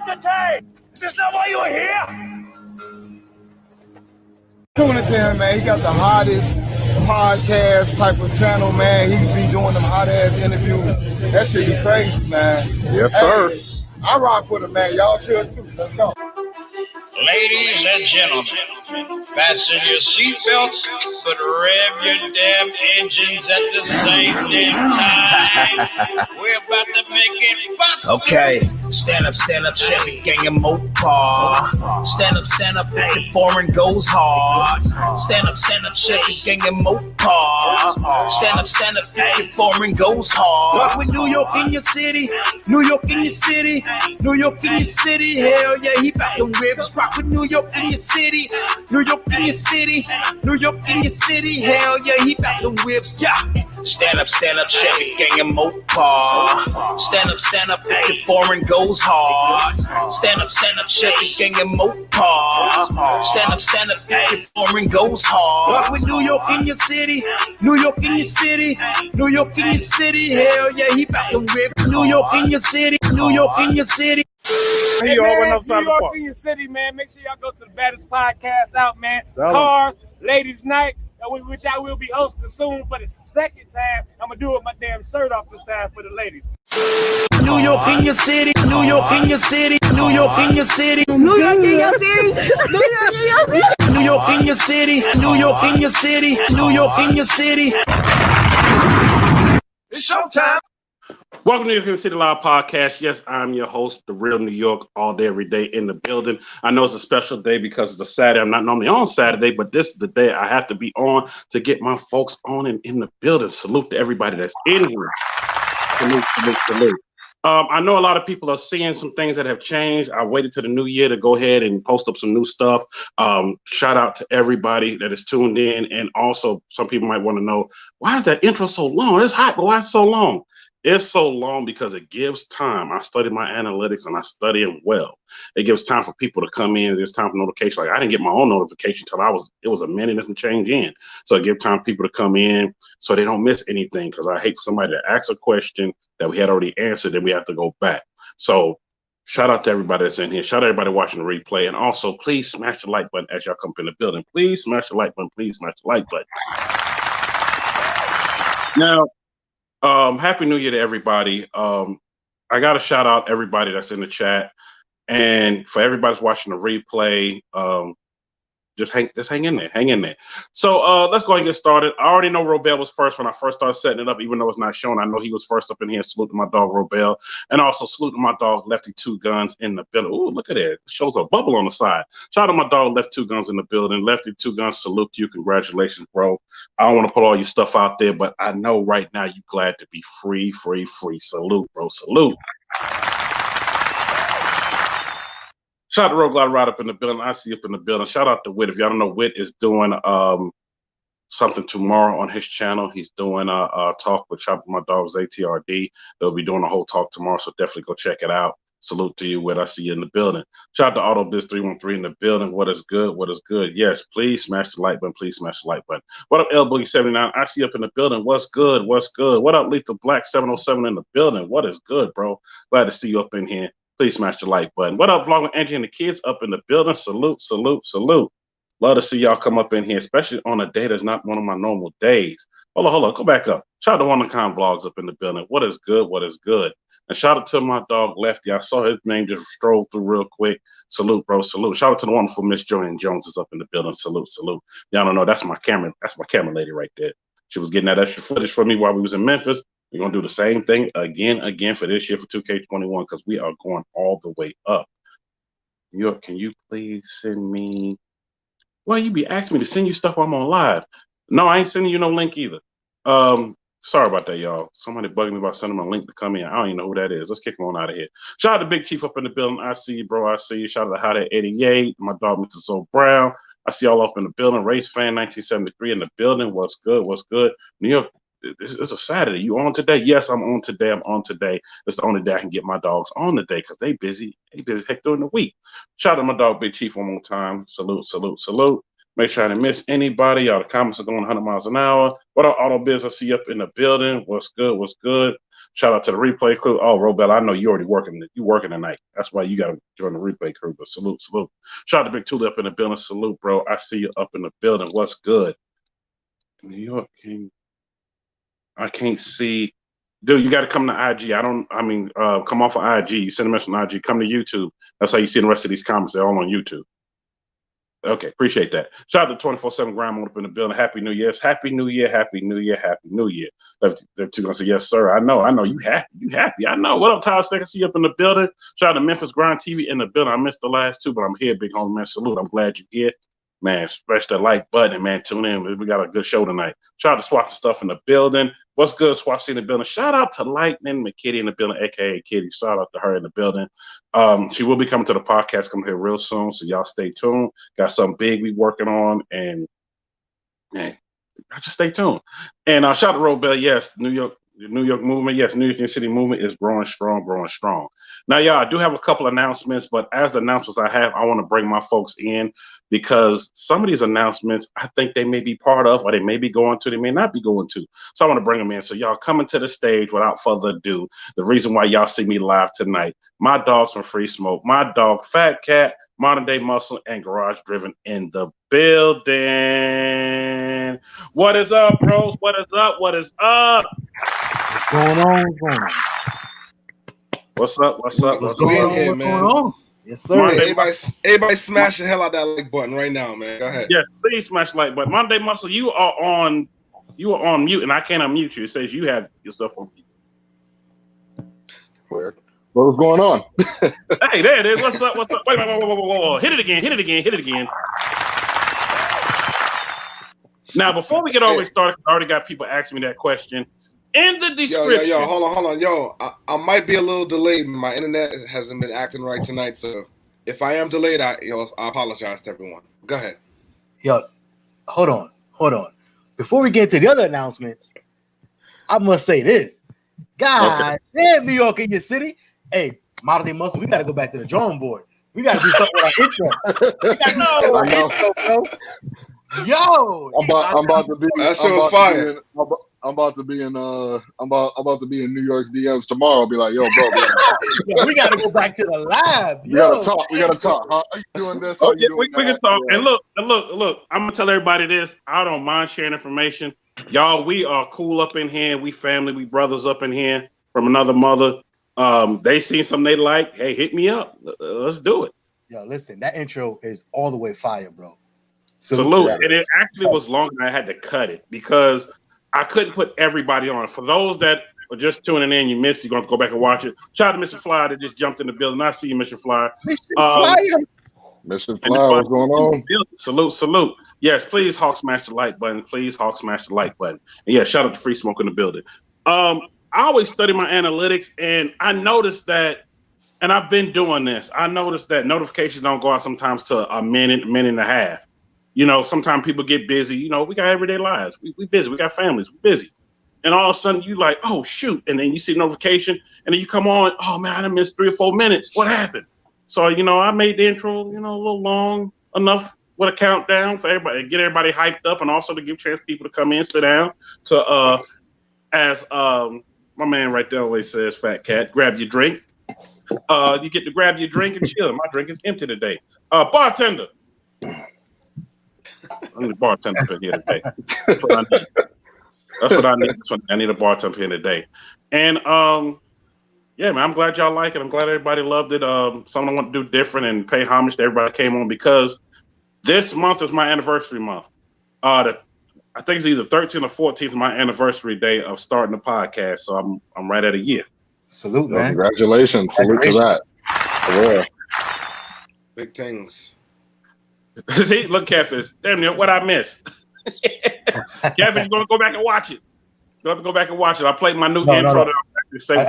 entertain. Is this not why you are here? Tune into him, man. He got the hottest podcast type of channel, man. He be doing them hot ass interviews. That shit be crazy, man. Yes, sir. Hey, I rock with him, man. Y'all should too. Let's go. Ladies and gentlemen, fasten your seatbelts, but rev your damn engines at the same damn time. We're about to make it bust. Okay, stand up, Chevy gang and Mopar. Stand up, the foreign goes hard. Stand up, Chevy gang and Mopar. Stand up, the foreign goes hard. Rock with New York in your city, New York in your city, New York in your city. Hell yeah, he back them rivers. Rock with New York in your city, New York in your city, New York in your city. Hell yeah, he back them whips. Yeah. Stand up, Chevy gang and Mopar. Stand up, the foreign goes hard. Stand up, Chevy gang and Mopar. Stand up, the foreign goes hard. Rock with New York in your city, New York in your city, New York in your city. Hell yeah, he back them rivers. New York in your city, New York in your city. Hey, man, New York in your city, man. Make sure y'all go to the baddest podcast out, man. Cars, Ladies Night, which I will be hosting soon for the second time. I'm going to do it with my damn shirt off this time for the ladies. New York in your city, New York in your city, New York in your city, New York in your city, New York in your city, New York in your city, New York in your city, New York in your city. It's showtime. Welcome to New York in the City Live Podcast. Yes, I'm your host, The Real New York, all day, every day in the building. I know it's a special day because it's a Saturday. I'm not normally on Saturday, but this is the day I have to be on to get my folks on and in the building. Salute to everybody that's in here. Salute. I know a lot of people are seeing some things that have changed. I waited to the new year to go ahead and post up some new stuff. Shout out to everybody that is tuned in. And also, some people might want to know, why is that intro so long? It's hot, but why is it so long? It's so long because it gives time. I study my analytics and I study them well. It gives time for people to come in. There's time for notification. Like I didn't get my own notification until it was a minute and some change in. So it gives time for people to come in so they don't miss anything, because I hate for somebody to ask a question that we had already answered and we have to go back. So shout out to everybody that's in here. Shout out to everybody watching the replay. And also, please smash the like button as y'all come in the building. Please smash the like button. Please smash the like button. Now, Happy New Year to everybody. I got to shout out everybody that's in the chat, and for everybody that's watching the replay, just hang in there. So let's go ahead and get started. I already know Robel was first when I first started setting it up, even though it's not shown. I know he was first up in here. Salute to my dog Robel, and also salute to my dog Lefty Two Guns in the building. Ooh, look at that! It shows a bubble on the side. Shout out to my dog Lefty Two Guns in the building. Lefty Two Guns, salute to you. Congratulations, bro. I don't want to put all your stuff out there, but I know right now you're glad to be free. Salute, bro. Salute. Shout out to Rogue right up in the building. I see you up in the building. Shout out to Wit. If y'all don't know, Wit is doing something tomorrow on his channel. He's doing a talk with my dogs ATRD. They'll be doing a whole talk tomorrow, so definitely go check it out. Salute to you, Wit. I see you in the building. Shout out to AutoBiz313 in the building. What is good? What is good? Yes, please smash the like button. Please smash the like button. What up, L Boogie 79? I see you up in the building. What's good? What's good? What up, Lethal Black 707 in the building? What is good, bro? Glad to see you up in here. Please smash the like button. What up, Vlog with Angie and the kids up in the building? Salute. Love to see y'all come up in here, especially on a day that's not one of my normal days. Hold on. Go back up. Shout out to One of Kind Vlogs up in the building. What is good? What is good? And shout out to my dog Lefty. I saw his name just stroll through real quick. Salute, bro. Salute. Shout out to the wonderful Miss Joanne Jones is up in the building. Salute. Y'all don't know, that's my camera lady right there. She was getting that extra footage for me while we was in Memphis. We're going to do the same thing again for this year for 2K21, because we are going all the way up. New York, can you please send me? Well, you be asking me to send you stuff while I'm on live. No, I ain't sending you no link either. Sorry about that, y'all. Somebody bugging me about sending them a link to come in. I don't even know who that is. Let's kick him on out of here. Shout out to Big Chief up in the building. I see you, bro. I see you. Shout out to Hot at 88. My dog, Mr. Zoe Brown. I see y'all up in the building. Race Fan 1973 in the building. What's good? New York. It's a Saturday. You on today? Yes, I'm on today. It's the only day I can get my dogs on today because they busy. Heck during the week. Shout out to my dog Big Chief one more time. Salute. Make sure I didn't miss anybody. Y'all, the comments are going 100 miles an hour. What up, Auto Biz? I see you up in the building. What's good? Shout out to the replay crew. Oh, Robel, I know you already working. You working tonight. That's why you got to join the replay crew. But salute. Shout out to Big Tulip up in the building. Salute, bro. I see you up in the building. What's good? New York King. I can't see. Dude, you got to come to IG. Come off of IG. You send a message on IG. Come to YouTube. That's how you see the rest of these comments. They're all on YouTube. Okay, appreciate that. Shout out to 24/7 Grandma up in the building. Happy New Year. Happy New Year. Happy New Year. Happy New Year. They're two gonna say, yes, sir. I know. You happy. You happy. I know. What up, Tyler Stick? I see you up in the building. Shout out to Memphis Grind TV in the building. I missed the last two, but I'm here, big homie, man. Salute. I'm glad you're here. Man, smash that like button, man. Tune in. We got a good show tonight. Shout out to Swap the Stuff in the building. What's good, Swap C in the building? Shout out to Lightning McKitty in the building, aka Kitty. Shout out to her in the building. She will be coming to the podcast, coming here real soon. So y'all stay tuned. Got something big we working on, and man, just stay tuned. And shout out to Robel. Yes, New York movement. Yes, New York City movement is growing strong. Now, y'all, I do have a couple announcements, but as the announcements I have, I want to bring my folks in because some of these announcements I think they may be part of, or they may be going to, they may not be going to. So I want to bring them in. So y'all coming to the stage without further ado. The reason why y'all see me live tonight, my dogs from Free Smoke, my dog Fat Cat, Modern Day Muscle, and Garage Driven in the building. What is up, bros? What is up? What's going on? What's up? What's going on, man? Yes, sir. Hey, everybody smash the hell out that like button right now, man. Go ahead. Yes, please smash the like button. Monday Muscle, you are on mute, and I can't unmute you. It says you have yourself on mute. Weird. What's going on? Hey, there it is. What's up? Wait. Hit it again. Now, before we get already started, I already got people asking me that question. In the description. Yo, hold on. Yo, I might be a little delayed. My internet hasn't been acting right tonight, so if I am delayed, I apologize to everyone. Go ahead. Yo, hold on. Before we get to the other announcements, I must say this. God damn, New York in your city. Hey, Modern Day Muscle, we got to go back to the drawing board. We got to do something with our intro. Bro. Yo, I'm about to be. That shit was fire. I'm about to be in New York's DMs tomorrow. I'll be like, yo, bro, we got to go back to the lab. We gotta talk. How are you doing this? Okay, we can talk. And look. I'm gonna tell everybody this. I don't mind sharing information. Y'all, we are cool up in here. We family. We brothers up in here from another mother. They seen something they like. Hey, hit me up. Let's do it. Yo, listen, that intro is all the way fire, bro. Salute. And it actually was longer than I had to cut it because I couldn't put everybody on. For those that are just tuning in, you missed, you're going to go back and watch it. Shout out to Mr. Flyer that just jumped in the building. I see you, Mr. Flyer. Mr. Flyer, what's going on? Salute. Yes, please Hawk smash the like button. And yeah, shout out to Free Smoke in the building. I always study my analytics, and I noticed that, and I've been doing this, I noticed that notifications don't go out sometimes to a minute and a half. You know, sometimes people get busy. You know, we got everyday lives. We busy. We got families. We busy. And all of a sudden, you like, oh, shoot. And then you see a notification, and then you come on, oh, man, I done missed 3 or 4 minutes. What happened? So, you know, I made the intro, you know, a little long enough with a countdown for everybody, get everybody hyped up, and also to give chance people to come in, sit down. So, as my man right there always says, Fat Cat, grab your drink. You get to grab your drink and chill. My drink is empty today. Bartender. I'm the bartender here today. That's what I need. I need a bartender here today. And yeah, man, I'm glad y'all like it. I'm glad everybody loved it. Something I want to do different and pay homage to everybody that came on because this month is my anniversary month. I think it's either 13th or 14th, my anniversary day of starting the podcast. So I'm right at a year. Salute, man! Congratulations! Salute to that. Yeah. Big things. See, look, Catfish. Damn near what I missed. Catfish, you're gonna go back and watch it. You have to go back and watch it. I played my new intro. I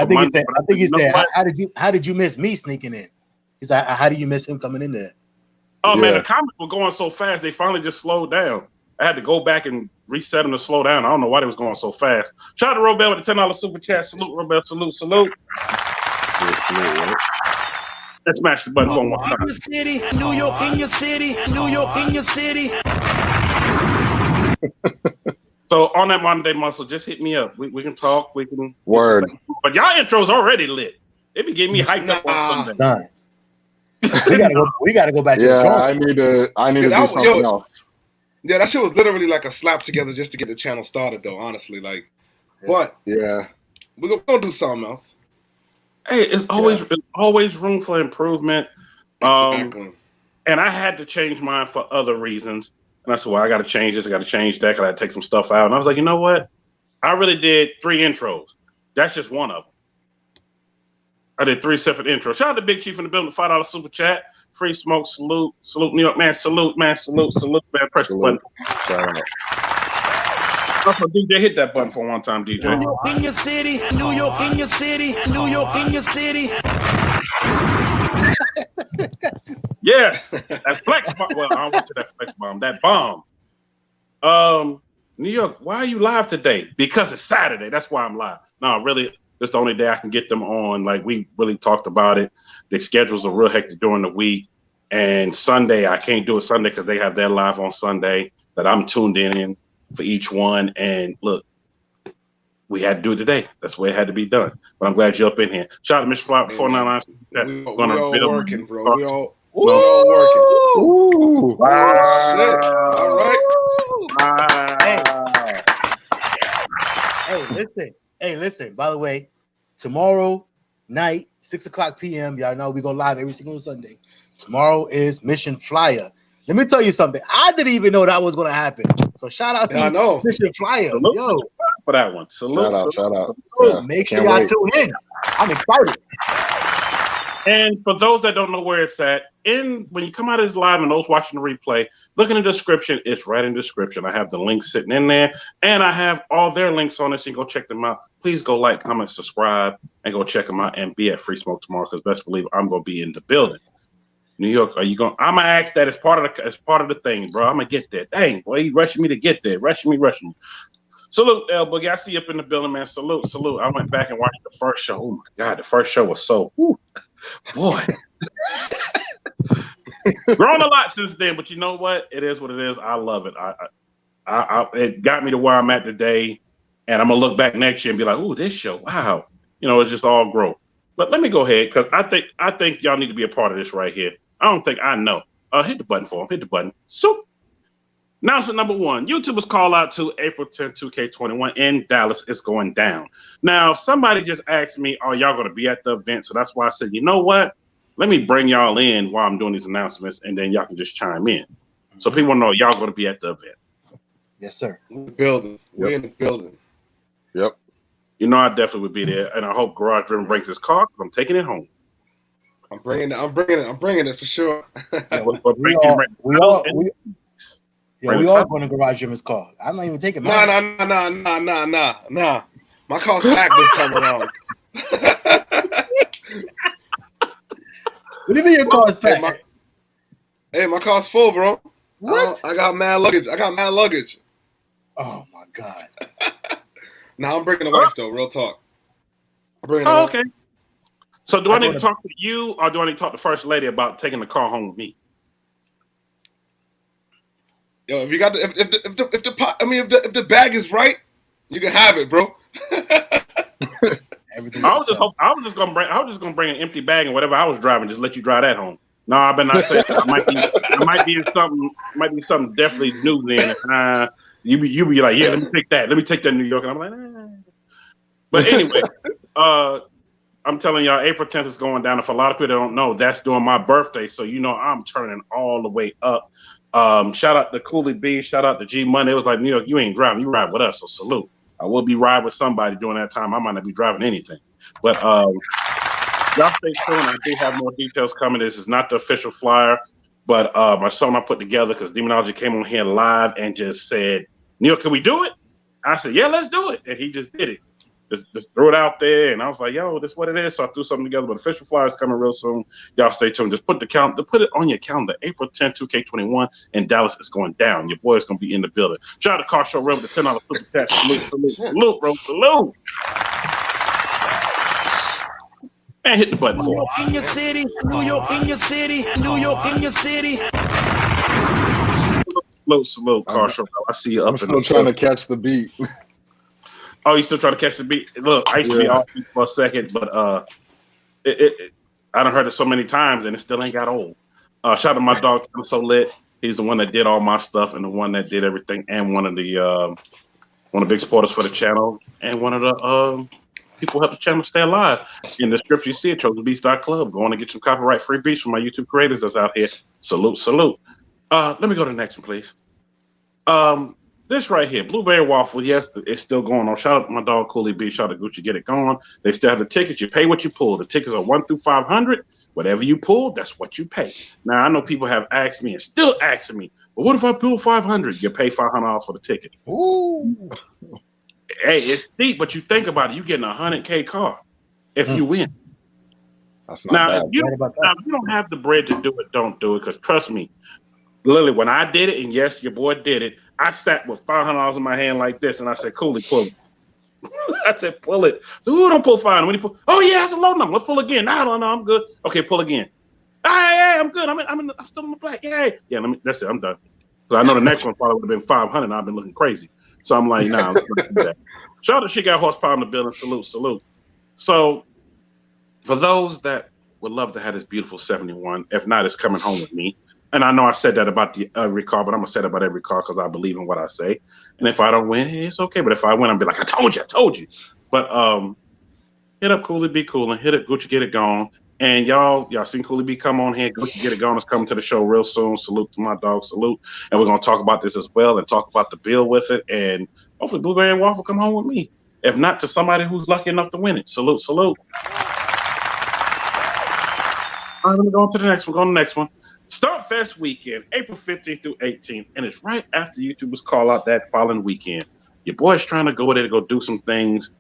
think he said, how did you miss me sneaking in? He's like, how do you miss him coming in there? Oh man, the comments were going so fast. They finally just slowed down. I had to go back and reset them to slow down. I don't know why they was going so fast. Shout out to Robel with the $10 super chat. Salute, Robel. Salute. Let's smash the button one more time. New York in your city. So on that Monday muscle, just hit me up. We can talk. We can Word. But y'all intros already lit. It be getting me hyped up on Sunday. Done. we gotta go back to the Yeah, drawing. I need to do something else. Yeah, that shit was literally like a slap together just to get the channel started, though. Honestly, like, but yeah, we're gonna do something else. Hey, it's always room for improvement. Exactly. And I had to change mine for other reasons. And I said, well, I got to change this. I got to change that. I got to take some stuff out. And I was like, you know what? I really did 3 intros. That's just one of them. I did 3 separate intros. Shout out to Big Chief in the building, $5 super chat. Free smoke, salute New York, man, salute, man. Press the button. Shout out. Also, DJ, hit that button for one time, DJ. New York in your city, New York in your city, New York in your city. Yes, that flex bomb. Well, I went to that flex bomb. That bomb. New York, why are you live today? Because it's Saturday. That's why I'm live. No, really, this is the only day I can get them on. Like, we really talked about it. The schedules are real hectic during the week. And Sunday, I can't do it Sunday because they have their live on Sunday that I'm tuned in for each one. And look, we had to do it today. That's the way it had to be done. But I'm glad you're up in here. Shout out to Mr. Fly 499. We all working, bro. We all working. Ooh. Wow. Shit. All right. Hey, listen. By the way, tomorrow night, 6:00 p.m. Y'all know we go live every single Sunday. Tomorrow is Mission Flyer. Let me tell you something. I didn't even know that was going to happen. So shout out to Mission Flyer. Salute. Yo, for that one. Salute. Shout out. Yeah, make sure y'all tune in. I'm excited. And for those that don't know where it's at, when you come out of this live and those watching the replay, look in the description. It's right in the description. I have the links sitting in there, and I have all their links on it, so you can go check them out. Please go like, comment, subscribe, and go check them out and be at Free Smoke tomorrow, because best believe I'm going to be in the building. New York, are you going? I'm gonna ask that as part of the thing, bro. I'm gonna get there. Dang, boy, you rushing me to get there. Rushing me. Salute, L Boogie. I see you up in the building, man. Salute. I went back and watched the first show. Oh my God, the first show was so, boy. Grown a lot since then, but you know what? It is what it is. I love it. It got me to where I'm at today, and I'm gonna look back next year and be like, "Ooh, this show, wow." You know, it's just all growth. But let me go ahead, because I think y'all need to be a part of this right here. I don't think I know. Hit the button for him. Hit the button. So, announcement number 1. YouTubers call out to April 10th, 2K21 in Dallas. It's going down. Now, somebody just asked me, are y'all going to be at the event? So that's why I said, you know what? Let me bring y'all in while I'm doing these announcements, and then y'all can just chime in. So people know y'all going to be at the event. Yes, sir. We're in the building. Yep. You know I definitely would be there, and I hope Garage Driven brings his car, because I'm taking it home. I'm bringing it for sure. We all going to Garage Driven's car. I'm not even taking mine. Nah. My car's packed this time around. What do you mean your car's packed? Hey, my car's full, bro. What? I got mad luggage. Oh my God. Now I'm bringing the wife though. Real talk. I'm bringing the wife. Okay. So do I need to talk to you, or do I need to talk to First Lady about taking the car home with me? Yo, if you got if the bag is right, you can have it, bro. I was just gonna bring an empty bag and whatever I was driving, just let you drive that home. No, I better not say that. I might be something definitely new then. You be like, yeah, let me take that to New York, and I'm like, But anyway, I'm telling y'all, April 10th is going down. And for a lot of people that don't know, that's during my birthday, so you know I'm turning all the way up. Shout out to Cooley B, shout out to G Money. It was like, New York, you ain't driving, you ride with us, so salute. I will be riding with somebody during that time. I might not be driving anything, but y'all stay tuned. I do have more details coming. This is not the official flyer, but my son I put together, because Demonology came on here live and just said, New York, can we do it? I said, yeah, let's do it, and he just did it. Just threw it out there, and I was like, yo, this is what it is. So I threw something together, but official flyer is coming real soon. Y'all stay tuned. Just put it on your calendar. April 10th, 2K21 in Dallas is going down. Your boy is going to be in the building. Shout out to Car Show Rebel, the $10 super chat. Salute, bro. Salute. And hit the button for New York in your city, New York in your city, New York in your city. Salute, Carshall. I see you up. I'm still trying to catch the beat. Oh, you still trying to catch the beat? Look, I used to be off for a second, but I done heard it so many times, and it still ain't got old. Shout out to my dog, I'm so lit. He's the one that did all my stuff and the one that did everything, and one of the big supporters for the channel, and one of the people who help the channel stay alive. In the script you see it, chosenbeats.club. Go on and get some copyright-free beats from my YouTube creators that's out here. Salute. Let me go to the next one, please. This right here, Blueberry Waffle, yes, it's still going on. Shout out to my dog Cooley B. Shout out to Gucci, get it going. They still have the tickets. You pay what you pull. The tickets are 1 through 500. Whatever you pull, that's what you pay. Now, I know people have asked me and still asking me, well, what if I pull 500? You pay $500 for the ticket. Ooh. Hey, it's steep, but you think about it. You're getting a 100K car if you win. That's not bad. If you don't have the bread to do it, don't do it. Because trust me, literally, when I did it, and yes, your boy did it, I sat with $500 in my hand like this, and I said, Cooley, pull it. I said, pull it. So who don't pull 500? When you pull, oh yeah, that's a low number. Let's pull again. No, I'm good. Okay, pull again. Yeah, I'm good. I'm still in the black. Yeah. That's it. I'm done. So I know the next one probably would have been 500. I've been looking crazy. So I'm like, nah. Let's not do that. Shout out to She Got Horsepower in the building. Salute. So for those that would love to have this beautiful 71, if not, it's coming home with me. And I know I said that about every car, but I'm going to say that about every car because I believe in what I say. And if I don't win, it's okay. But if I win, I'll be like, I told you. But hit up Cooley B. Coolin', hit up Gucci, get it gone. And y'all seen Cooley B come on here. Gucci, get it gone. It's coming to the show real soon. Salute to my dog. Salute. And we're going to talk about this as well and talk about the bill with it. And hopefully Blueberry and Waffle come home with me. If not, to somebody who's lucky enough to win it. Salute. All right, let me go on to the next one. Go on to the next one. Start Fest weekend, April 15th through 18th, and it's right after YouTubers call out that following weekend. Your boy's trying to go there to go do some things.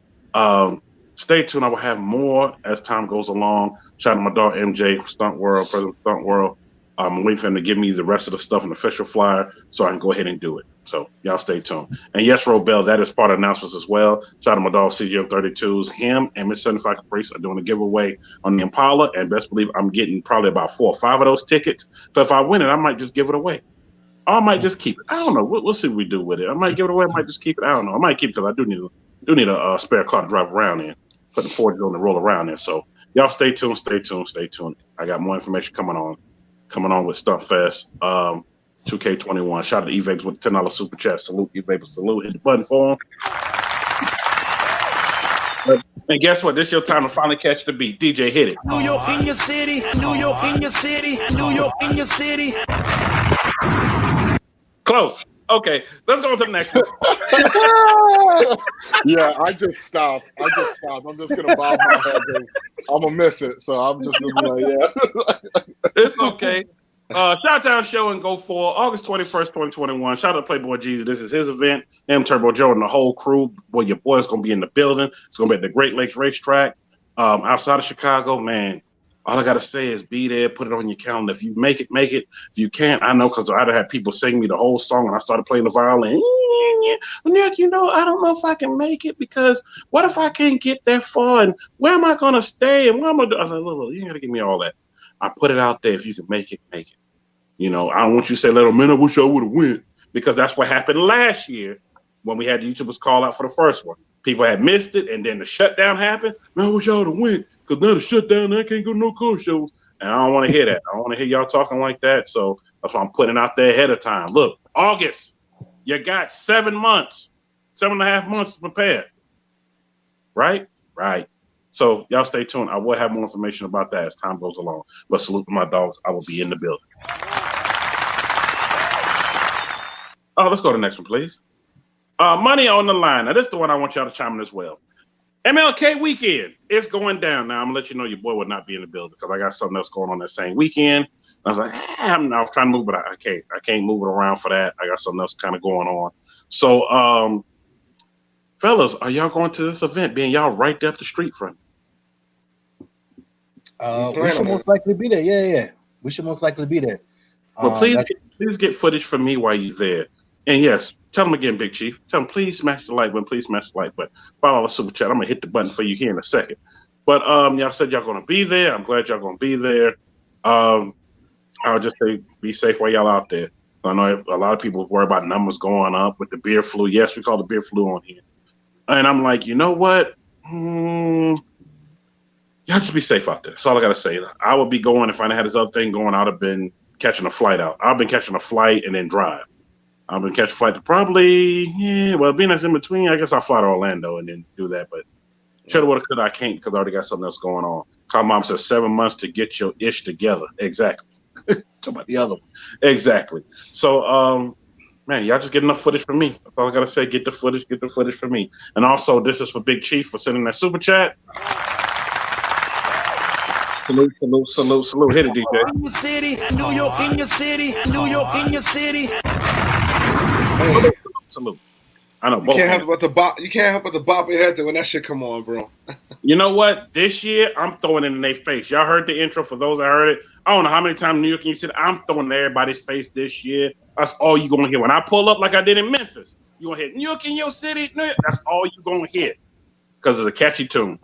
Stay tuned. I will have more as time goes along. Shout out to my dog MJ, Stunt World, President Stunt World. I'm waiting for him to give me the rest of the stuff in the official flyer so I can go ahead and do it. So y'all stay tuned. And yes, Robel, that is part of announcements as well. Shout out to my dog CGM32s. Him and Miss 75 Caprice are doing a giveaway on the Impala, and best believe I'm getting probably about 4 or 5 of those tickets. So if I win it, I might just give it away. Or I might just keep it. I don't know. We'll see what we do with it. I might give it away. I might just keep it. I don't know. I might keep it because I do need a spare car to drive around in. Put the 40 on the roll around in. So y'all stay tuned. I got more information coming on with Stunt Fest. 2K21. Shout out to E-Vapors with the $10 super chat. Salute, E-Vapors. Salute. Hit the button for him. And guess what? This is your time to finally catch the beat. DJ, hit it. New York in your city. New York in your city. New York in your city. Close. Okay, let's go on to the next one. Yeah, I just stopped. I'm just gonna bob my head. I'm gonna miss it, so I'm just gonna be like, yeah. It's okay. Shout-Town Show and Go For August 21st, 2021. Shout out to Playboy Jesus. This is his event. Him, Turbo Joe, and the whole crew. Boy, your boy's gonna be in the building. It's gonna be at the Great Lakes Racetrack, outside of Chicago. Man, all I gotta say is be there. Put it on your calendar. If you make it, make it. If you can't, I know because I'd have had people sing me the whole song, and I started playing the violin. Nick, I don't know if I can make it because what if I can't get that far? And where am I gonna stay? And what am I doing? I was like, look, you ain't gotta give me all that. I put it out there. If you can make it, make it. I don't want you to say, little man, I wish I would have went, because that's what happened last year when we had the YouTubers call out for the first one. People had missed it, and then the shutdown happened. Man, I wish I would have went, because now the shutdown, I can't go to no car shows. And I don't want to hear that. I don't want to hear y'all talking like that. So that's why I'm putting it out there ahead of time. Look, August, you got 7 months, 7.5 months to prepare. Right? Right. So y'all stay tuned. I will have more information about that as time goes along. But salute to my dogs. I will be in the building. Oh, let's go to the next one, please. Money on the line. Now, this is the one I want y'all to chime in as well. MLK weekend. It's going down. Now, I'm going to let you know your boy will not be in the building because I got something else going on that same weekend. I was like, I was trying to move, but I can't. I can't move it around for that. I got something else kind of going on. So, fellas, are y'all going to this event, being y'all right there up the street from? We should most likely be there. Yeah. We should most likely be there. Well, please get footage from me while you're there. And yes, tell them again, Big Chief. Tell them, please smash the like button. Please smash the like button. Follow the super chat. I'm going to hit the button for you here in a second. But y'all said y'all going to be there. I'm glad y'all going to be there. I'll just say be safe while y'all out there. I know a lot of people worry about numbers going up with the beer flu. Yes, we call the beer flu on here. And I'm like, you know what? Y'all just be safe out there. That's all I got to say. I would be going, if I had this other thing going, I'd have been catching a flight out. I've been catching a flight and then drive. I've been catching a flight to probably, being that's in between, I guess I'll fly to Orlando and then do that. But shoulda, woulda, coulda, I can't because I already got something else going on. Call mom says 7 months to get your ish together. Exactly. Talk about the other one. Exactly. So, man, y'all just get enough footage from me. That's all I gotta say. Get the footage for me. And also, this is for Big Chief for sending that super chat. Salute. Hit it, DJ. City, New York in your city, New York in your city. Salute. I know. You can't help but to bop your head to when that shit come on, bro. You know what? This year, I'm throwing it in their face. Y'all heard the intro. For those that heard it, I don't know how many times New York and you said I'm throwing it in everybody's face this year. That's all you gonna hear. When I pull up like I did in Memphis, you gonna hear New York in your city. That's all you gonna hear because it's a catchy tune.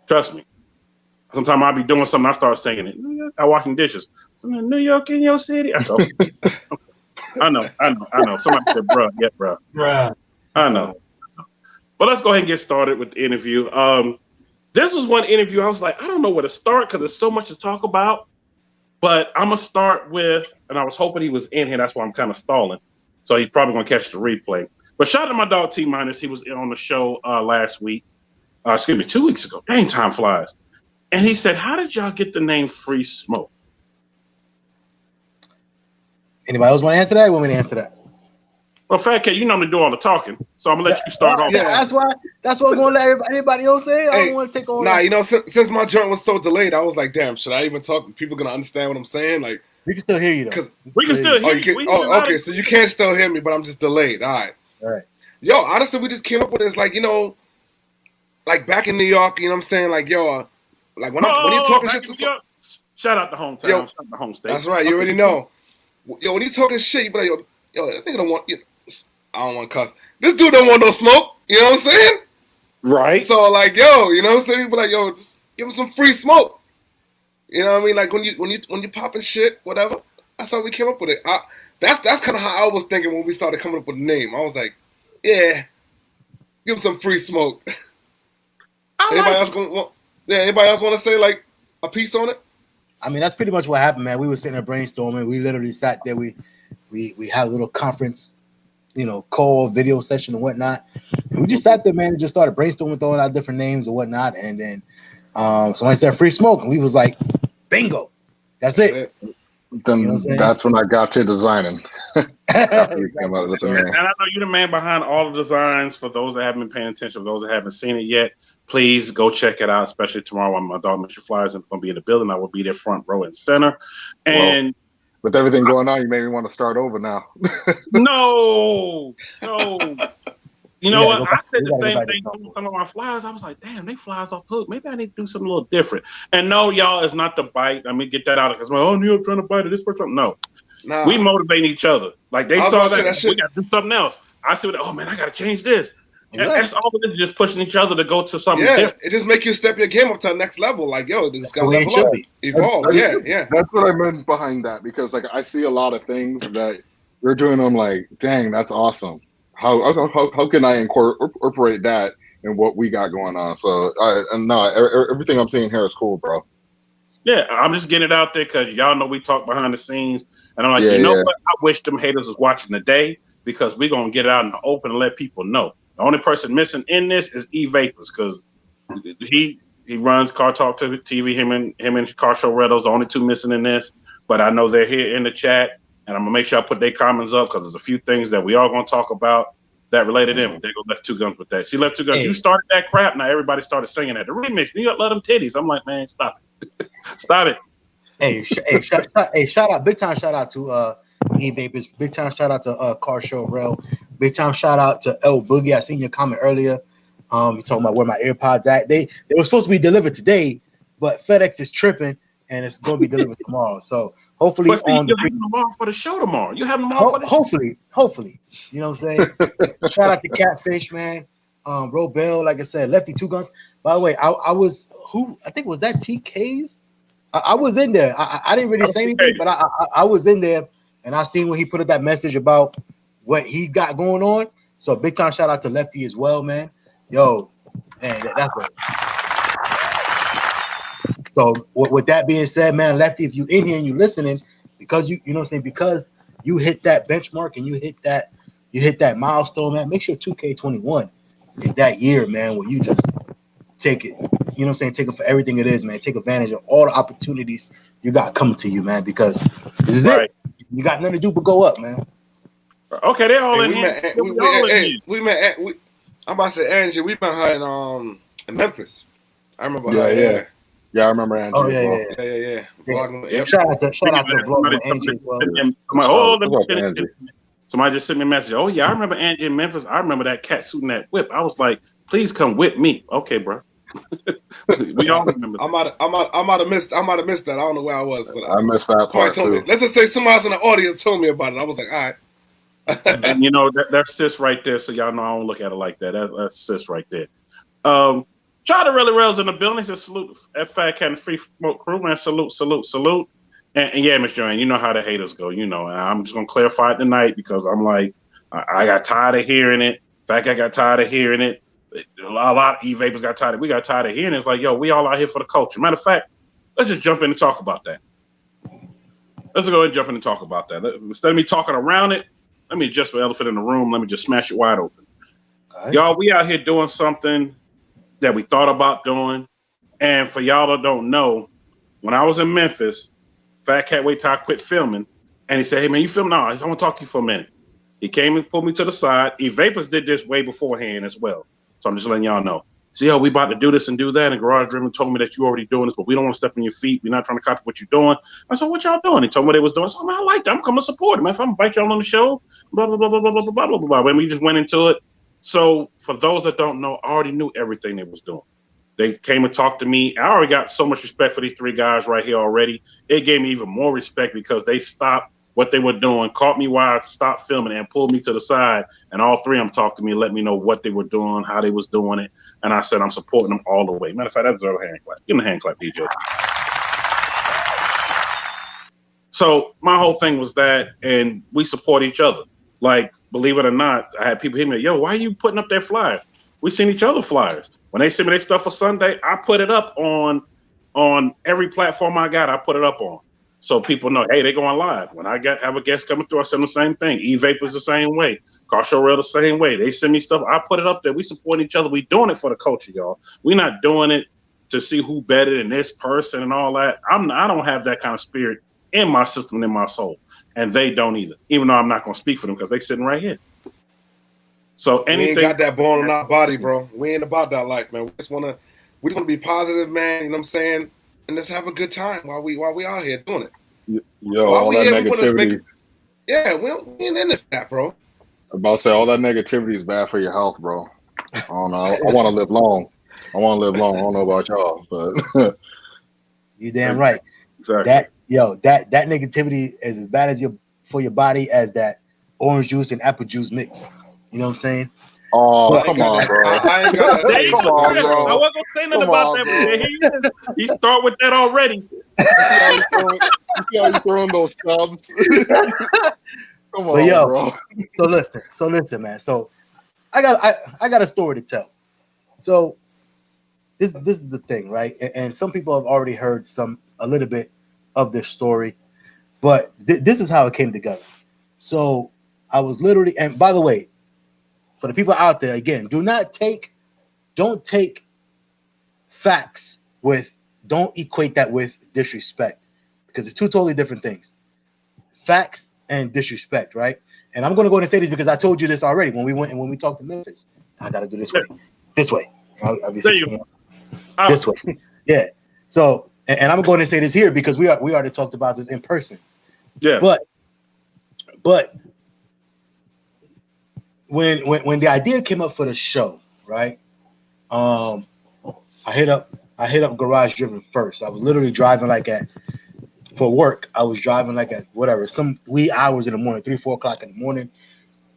Trust me. Sometimes I'll be doing something, I start singing it. I'm washing dishes. New York in your city. I know. Somebody said, bruh. Yeah, bruh. I know. But let's go ahead and get started with the interview. This was one interview I was like, I don't know where to start because there's so much to talk about. But I'm going to start with, and I was hoping he was in here. That's why I'm kind of stalling. So he's probably going to catch the replay. But shout out to my dog T-Minus. He was on the show last week. 2 weeks ago. Dang, time flies. And he said, how did y'all get the name Free Smoke? Anybody else want to answer that? Want me to answer that? Well, Fat Cat, you normally do all the talking, so I'm gonna let you start off. Yeah, that's why I'm gonna let anybody else say it. I don't want to take all. Nah, since my joint was so delayed, I was like, damn, should I even talk? People gonna understand what I'm saying? Like, we can still hear you though. We can still hear you. Okay, so you can't still hear me, but I'm just delayed. All right. Yo, honestly, we just came up with this, like, like back in New York, you know what I'm saying? Like, yo, like when you're talking shit to shout out to hometown, shout out to home state. That's right, you already know. Yo, when you talking shit, you be like, yo, I think I don't want. I don't want to cuss. This dude don't want no smoke. You know what I'm saying? Right. So like, yo, you know what I'm saying? Be like, yo, just give him some free smoke. You know what I mean? Like when you popping shit, whatever. That's how we came up with it. That's kind of how I was thinking when we started coming up with the name. I was like, yeah, give him some free smoke. Anybody else want to say like a piece on it? I mean, that's pretty much what happened, man. We were sitting there brainstorming. We literally sat there. We had a little conference, call, video session and whatnot. And we just sat there, man, and just started brainstorming, throwing out different names and whatnot. And then somebody said Free Smoke, and we was like, bingo. That's it. Then that's when I got to designing. And I know you're the man behind all the designs. For those that haven't been paying attention, for those that haven't seen it yet, please go check it out, especially tomorrow when my dog Mr. Flyers is going to be in the building. I will be there front row and center. And with everything going on, you made me want to start over now. No. You know what? I said the same thing to some of my flyers. I was like, damn, they flies off the hook. Maybe I need to do something a little different. And no, y'all, it's not the bite. Let me get that out because New York trying to bite it. This person. No. Nah. We motivate each other. Like they saw that we got to do something else. I said, oh man, I got to change this. And that's all it is, just pushing each other to go to something different. It just make you step your game up to the next level. Like, yo, this got to level up, evolve. Yeah. That's what I meant behind that because like I see a lot of things that you're doing. I'm like, dang, that's awesome. How can I incorporate that in what we got going on? So everything I'm seeing here is cool, bro. Yeah, I'm just getting it out there because y'all know we talk behind the scenes, and I'm like, you know what? I wish them haters was watching today because we're gonna get it out in the open and let people know. The only person missing in this is E Vapors because he runs Car Talk to TV. Him and Car Show Redo's the only two missing in this. But I know they're here in the chat. And I'm gonna make sure I put their comments up because there's a few things that we all gonna talk about that related to them. They go Left Two Guns with that. See, Left Two Guns, you started that crap. Now everybody started singing that. The remix, New York love them titties. I'm like, man, stop it, stop it. Shout out, big time shout out to E Vapors. Big time shout out to Car Show Rel. Big time shout out to L Boogie. I seen your comment earlier. You talking about where my AirPods at? They were supposed to be delivered today, but FedEx is tripping and it's gonna be delivered tomorrow. So. Hopefully, you're having them all for the show tomorrow. You having them all for the hopefully. You know what I'm saying? Shout out to Catfish, man. Robel, like I said, Lefty Two Guns. By the way, I was I think was that TK's? I was in there. I didn't really say anything, but I was in there and I seen when he put up that message about what he got going on. So big time shout out to Lefty as well, man. Yo, man, that's a. So with that being said, man, Lefty, if you in here and you listening, because you know what I'm saying, because you hit that benchmark and you hit that milestone, man. Make sure 2K21 is that year, man, where you just take it. You know what I'm saying? Take it for everything it is, man. Take advantage of all the opportunities you got coming to you, man. Because this is it. You got nothing to do but go up, man. Okay, they all in here. I'm about to say Angie. We met her in Memphis. I remember her. Yeah, I remember Angie. Oh yeah. Shout out to Vlog with Angie as well. Somebody just sent me a message. Oh yeah, I remember Angie in Memphis. I remember that cat suit and that whip. I was like, please come with me. Okay, bro. We all remember. I might have missed that. I don't know where I was, but I missed that part told too. Me. Let's just say somebody else in the audience told me about it. I was like, all right. And you know that's sis right there. So y'all know I don't look at it like that. That's sis right there. Try to really rails in the building. He said salute that Fat Cat and Free Smoke crew, man. Salute. And yeah, Miss Joanne, you know how the haters go, you know. And I'm just gonna clarify it tonight because I'm like, I got tired of hearing it. Fat Cat got tired of hearing it. A lot of E-Vapors got tired. We got tired of hearing it. It's like, yo, we all out here for the culture. Matter of fact, let's just jump in and talk about that. Let's go ahead and jump in and talk about that. Instead of me talking around it, let me adjust the elephant in the room. Let me just smash it wide open. Right. Y'all, we out here doing something that we thought about doing. And for y'all that don't know, when I was in Memphis, Fat Cat wait till I quit filming. And he said, hey, man, you filming? No, I want to talk to you for a minute. He came and pulled me to the side. E-Vapors did this way beforehand as well. So I'm just letting y'all know. See, we about to do this and do that. And Garage Driven told me that you already doing this, but we don't want to step on your feet. We're not trying to copy what you're doing. I said, what y'all doing? He told me what they was doing. So I like that. I'm coming to support him. If I'm going to invite y'all on the show, blah, blah, blah, blah, blah, blah, blah, blah, blah. And we just went into it. So for those that don't know, I already knew everything they was doing. They came and talked to me. I already got so much respect for these three guys right here already. It gave me even more respect because they stopped what they were doing, caught me while I stopped filming and pulled me to the side. And all three of them talked to me and let me know what they were doing, how they was doing it. And I said, I'm supporting them all the way. Matter of fact, that deserves a hand clap. Give them a hand clap, DJ. So my whole thing was that, and we support each other. Like, believe it or not, I had people hit me, yo, why are you putting up that flyer? We seen each other flyers. When they send me their stuff for Sunday, I put it up on every platform I got, I put it up on. So people know, hey, they going live. When I have a guest coming through, I send them the same thing. E-Vapors the same way. Car Show Rail the same way. They send me stuff. I put it up there. We support each other. We doing it for the culture, y'all. We're not doing it to see who better than this person and all that. I don't have that kind of spirit in my system and in my soul. And they don't either. Even though I'm not going to speak for them because they sitting right here. So anything. We ain't got that bone in our body, bro. We ain't about that life, man. We just want to be positive, man. You know what I'm saying? And let's have a good time while we out here doing it. Yo, all that negativity. We ain't into that, bro. I'm about to say all that negativity is bad for your health, bro. I don't know. I want to live long. I don't know about y'all, but you damn right. Exactly. That negativity is as bad for your body as that orange juice and apple juice mix. You know what I'm saying? Oh, come on, bro. I ain't got that. Come on, bro. I wasn't saying nothing about that. He start with that already. You see how you throwing those subs? Come on, bro. So listen, man. So I got a story to tell. So this is the thing, right? And some people have already heard a little bit of this story, but this is how it came together. So I was literally, and by the way, for the people out there, again, don't take facts don't equate that with disrespect, because it's two totally different things. Facts and disrespect, right? And I'm going to go ahead and say this because I told you this already when we talked to Memphis. I got to do this way. This way. This way. Yeah. So, and I'm going to say this here because we already talked about this in person. Yeah. But when the idea came up for the show, right? I hit up Garage Driven first. I was literally driving for work. I was driving at whatever, some wee hours in the morning, 3-4 o'clock in the morning.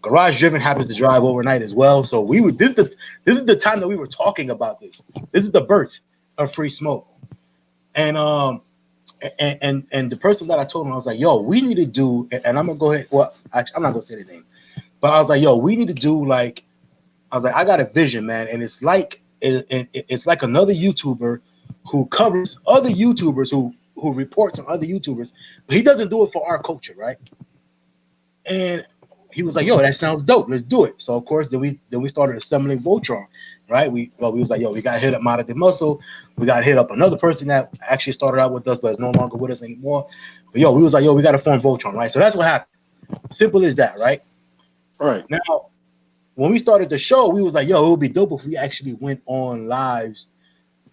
Garage Driven happens to drive overnight as well. So this is the time that we were talking about this. This is the birth of Free Smoke. And And the person that I told him, I was like, yo, we need to do, and I'm gonna go ahead. Well, I'm not gonna say the name, but I was like, yo, we need to do like, I was like, I got a vision, man, and it's like it's like another YouTuber who covers other YouTubers who reports on other YouTubers, but he doesn't do it for our culture, right? And he was like, yo, that sounds dope. Let's do it. So of course, then we started assembling Voltron, right? We was like, yo, we got to hit up Mata de Muscle. We got to hit up another person that actually started out with us, but is no longer with us anymore. But yo, we was like, yo, we got to form Voltron, right? So that's what happened. Simple as that, right? Right. Now, when we started the show, we was like, yo, it would be dope if we actually went on lives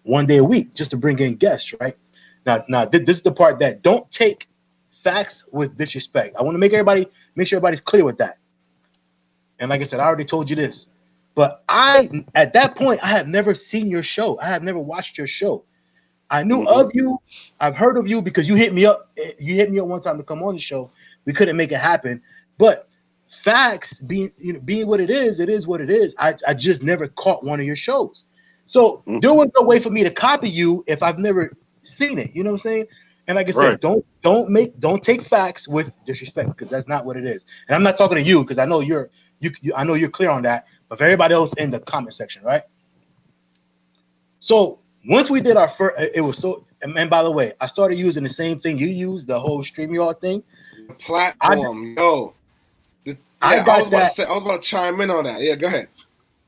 one day a week just to bring in guests, right? Now this is the part that don't take facts with disrespect. I want to make sure everybody's clear with that. And like I said, I already told you this, but at that point, I had never seen your show. I had never watched your show. I knew of you. I've heard of you because you hit me up. You hit me up one time to come on the show. We couldn't make it happen, but facts being what it is what it is. I just never caught one of your shows. So there was no way for me to copy you if I've never seen it. You know what I'm saying? And like I said, don't take facts with disrespect because that's not what it is. And I'm not talking to you because I know I know you're clear on that. But for everybody else in the comment section, right? So once we did our first, it was so. And by the way, I started using the same thing you used, the whole StreamYard thing. The platform, I was about to chime in on that. Yeah, go ahead.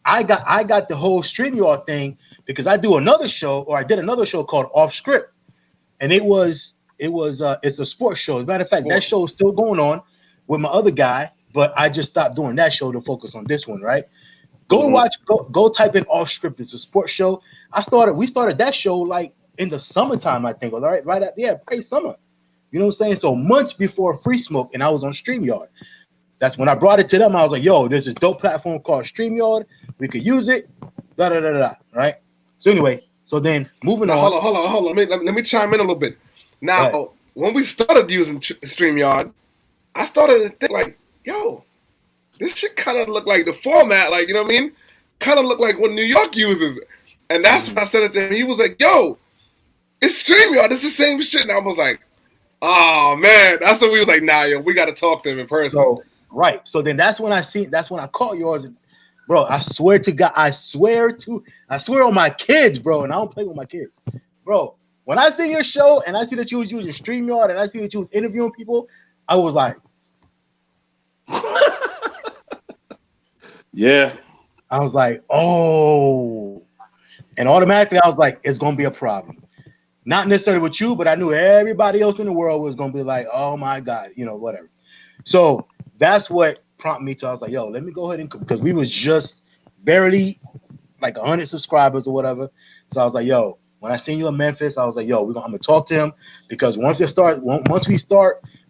I got the whole StreamYard thing because I did another show called Off Script, and it's a sports show. As a matter of fact, that show is still going on with my other guy, but I just stopped doing that show to focus on this one, right? Go type in Off Script. It's a sports show. We started that show like in the summertime, I think, right at probably summer. You know what I'm saying? So months before FreeSmoke, and I was on StreamYard. That's when I brought it to them. I was like, yo, there's this dope platform called StreamYard. We could use it. Right? So anyway, then moving on. Hold on. Let me chime in a little bit. Now, when we started using StreamYard, I started to think like, yo, this shit kind of look like the format, like, you know what I mean? Kind of look like what New York uses. And that's when I said it to him. He was like, yo, it's StreamYard. It's the same shit. And I was like, oh, man. That's when we was like, nah, yo, we got to talk to him in person. So then that's when I caught yours. And, bro, I swear to God, I swear on my kids, bro, and I don't play with my kids. Bro, when I see your show and I see that you was using StreamYard and I see that you was interviewing people, I was like, yeah. I was like, oh. And automatically I was like, it's gonna be a problem. Not necessarily with you, but I knew everybody else in the world was gonna be like, oh my God, whatever. So that's what prompted me to, I was like, yo, let me go ahead because we was just barely like 100 subscribers or whatever. So I was like, yo, when I seen you in Memphis, I was like, yo, I'm gonna talk to him because once we start,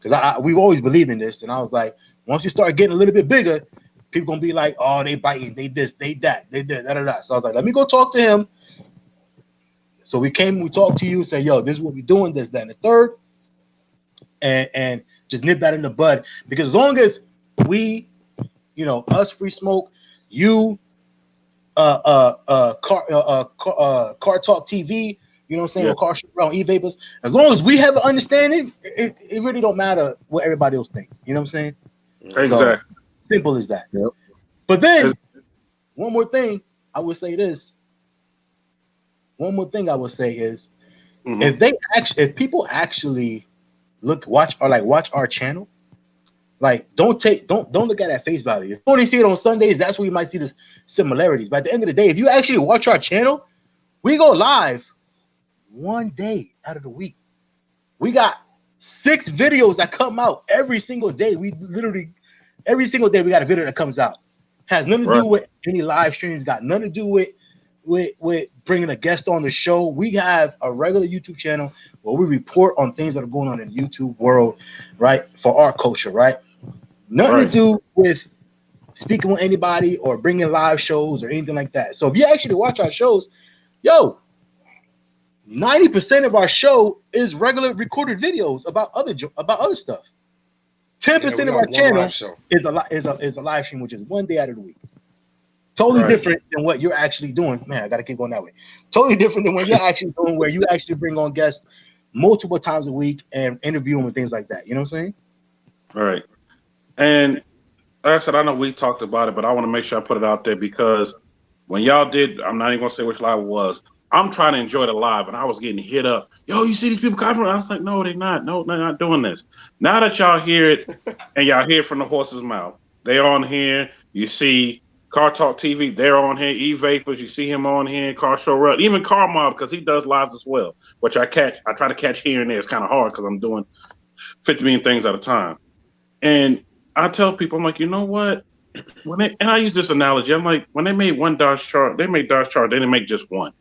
because we've always believed in this, and I was like, once you start getting a little bit bigger, people gonna be like, oh, they biting, they this, they that, they did da. So I was like, let me go talk to him. So we talked to you, said, yo, this is what we're doing, this, that, and the third, and just nip that in the bud. Because as long as we, us, FreeSmoke, you, Car Talk TV, you know what I'm saying, or Car Show around E-Vapors, as long as we have an understanding, it really don't matter what everybody else think. You know what I'm saying? Exactly. So, simple as that. Yep. But then, one more thing I would say is, if people actually watch our channel, like don't look at it at face value. If you only see it on Sundays, that's where you might see the similarities. But at the end of the day, if you actually watch our channel, we go live one day out of the week. We got 6 videos that come out every single day. We literally every single day we got a video that comes out. Has nothing to do with any live streams. Got nothing to do with bringing a guest on the show. We have a regular YouTube channel where we report on things that are going on in the YouTube world, right? For our culture, right? Nothing to do with speaking with anybody or bringing live shows or anything like that. So if you actually watch our shows, 90% of our show is regular recorded videos about other stuff. 10% of our channel is a live stream, which is one day out of the week. Totally different than what you're actually doing. Man, I gotta keep going that way. Totally different than what you're actually doing, where you actually bring on guests multiple times a week and interview them and things like that. You know what I'm saying? All right. And like I said, I know we talked about it, but I want to make sure I put it out there because when y'all did, I'm not even gonna say which live it was. I'm trying to enjoy the live, and I was getting hit up. Yo, you see these people coming? I was like, no, they're not. No, they're not doing this. Now that y'all hear it, and y'all hear it from the horse's mouth, they on here. You see Car Talk TV, they're on here. E-Vapors, you see him on here. Car Show Rut, even Car Mob, because he does lives as well, which I try to catch here and there. It's kind of hard because I'm doing 50 million things at a time. And I tell people, I'm like, you know what? And I use this analogy. I'm like, when they made one Dodge Charger, they didn't make just one.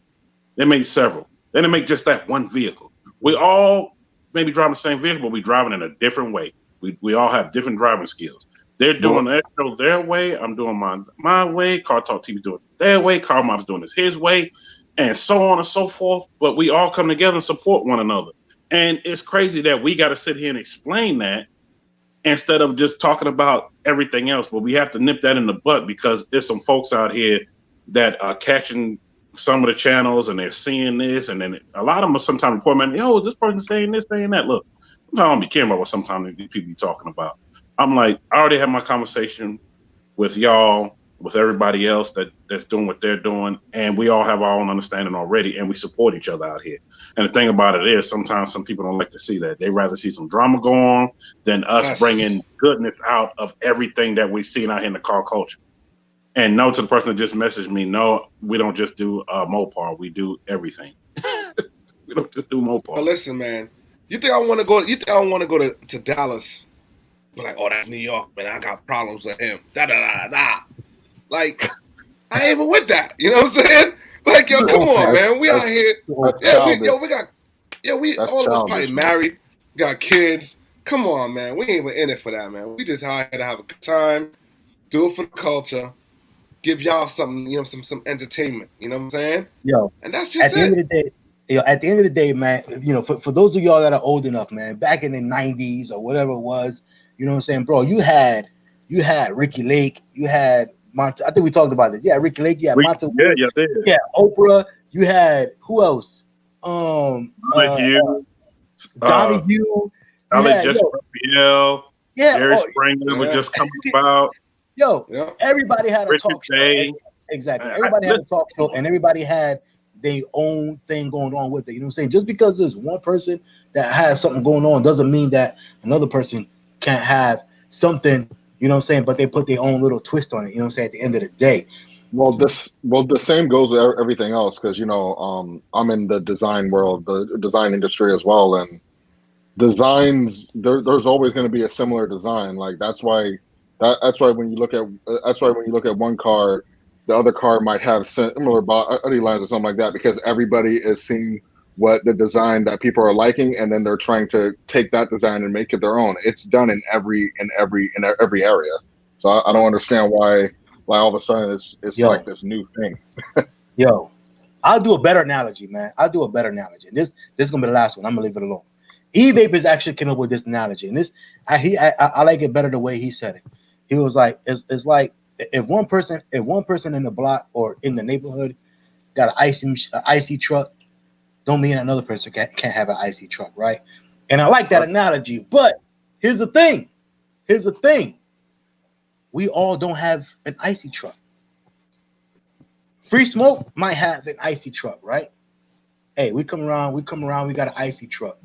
They made several. They didn't make just that one vehicle. We all maybe driving the same vehicle, but we driving in a different way. We all have different driving skills. They're doing their way. I'm doing my way. Car Talk TV doing it their way. Car Mom's doing it his way, and so on and so forth. But we all come together and support one another. And it's crazy that we got to sit here and explain that instead of just talking about everything else. But we have to nip that in the butt because there's some folks out here that are catching some of the channels and they're seeing this, and then a lot of them are sometimes report, man, yo, this person's saying this, saying that. Look, sometimes I don't be caring about what sometimes these people be talking about. I'm like, I already had my conversation with y'all, with everybody else that's doing what they're doing, and we all have our own understanding already, and we support each other out here. And the thing about it is, sometimes some people don't like to see that. They rather see some drama go on than us bringing goodness out of everything that we see out here in the car culture. And no to the person that just messaged me, no, we don't just do Mopar, we do everything. We don't just do Mopar. But listen, man, you think I want to go? You think I want to go to Dallas? But like, oh, that's New York, man. I got problems with him. Da da da da. Like, I ain't even with that. You know what I'm saying? Like, yo, come on, man. We out here. We all of us probably married, got kids. Come on, man. We ain't even in it for that, man. We just out here to have a good time, do it for the culture. Give y'all something, you know, some entertainment. You know what I'm saying? Yo, and that's just at the end of the day, man. You know, for those of y'all that are old enough, man, back in the '90s or whatever it was, you know what I'm saying, bro. You had Ricky Lake, you had Monte. I think we talked about this. Yeah, Ricky Lake. You had Monte. Yeah, Oprah. You had who else? Donnie Hugh. Jesse Raphael. Yeah, Jerry Springer was just coming about. Yo, everybody had a talk show. Exactly. Everybody had a talk show, and everybody had their own thing going on with it. You know what I'm saying? Just because there's one person that has something going on doesn't mean that another person can't have something, you know what I'm saying? But they put their own little twist on it, you know what I'm saying, at the end of the day. Well, the same goes with everything else, because, you know, I'm in the design world, the design industry as well, and designs, there's always going to be a similar design. Like, that's why when you look at one car, the other car might have similar body lines or something like that, because everybody is seeing what the design that people are liking, and then they're trying to take that design and make it their own. It's done in every area. So I don't understand why all of a sudden it's like this new thing. Yo, I'll do a better analogy, man. I'll do a better analogy. This is gonna be the last one. I'm gonna leave it alone. E-Vapors actually came up with this analogy, and I like it better the way he said it. He was like, it's like if one person in the block or in the neighborhood got an icy truck, don't mean another person can't have an icy truck, right? And I like that analogy, but here's the thing. We all don't have an icy truck. Free Smoke might have an icy truck, right? Hey, we come around, we got an icy truck.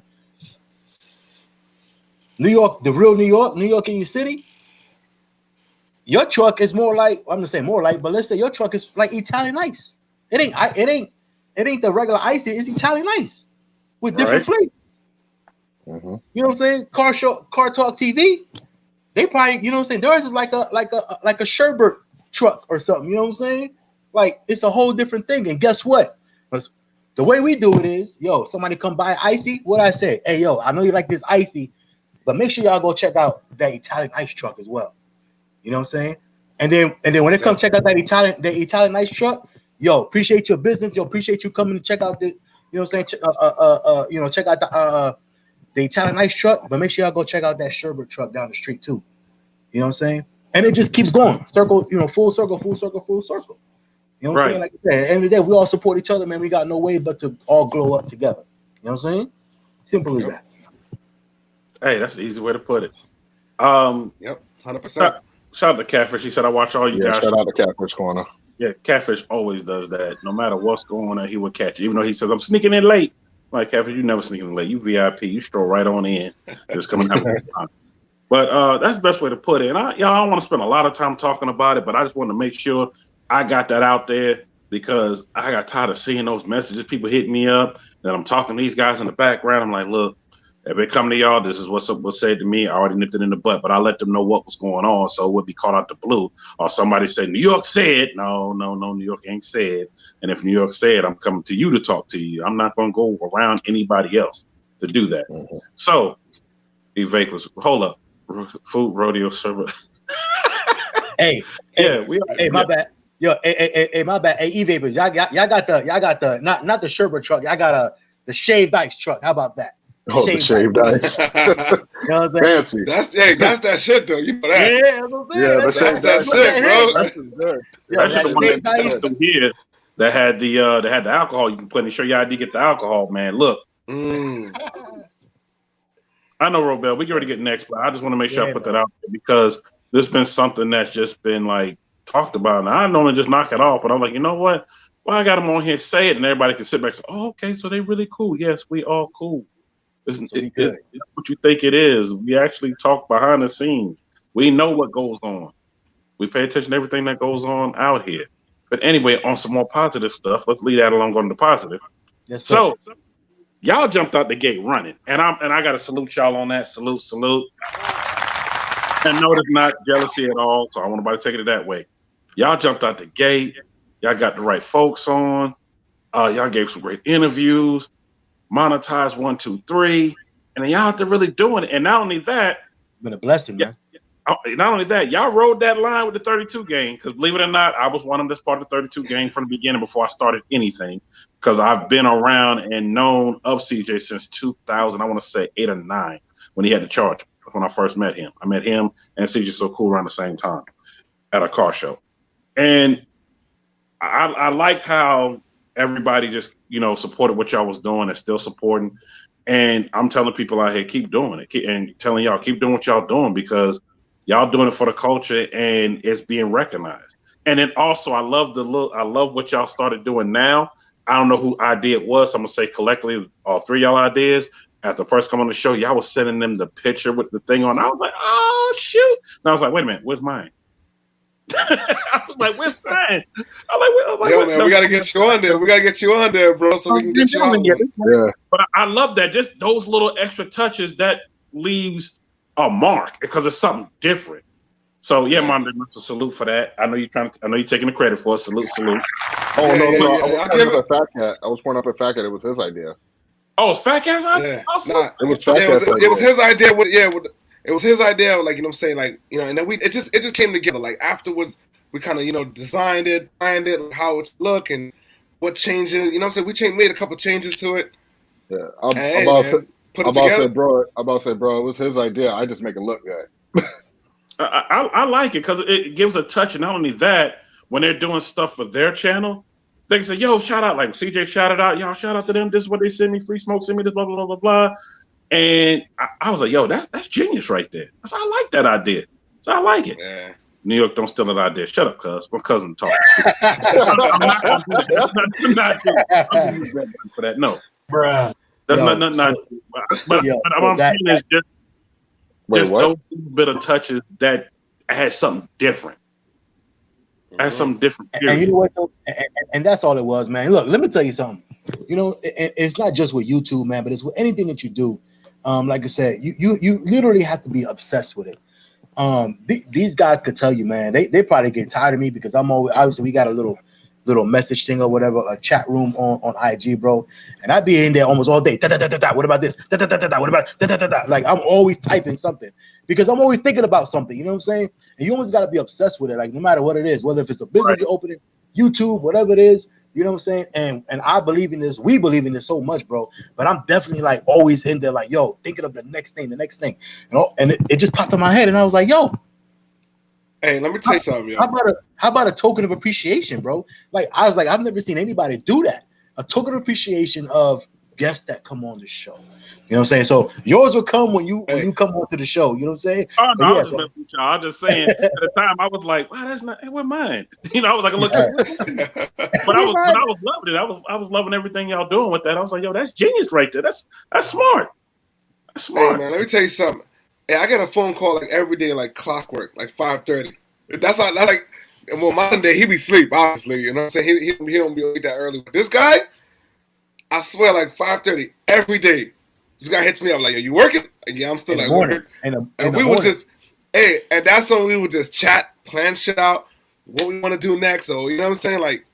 New York, the real New York in your city, your truck is more like, I'm gonna say more like, but let's say your truck is like Italian ice. It ain't the regular icy, it's Italian ice with different flavors. Mm-hmm. You know what I'm saying? Car Talk TV, they probably, you know what I'm saying, theirs is like a sherbet truck or something, you know what I'm saying? Like, it's a whole different thing. And guess what? The way we do it is, yo, somebody come buy icy, what I say? Hey, yo, I know you like this icy, but make sure y'all go check out that Italian ice truck as well. You know what I'm saying? And then when they come check out that Italian ice truck, yo, appreciate your business. Yo, appreciate you coming to check out the, you know what I'm saying? Check out the Italian ice truck, but make sure y'all go check out that sherbet truck down the street too. You know what I'm saying? And it just keeps going, circle, you know, full circle. You know what I'm saying? Like I said, at the end of the day, we all support each other, man. We got no way but to all glow up together. You know what I'm saying? Simple as that. Hey, that's the easy way to put it. Yep, 100%. Shout out to Catfish. He said, I watch all you guys. Shout out to Catfish Corner. Yeah, Catfish always does that. No matter what's going on, he will catch it. Even though he says, I'm sneaking in late. I'm like, Catfish, you never sneaking in late. You VIP. You stroll right on in. Just coming out. But that's the best way to put it. And I don't want to spend a lot of time talking about it, but I just want to make sure I got that out there because I got tired of seeing those messages. People hit me up, and I'm talking to these guys in the background. I'm like, look, if they come to y'all, this is what's said to me. I already nipped it in the butt, but I let them know what was going on, so it would be caught out the blue. Or somebody said, New York said. No, New York ain't said. And if New York said, I'm coming to you to talk to you. I'm not going to go around anybody else to do that. Mm-hmm. So, Evake was, hold up, food rodeo server. Hey, my bad. Yo, hey, my bad. Hey, E-Vapors, y'all got the not the sherbet truck. Y'all got the shaved ice truck. How about that? Oh, the shaved ice. You know what I'm Fancy. That's that shit though. You know that. Yeah, that's that shit, bro. That's the one here that had the alcohol. You can put in, show your ID, get the alcohol, man. Look. I know, Robel, we get ready to get next, but I just want to make sure I put that out there because this has been something that's just been like talked about. And I normally just knock it off, but I'm like, you know what? Well, I got them on here, say it, and everybody can sit back and say, oh, okay, so they really cool. Yes, we all cool. It's what you think it is. We actually talk behind the scenes. We know what goes on. We pay attention to everything that goes on out here. But anyway, on some more positive stuff, let's leave that alone, going to the positive. Yes, sir. So y'all jumped out the gate running, and I got to salute y'all on that. Salute. And no, it's not jealousy at all. So I don't want nobody to take it that way. Y'all jumped out the gate. Y'all got the right folks on. Y'all gave some great interviews. Monetized 1, 2, 3, and then y'all out there really doing it. And not only that, it's been a blessing, man. Not only that, y'all rode that line with the 32 gang. Because believe it or not, I was one of them that's part of the 32 gang from the beginning before I started anything. Because I've been around and known of CJ since 2000. I want to say 8 or 9 when he had the charge. When I first met him, I met him and CJ So Cool around the same time at a car show, and I like how everybody just supported what y'all was doing and still supporting. And I'm telling people out here, keep doing it, and telling y'all keep doing what y'all doing because y'all doing it for the culture and it's being recognized. And then also, I love what y'all started doing now. I don't know who idea it was. I'm gonna say collectively, all three of y'all ideas. After the person come on the show, y'all was sending them the picture with the thing on. I was like, oh shoot! And I was like, wait a minute, where's mine? I was like, where's mine? I'm like, yo, man, we gotta get you on there. We gotta get you on there, bro, so we can get you on there. Yeah. But I love that. Just those little extra touches that leaves a mark because it's something different. So yeah, Mom, a salute for that. I know you're taking the credit for it. Salute. Oh no, I was pointing up at Fat Cat. It was his idea. Oh, it's Fat Cat's idea? Yeah. It was his idea. It was his idea. Like, you know what I'm saying? Like, and then it just came together. Like, afterwards, we kind of, designed it, how it look and what changes. You know what I'm saying? We made a couple changes to it. Yeah. I'm about to say, bro, it was his idea. I just make it look good. I like it because it gives a touch. And not only that, when they're doing stuff for their channel, they can say, yo, shout out, like CJ shouted out, y'all shout out to them. This is what they send me, Free Smoke, send me this, blah, blah, blah, blah, blah. And I was like, yo, that's genius right there. I like that idea. So I like it. Yeah. New York, don't steal that idea. Shut up, cuz. My cousin talking shit. I'm not going to do that. I'm not doing that for that. No. Bruh. That's not. But what I'm saying is just those bit of touches that had something different. Something different. And you know what, though? And that's all it was, man. Look, let me tell you something. It's not just with YouTube, man, but it's with anything that you do. Like I said, you literally have to be obsessed with it. These guys could tell you, man. They probably get tired of me because I'm always, obviously we got a little message thing or whatever, a chat room on IG, bro. And I'd be in there almost all day. Da, da, da, da, da. What about this? Da, da, da, da, da. What about da, da, da, da. Like I'm always typing something because I'm always thinking about something. You know what I'm saying? And you always got to be obsessed with it, like no matter what it is, whether if it's a business you're opening, YouTube, whatever it is. You know what I'm saying? And I believe in this. We believe in this so much, bro. But I'm definitely like always in there, like, yo, thinking of the next thing. And it just popped in my head, and I was like, yo. Hey, let me tell you something, yo. How about a token of appreciation, bro? Like I was like, I've never seen anybody do that. A token of appreciation of guests that come on the show. You know what I'm saying? So yours will come when you come onto the show. You know what I'm saying? Oh no, Yeah, I was just messing with y'all. I was just saying at the time I was like, wow, that's not with mine. You know, I was like, look, but I was loving it. I was loving everything y'all doing with that. I was like, yo, that's genius right there. That's smart. That's smart. Hey man, let me tell you something. Hey, I get a phone call like every day, like clockwork, like 5:30. That's like, well, Monday he be asleep, obviously. You know what I'm saying? He don't be awake that early. But this guy, I swear, like 5:30 every day. This guy hits me up like, "Yo, you working?" Like, yeah, I'm still at work. And we would just, and that's when we would just chat, plan shit out, what we want to do next. So you know what I'm saying? Like,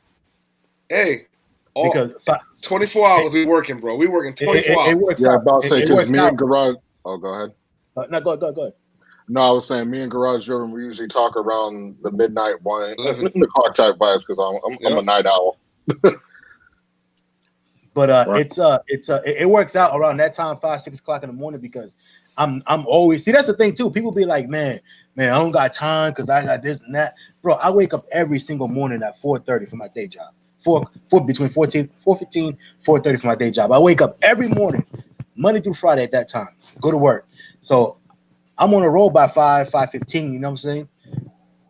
hey, because 24 hours we working, bro. We working 24 hours. Yeah, I'm about to say because me and Garage. Oh, go ahead. No, go ahead. No, I was saying me and Garage Driven, we usually talk around the midnight one, the car type vibes because I'm a night owl. But it works out around that time, 5-6 o'clock in the morning because I'm always that's the thing too. People be like, man, I don't got time because I got this and that, bro. I wake up every single morning at 4:30 for my day job. Between 4:15, 4:30 for my day job. I wake up every morning, Monday through Friday at that time. Go to work. So I'm on a roll by 5:15. You know what I'm saying?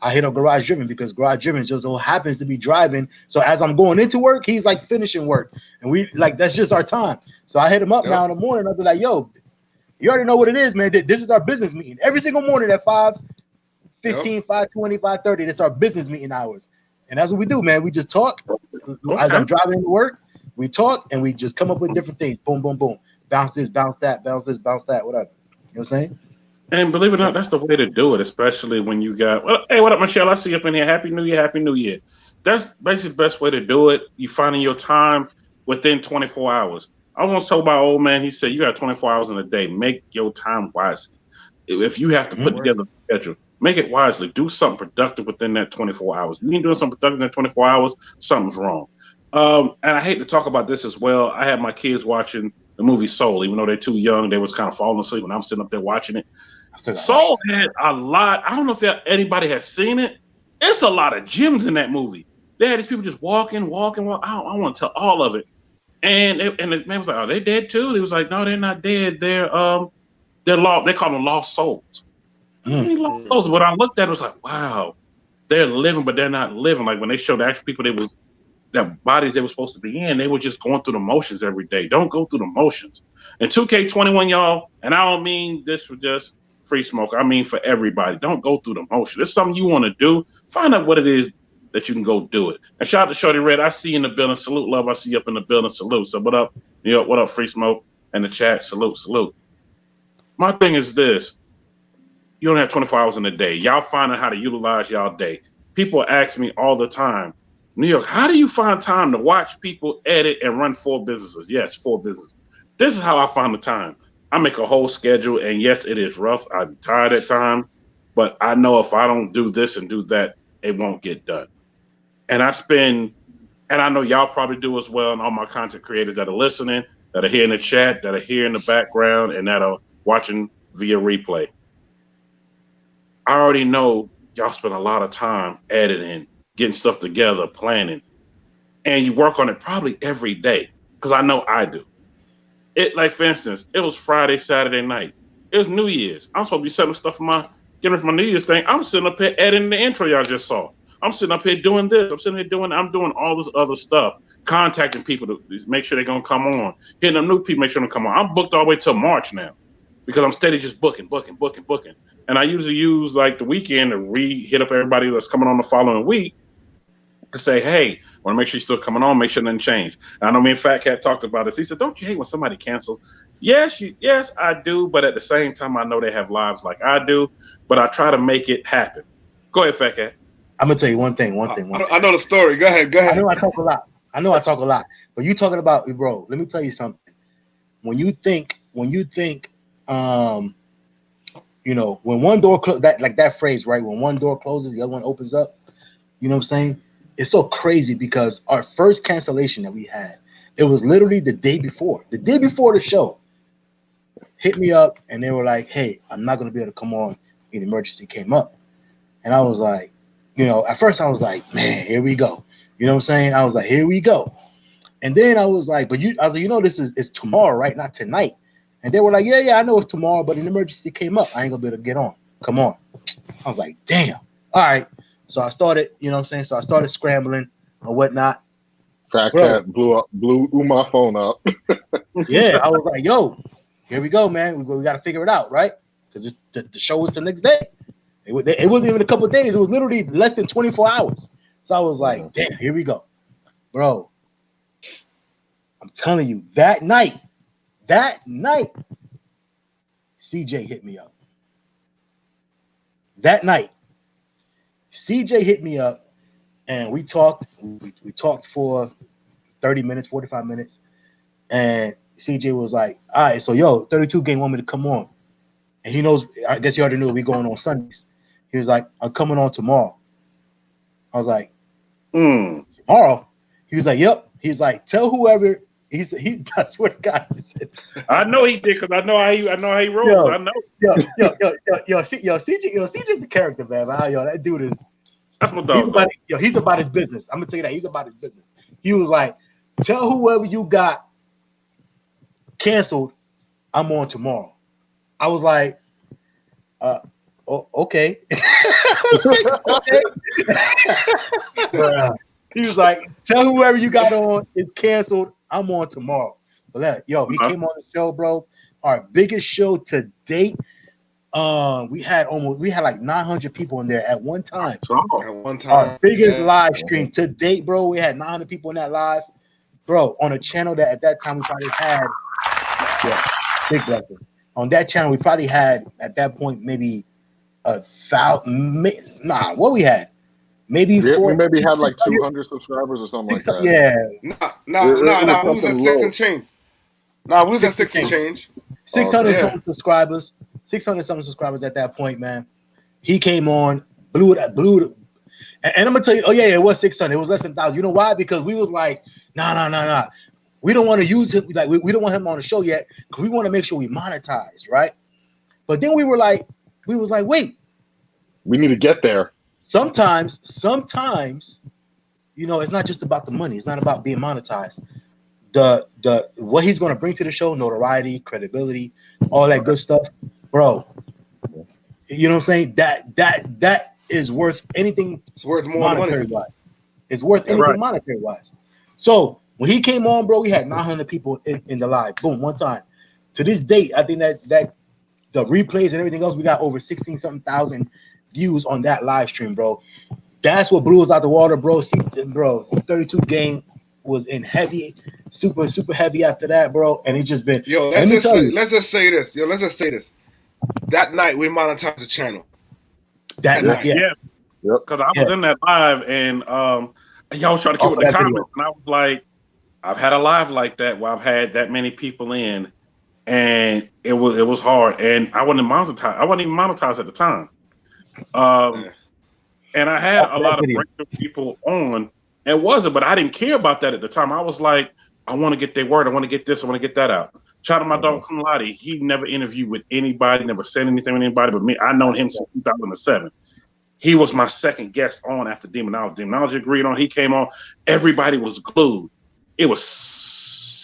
I hit up Garage Driven because Garage Driven just so happens to be driving. So as I'm going into work, he's like finishing work, and we like that's just our time. So I hit him up now in the morning. I'll be like, "Yo, you already know what it is, man. This is our business meeting every single morning at 5:15, 5:20, 5:30. That's our business meeting hours, and that's what we do, man. We just talk as I'm driving to work. We talk and we just come up with different things. Boom, boom, boom. Bounce this, bounce that, bounce this, bounce that. Whatever. You know what I'm saying? And believe it or not, that's the way to do it, especially when you got, well, hey, what up, Michelle? I see you up in here. Happy New Year, Happy New Year. That's basically the best way to do it. You finding your time within 24 hours. I once told my old man, he said, you got 24 hours in a day. Make your time wisely. If you have to put together a schedule, make it wisely. Do something productive within that 24 hours. If you ain't doing something productive in that 24 hours, something's wrong. And I hate to talk about this as well. I had my kids watching the movie Soul, even though they're too young, they was kind of falling asleep when I'm sitting up there watching it. Soul had a lot. I don't know if anybody has seen it. It's a lot of gems in that movie. They had these people just walking. I want to tell all of it. And the man was like, "Are they dead too?" He was like, "No, they're not dead. They're lost. They call them lost souls." Lost souls. But I looked at it, was like, wow, they're living, but they're not living. Like when they showed the actual people, their bodies they were supposed to be in, they were just going through the motions every day. Don't go through the motions. And 2K21, y'all, and I don't mean this for just Free Smoke. I mean for everybody. Don't go through the motion. It's something you want to do. Find out what it is that you can go do it. And shout out to Shorty Red. I see you in the building. Salute, love. I see you up in the building. Salute. So what up? What up, Free Smoke? And the chat. Salute. My thing is this. You don't have 24 hours in a day. Y'all finding how to utilize y'all day. People ask me all the time, New York, how do you find time to watch people edit and run 4 businesses? Yes, 4 businesses. This is how I find the time. I make a whole schedule, and yes, it is rough. I'm tired at times, but I know if I don't do this and do that, it won't get done. And I know y'all probably do as well, and all my content creators that are listening, that are here in the chat, that are here in the background, and that are watching via replay. I already know y'all spend a lot of time editing, getting stuff together, planning, and you work on it probably every day, because I know I do. Like for instance, it was Friday, Saturday night. It was New Year's. I'm supposed to be setting stuff for getting ready for my New Year's thing. I'm sitting up here editing the intro y'all just saw. I'm sitting up here doing this. I'm doing all this other stuff, contacting people to make sure they're gonna come on, hitting them new people, make sure they come on. I'm booked all the way till March now, because I'm steady just booking. And I usually use like the weekend to hit up everybody that's coming on the following week to say, hey, want to make sure you're still coming on, make sure nothing changed. And I know me and Fat Cat talked about this. He said, don't you hate when somebody cancels? Yes, I do. But at the same time, I know they have lives like I do, but I try to make it happen. Go ahead, Fat Cat. I'm going to tell you one thing. I know the story. Go ahead. I know I talk a lot. But you talking about, bro, let me tell you something. When you think, when one door closes, that phrase, right? When one door closes, the other one opens up. You know what I'm saying? It's so crazy because our first cancellation that we had, it was literally the day before the show. Hit me up and they were like, hey, I'm not going to be able to come on. An emergency came up. And I was like, at first I was like, man, here we go. You know what I'm saying? I was like, here we go. And then I was like, but I was like, it's tomorrow, right? Not tonight. And they were like, yeah, I know it's tomorrow, but an emergency came up. I ain't gonna be able to get on. Come on. I was like, damn. All right. So I started, So I started scrambling or whatnot. Fat Cat blew my phone up. Yeah, I was like, yo, here we go, man. We got to figure it out, right? Because the show was the next day. It wasn't even a couple of days. It was literally less than 24 hours. So I was like, damn, here we go. Bro, I'm telling you, that night, CJ hit me up. That night, CJ hit me up, and we talked. We talked for 30 minutes, 45 minutes, and CJ was like, all right, so 32 Gang want me to come on. And he knows, I guess he already knew we going on Sundays. He was like, I'm coming on tomorrow. I was like, tomorrow? He was like, yep. He's like, tell whoever. I swear to God, he said, I know he did because I know how he rolls. I know. CJ's a character, man. That dude is. That's my dog. He's about his business. I'm gonna tell you that he's about his business. He was like, tell whoever you got canceled, I'm on tomorrow. I was like, okay. Okay. He was like, tell whoever you got on is canceled, I'm on tomorrow. But he came on the show, bro. Our biggest show to date. We had like 900 people in there at one time. At one time. Our biggest live stream to date, bro. We had 900 people in that live, bro, on a channel that at that time we probably had. Big blessing. On that channel, we probably had at that point maybe 1,000. What we had? Maybe we maybe had like 200 subscribers or something like that. Yeah. Nah. We was at 6 and change. Nah, we was at 6 and change. 600 something subscribers. 600 something subscribers at that point, man. He came on, blew it. And I'm gonna tell you, it was 600. It was less than 1,000. You know why? Because we was like, nah. We don't want to use him. Like we don't want him on the show yet because we want to make sure we monetize, right? But then we was like, wait, we need to get there. Sometimes, it's not just about the money. It's not about being monetized. The what he's going to bring to the show, notoriety, credibility, all that good stuff, bro. You know what I'm saying? That is worth anything. It's worth more money. Wise. It's worth anything monetary wise. So when he came on, bro, we had 900 people in the live. Boom, one time. To this date, I think that the replays and everything else, we got over 16-something thousand views on that live stream, bro. That's what blew us out the water, bro. Bro, 32 Gang was in heavy, super heavy after that, bro. And it's just been. Let's just say this. That night we monetized the channel. That night, yeah. Because I was in that live and y'all was trying to keep with the comments, and I was like, I've had a live like that where I've had that many people in, and it was hard, and I wasn't monetized. I wasn't even monetized at the time. And I had a lot of regular people on, and but I didn't care about that at the time. I was like, I want to get their word. I want to get this. I want to get that out. Shout out to my dog Kumladi. He never interviewed with anybody, never said anything with anybody but me. I known him since 2007. He was my second guest on after Demonology. Demonology agreed on. He came on. Everybody was glued. It was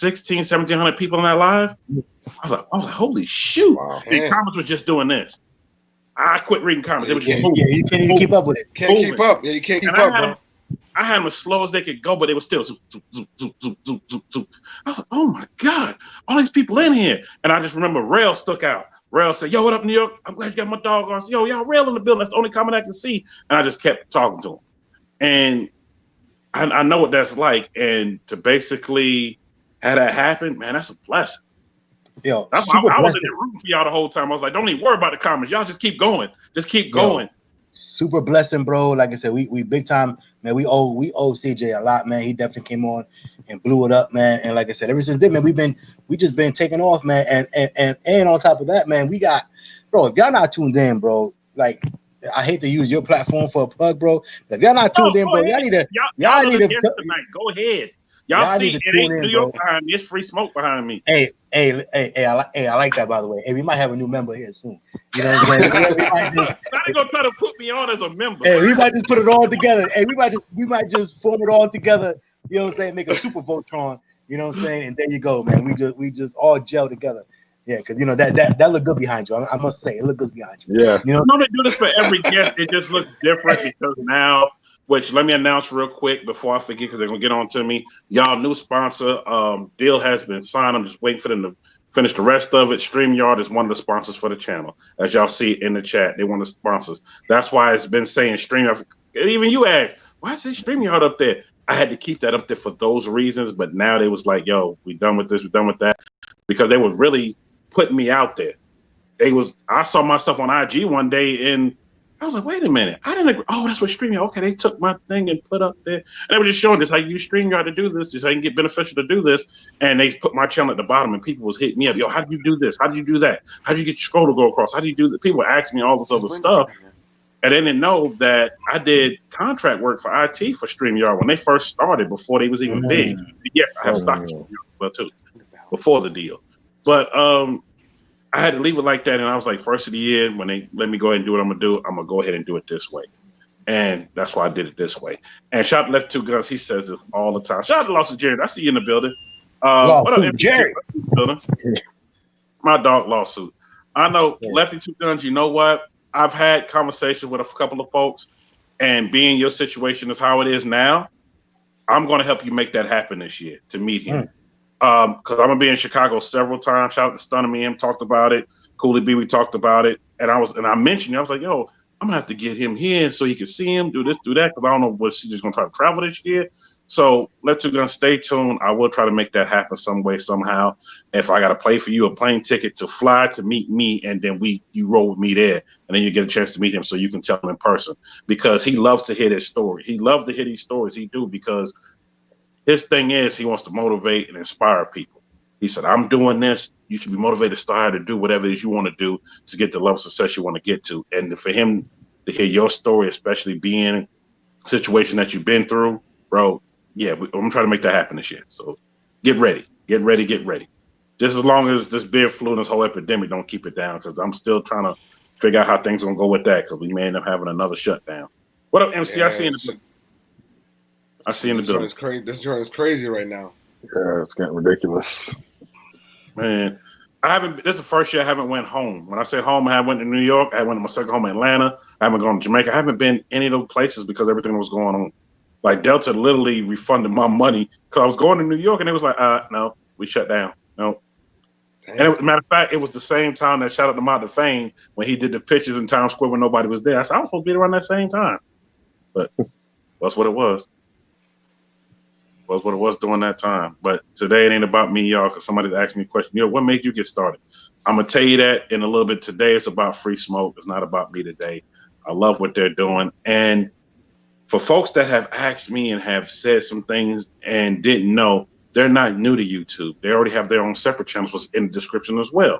1,700 people in that live. I was like, holy shoot. Wow. And comments was just doing this. I quit reading comments. It was just moving. You can't even keep up with it. Can't keep up. Yeah, you can't keep up, bro. I had them as slow as they could go, but they were still zoop, zoop, zoop, zoop, zoop, zoop, zoop, zoop. I was like, oh my God, all these people in here. And I just remember Rail stuck out. Rail said, yo, what up, New York? I'm glad you got my dog on. I said, yo, y'all Rail in the building. That's the only comment I can see. And I just kept talking to him. And I know what that's like. And to basically have that happen, man, that's a blessing. Yo, I was in there rooting for y'all the whole time. I was like, don't even worry about the comments. Y'all just keep going. Just keep going. Super blessing, bro. Like I said, we big time, man. We owe CJ a lot, man. He definitely came on and blew it up, man. And like I said, ever since then, man, we just been taking off, man. And on top of that, man, we got, bro, if y'all not tuned in, bro, like I hate to use your platform for a plug, bro. But if y'all not tuned in, bro, y'all need to tonight. Go ahead. Y'all see, it ain't New York behind me. It's Free Smoke behind me. Hey, I like that, by the way. Hey, we might have a new member here soon. You know what I'm saying? Not gonna try to put me on as a member. Hey, we might just put it all together. Hey, we might just form it all together. You You know what I'm saying? Make a super Voltron. You know what I'm saying? And there you go, man. We just all gel together. Yeah, because you know that look good behind you. I must say, it look good behind you. Yeah. You know, No, they do this for every guest. It just looks different because now, which let me announce real quick before I forget, because they're gonna get on to me. Y'all new sponsor, deal has been signed. I'm just waiting for them to finish the rest of it. StreamYard is one of the sponsors for the channel, as y'all see in the chat. They one of the sponsors. That's why it's been saying StreamYard. Even you asked, why is it StreamYard up there? I had to keep that up there for those reasons, but now they was like, yo, we done with this, we done with that, because they were really putting me out there. I saw myself on IG one day and I was like, wait a minute, I didn't agree. Oh, that's what StreamYard. Okay, they took my thing and put up there. And they were just showing this how you use StreamYard to do this, just how you can get beneficial to do this. And they put my channel at the bottom and people was hitting me up. Yo, how do you do this? How do you do that? How do you get your scroll to go across? How do you do that? People were asking me all this other stuff. And they didn't know that I did contract work for IT for StreamYard when they first started, before they was even big. Yeah, I have stock in StreamYard well too, before the deal. But I had to leave it like that, and I was like, first of the year, when they let me go ahead and do what I'm gonna do, I'm gonna go ahead and do it this way, and that's why I did it this way. And shout out to Left Two Guns, he says this all the time. Shout out to Lawson Jared, I see you in the building. What up, Jerry? My dog Lawsuit. I know Lefty Two Guns. You know what? I've had conversations with a couple of folks, and being your situation is how it is now, I'm gonna help you make that happen this year to meet him. Because I'm gonna be in Chicago several times. Shout out to Stunner Me, talked about it. Cooley B, we talked about it, and I mentioned it. I was like, yo, I'm gonna have to get him here so he can see him, do this, do that. Because I don't know what she's just gonna try to travel this year. So let you guys stay tuned. I will try to make that happen some way, somehow. If I gotta pay for you a plane ticket to fly to meet me, and then you roll with me there, and then you get a chance to meet him so you can tell him in person. Because he loves to hear his story. He loves to hear these stories. He do, because his thing is he wants to motivate and inspire people. He said, I'm doing this. You should be motivated, start to do whatever it is you want to do to get the level of success you want to get to. And for him to hear your story, especially being in a situation that you've been through, bro, yeah, I'm trying to make that happen this year. So get ready. Just as long as this beer flu and this whole epidemic don't keep it down, because I'm still trying to figure out how things are going to go with that, because we may end up having another shutdown. What up, MC? Yeah, I see in the building. This joint is crazy right now. Yeah, it's getting ridiculous. Man, this is the first year I haven't went home. When I say home, I went to New York. I went to my second home in Atlanta. I haven't gone to Jamaica. I haven't been any of those places because everything was going on. Like Delta literally refunded my money because I was going to New York, and it was like, no, we shut down. No. Damn. And matter of fact, it was the same time that shout out to Mountain of Fame when he did the pictures in Times Square when nobody was there. I said, I was supposed to be around that same time. But that's what it was. Was what it was during that time. But today it ain't about me, y'all, because somebody asked me a question. What made you get started? I'm going to tell you that in a little bit. Today it's about Free Smoke. It's not about me today. I love what they're doing. And for folks that have asked me and have said some things and didn't know, they're not new to YouTube. They already have their own separate channels, was in the description as well.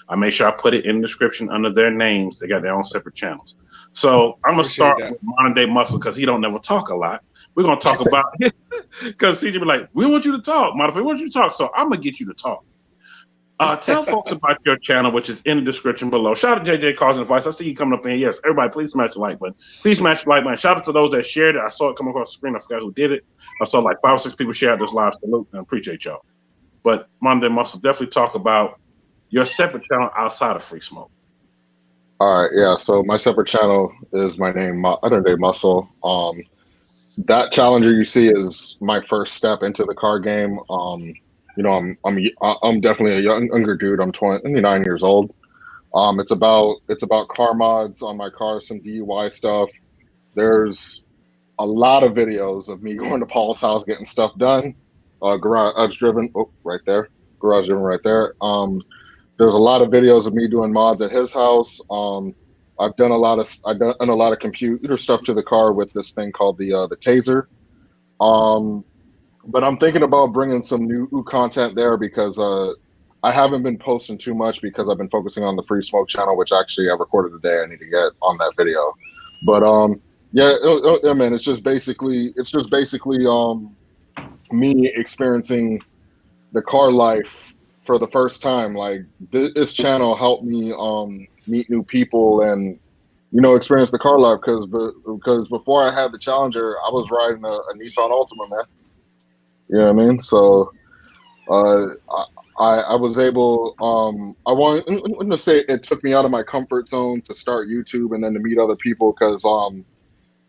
I make sure I put it in the description under their names. They got their own separate channels. So I'm going to start with Modern Day Muscle because he don't never talk a lot. We're going to talk about it because CJ be like, we want you to talk. Modify, we want you to talk. So I'm going to get you to talk. Tell folks about your channel, which is in the description below. Shout out to JJ Cars and Advice. I see you coming up in here. Yes, everybody, please smash the like button. Please smash the like button. Shout out to those that shared it. I saw it come across the screen. I forgot who did it. I saw like 5 or 6 people share this live. Salute and appreciate y'all. But Monday Muscle, definitely talk about your separate channel outside of Free Smoke. All right, yeah. So my separate channel is my name, Modern Day Muscle. That Challenger you see is my first step into the car game. You know, I'm definitely a younger dude. I'm 29 years old. It's about car mods on my car, some DUI stuff. There's a lot of videos of me going to Paul's house getting stuff done. Garage driven. Oh, right there. Garage driven right there. There's a lot of videos of me doing mods at his house. I've done a lot of computer stuff to the car with this thing called the Taser. But I'm thinking about bringing some new content there because I haven't been posting too much because I've been focusing on the Free Smoke channel, which actually I recorded today. I need to get on that video. But yeah, man, it's just basically me experiencing the car life for the first time. Like this channel helped me meet new people and, you know, experience the car life because before I had the Challenger, I was riding a Nissan Altima, man. You know what I mean? So I was able. I want to say it took me out of my comfort zone to start YouTube and then to meet other people because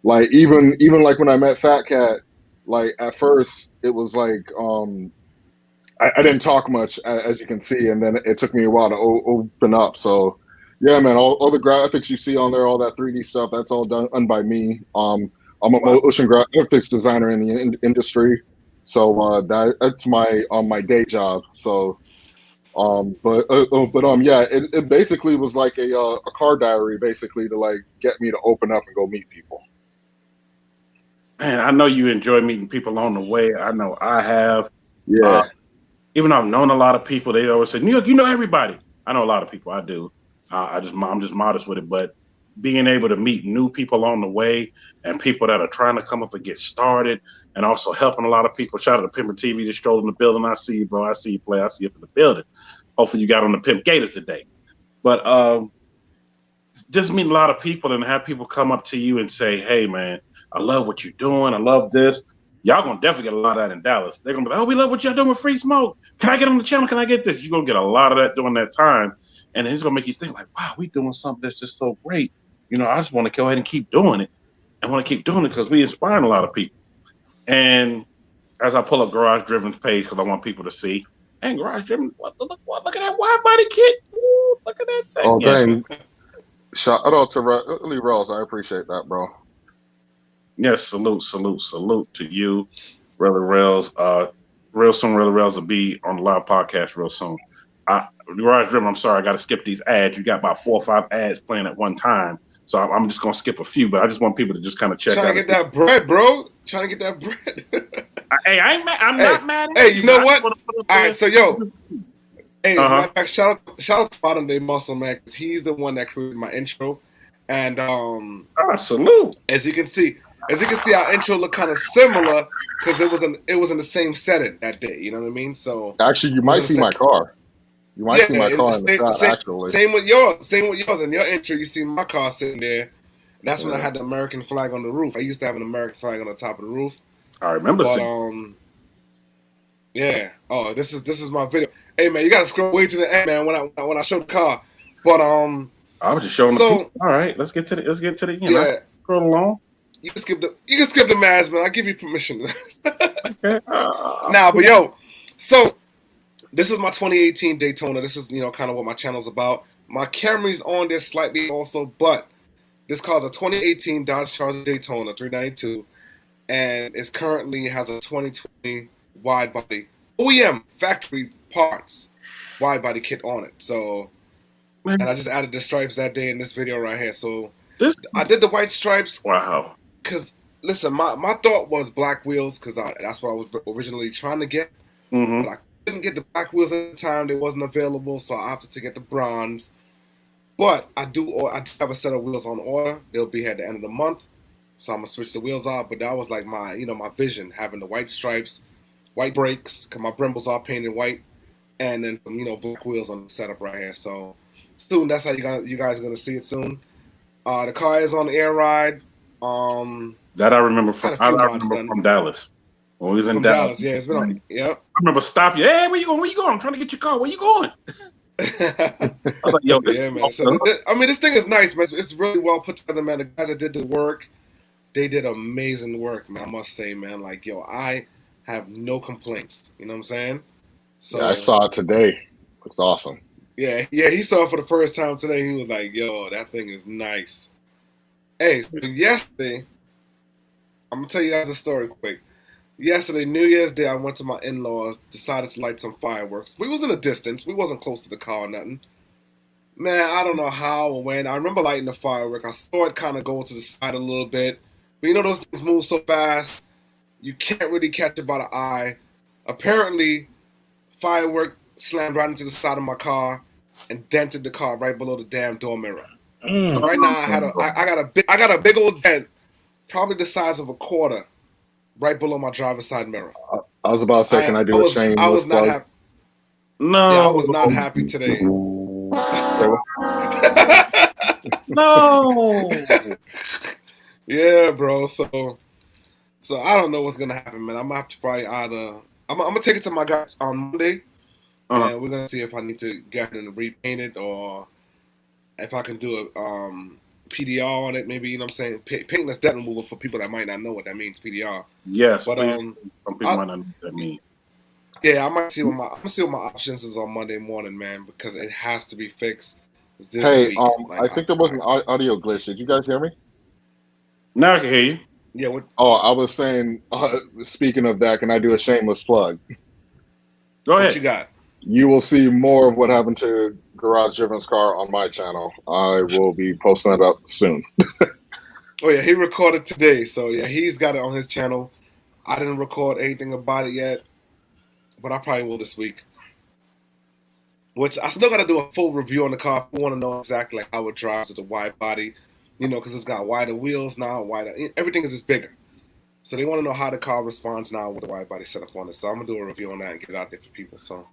like even like when I met Fat Cat, like at first it was like I didn't talk much as you can see, and then it took me a while to open up. So yeah, man, all the graphics you see on there, all that 3D stuff, that's all done by me. I'm a motion graphics designer in the industry, so that's my day job. So yeah, it basically was like a car diary, basically to like get me to open up and go meet people. Man, I know you enjoy meeting people on the way. I know I have. Yeah. Even though I've known a lot of people, they always say, New York, you know everybody. I know a lot of people, I do. I'm just modest with it, but being able to meet new people on the way and people that are trying to come up and get started and also helping a lot of people. Shout out to Pimper TV, just strolled in the building. I see you, bro. I see you play. I see you up in the building. Hopefully you got on the Pimp Gators today. But just meet a lot of people and have people come up to you and say, hey, man, I love what you're doing. I love this. Y'all gonna definitely get a lot of that in Dallas. They're gonna be like, oh, we love what y'all doing with Free Smoke. Can I get on the channel? Can I get this? You're gonna get a lot of that during that time. And it's gonna make you think like, wow, we doing something that's just so great. You know, I just want to go ahead and keep doing it. I want to keep doing it because we inspire a lot of people. And as I pull up Garage Driven's page, because I want people to see, and Garage Driven, look at that wide body kit. Ooh, look at that thing. Oh, dang. Shout out to Lee Rose. I appreciate that, bro. Yes, salute to you, Brother Rails. Real soon, Brother Rails will be on the live podcast real soon. Garage Driven, I'm sorry, I got to skip these ads. You got about 4 or 5 ads playing at one time, so I'm just gonna skip a few. But I just want people to just kind of check out. Trying to get that bread, bro. Trying to get that bread. Hey, I ain't mad. I'm not mad. Hey, you know what? All right, so yo. Hey, as a matter of fact, shout out to Modern Day Muscle, man, because he's the one that created my intro. And salute. As you can see, our intro looked kind of similar because it was in the same setting that day. You know what I mean? So actually, you might see my car. You might see my car in the shot, actually. Same with yours. In your intro, you see my car sitting there. And that's when I had the American flag on the roof. I used to have an American flag on the top of the roof. I remember. But yeah. Oh, this is my video. Hey man, you gotta scroll way to the end, man. When I show the car, but I was just showing. All right, let's get to the end. Yeah, scroll along. You can skip the mask, man. I give you permission. Okay. But yo, so this is my 2018 Daytona. This is kind of what my channel's about. My Camry's on there slightly also, but this car's a 2018 Dodge Charger Daytona 392, and it currently has a 2020 wide body OEM factory parts wide body kit on it. So, and I just added the stripes that day in this video right here. So I did the white stripes. Wow. Because listen, my thought was black wheels because that's what I was originally trying to get. Mm-hmm. But I couldn't get the black wheels at the time; they wasn't available, so I opted to get the bronze. But I do have a set of wheels on order. They'll be here at the end of the month, so I'm gonna switch the wheels out. But that was like my my vision, having the white stripes, white brakes, because my Bremble's all painted white. And then some, black wheels on the setup right here. So soon, that's how you guys are gonna see it soon. The car is on the air ride. That I remember from Dallas. When we was in Dallas. Yeah, it's been on. Yep. I remember stopping you. Hey, where you going? Where you going? I'm trying to get your car. Where you going? I was like, yo, yeah, man. So this thing is nice, man. It's really well put together, man. The guys that did the work, they did amazing work, man. I must say, man. Like, yo, I have no complaints. You know what I'm saying? So, yeah, I saw it today. Looks awesome. Yeah, he saw it for the first time today. He was like, yo, that thing is nice. Hey, so yesterday, I'm going to tell you guys a story quick. Yesterday, New Year's Day, I went to my in-laws, decided to light some fireworks. We was in a distance. We wasn't close to the car or nothing. Man, I don't know how or when. I remember lighting the firework. I saw it kind of go to the side a little bit. But those things move so fast, you can't really catch it by the eye. Apparently, firework slammed right into the side of my car and dented the car right below the damn door mirror. So right now I got a big old dent, probably the size of a quarter, right below my driver's side mirror. I was about to say, can I do a chain? I was not happy. No, yeah, I was not happy today. No. Yeah, bro. So So I don't know what's gonna happen, man. I'm gonna have to probably either I'm gonna take it to my guys on Monday, and we're gonna see if I need to get them to repaint it or if I can do a PDR on it. Maybe, you know what I'm saying, paintless debt removal for people that might not know what that means, PDR. Yes, but some people might not know what that means. Yeah, I'm gonna see what my options is on Monday morning, man, because it has to be fixed this week. I think there was an audio glitch. Did you guys hear me? Now I can hear you. Yeah. I was saying, speaking of that, can I do a shameless plug? Go ahead. What you got? You will see more of what happened to Garage Driven's car on my channel. I will be posting it up soon. Oh yeah, he recorded today, so yeah, he's got it on his channel. I didn't record anything about it yet, but I probably will this week. Which I still got to do a full review on the car. I want to know exactly like how it drives with the wide body, you know, because it's got wider wheels now, everything is just bigger. So they want to know how the car responds now with the wide body setup on it. So I'm gonna do a review on that and get it out there for people. So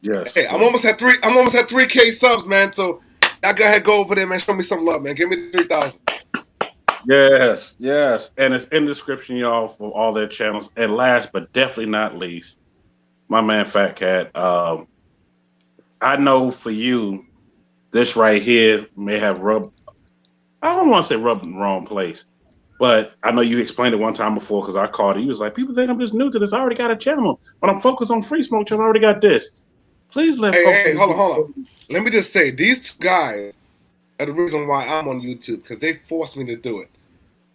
yes, hey, I'm almost at 3K subs, man. So y'all go ahead, go over there, man. Show me some love, man. Give me the 3,000. Yes, and it's in the description, y'all, for all their channels. And last but definitely not least, my man Fat Cat. I know for you, this right here may have rubbed. I don't want to say rubbed in the wrong place, but I know you explained it one time before because I called it. He was like, "People think I'm just new to this. I already got a channel, but I'm focused on FreeSmoke channel. I already got this." Please let folks. Hey, hold on. Let me just say, these two guys are the reason why I'm on YouTube because they forced me to do it.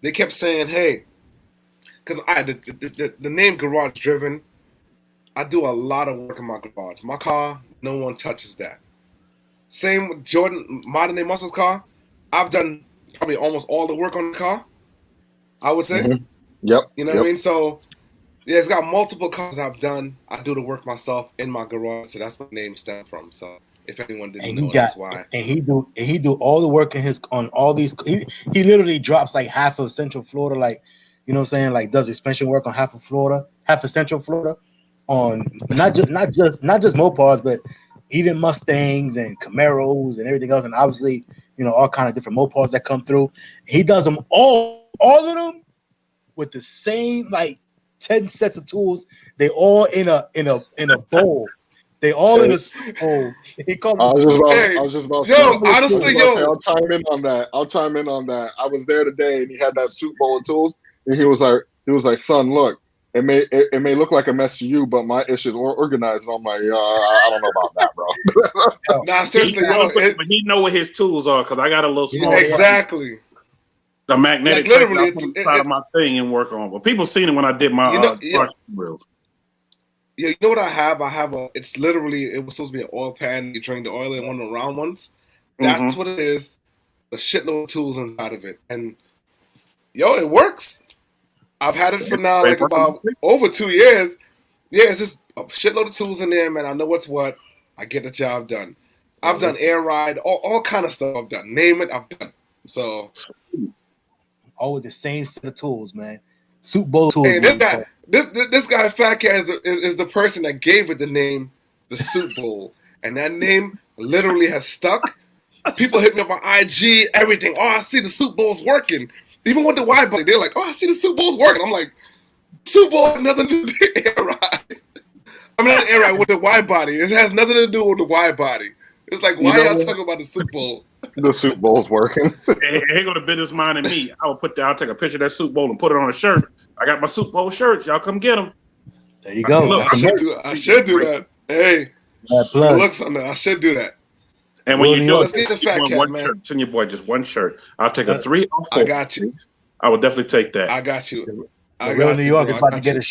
They kept saying, "Hey," because the name Garage Driven. I do a lot of work in my garage. My car, no one touches that. Same with Jordan, Modern Day Muscle's car. I've done probably almost all the work on the car, I would say. Mm-hmm. Yep. You know what I mean? So, yeah, it's got multiple cars I've done. I do the work myself in my garage, so that's where the name stems from. So, if anyone didn't know, that's why. And he do all the work on all these. He literally drops like half of Central Florida, like, you know what I'm saying, like does expansion work on half of Central Florida. On not just Mopars, but even Mustangs and Camaros and everything else, and obviously, you know, all kind of different Mopars that come through. He does them all of them with the same like 10 sets of tools. They all in a bowl. They all in a bowl. He called I was just about. I'll chime in on that. I was there today, and he had that soup bowl of tools, and he was like, "Son, look. It may look like a mess to you, but my issues are organized." And I'm like, I don't know about that, bro. Nah, seriously, but he know what his tools are because I got a little small. Exactly. The magnetic, like literally, inside of my thing and work on. But people seen it when I did my wheels. Yeah, you know what I have? It's literally, it was supposed to be an oil pan. You drain the oil in, one of the round ones. That's what it is. The shitload of tools inside of it, and it works. I've had it for now like about over 2 years. Yeah, it's just a shitload of tools in there, man. I know what's what. I get the job done. I've done air ride, all kind of stuff I've done. Name it, I've done. So all with the same set of tools, man. Soup bowl tools. Hey, this guy Fat Cat is the person that gave it the name, the Soup Bowl, and that name literally has stuck. People hit me up on IG, everything. Oh, I see the Soup Bowl's working. Even with the wide body, they're like, "Oh, I see the Soup Bowl's working." I'm like, "Soup Bowl has nothing to do with the air ride." I mean, not air ride with the wide body. It has nothing to do with the wide body. It's like, why y'all talking about the Soup Bowl? The Soup Bowl's working. Hey, go to business mind and me. I'll take a picture of that Soup Bowl and put it on a shirt. I got my Soup Bowl shirts. Y'all come get them. There you go. Look, I should do that. Hey, looks on that. I should do that. And when you do let's get the Fat Cat, man. Shirt. Send your boy just one shirt. I'll take a 3 or 4. I got you. I would definitely take that. I got you. Real New York is about to get his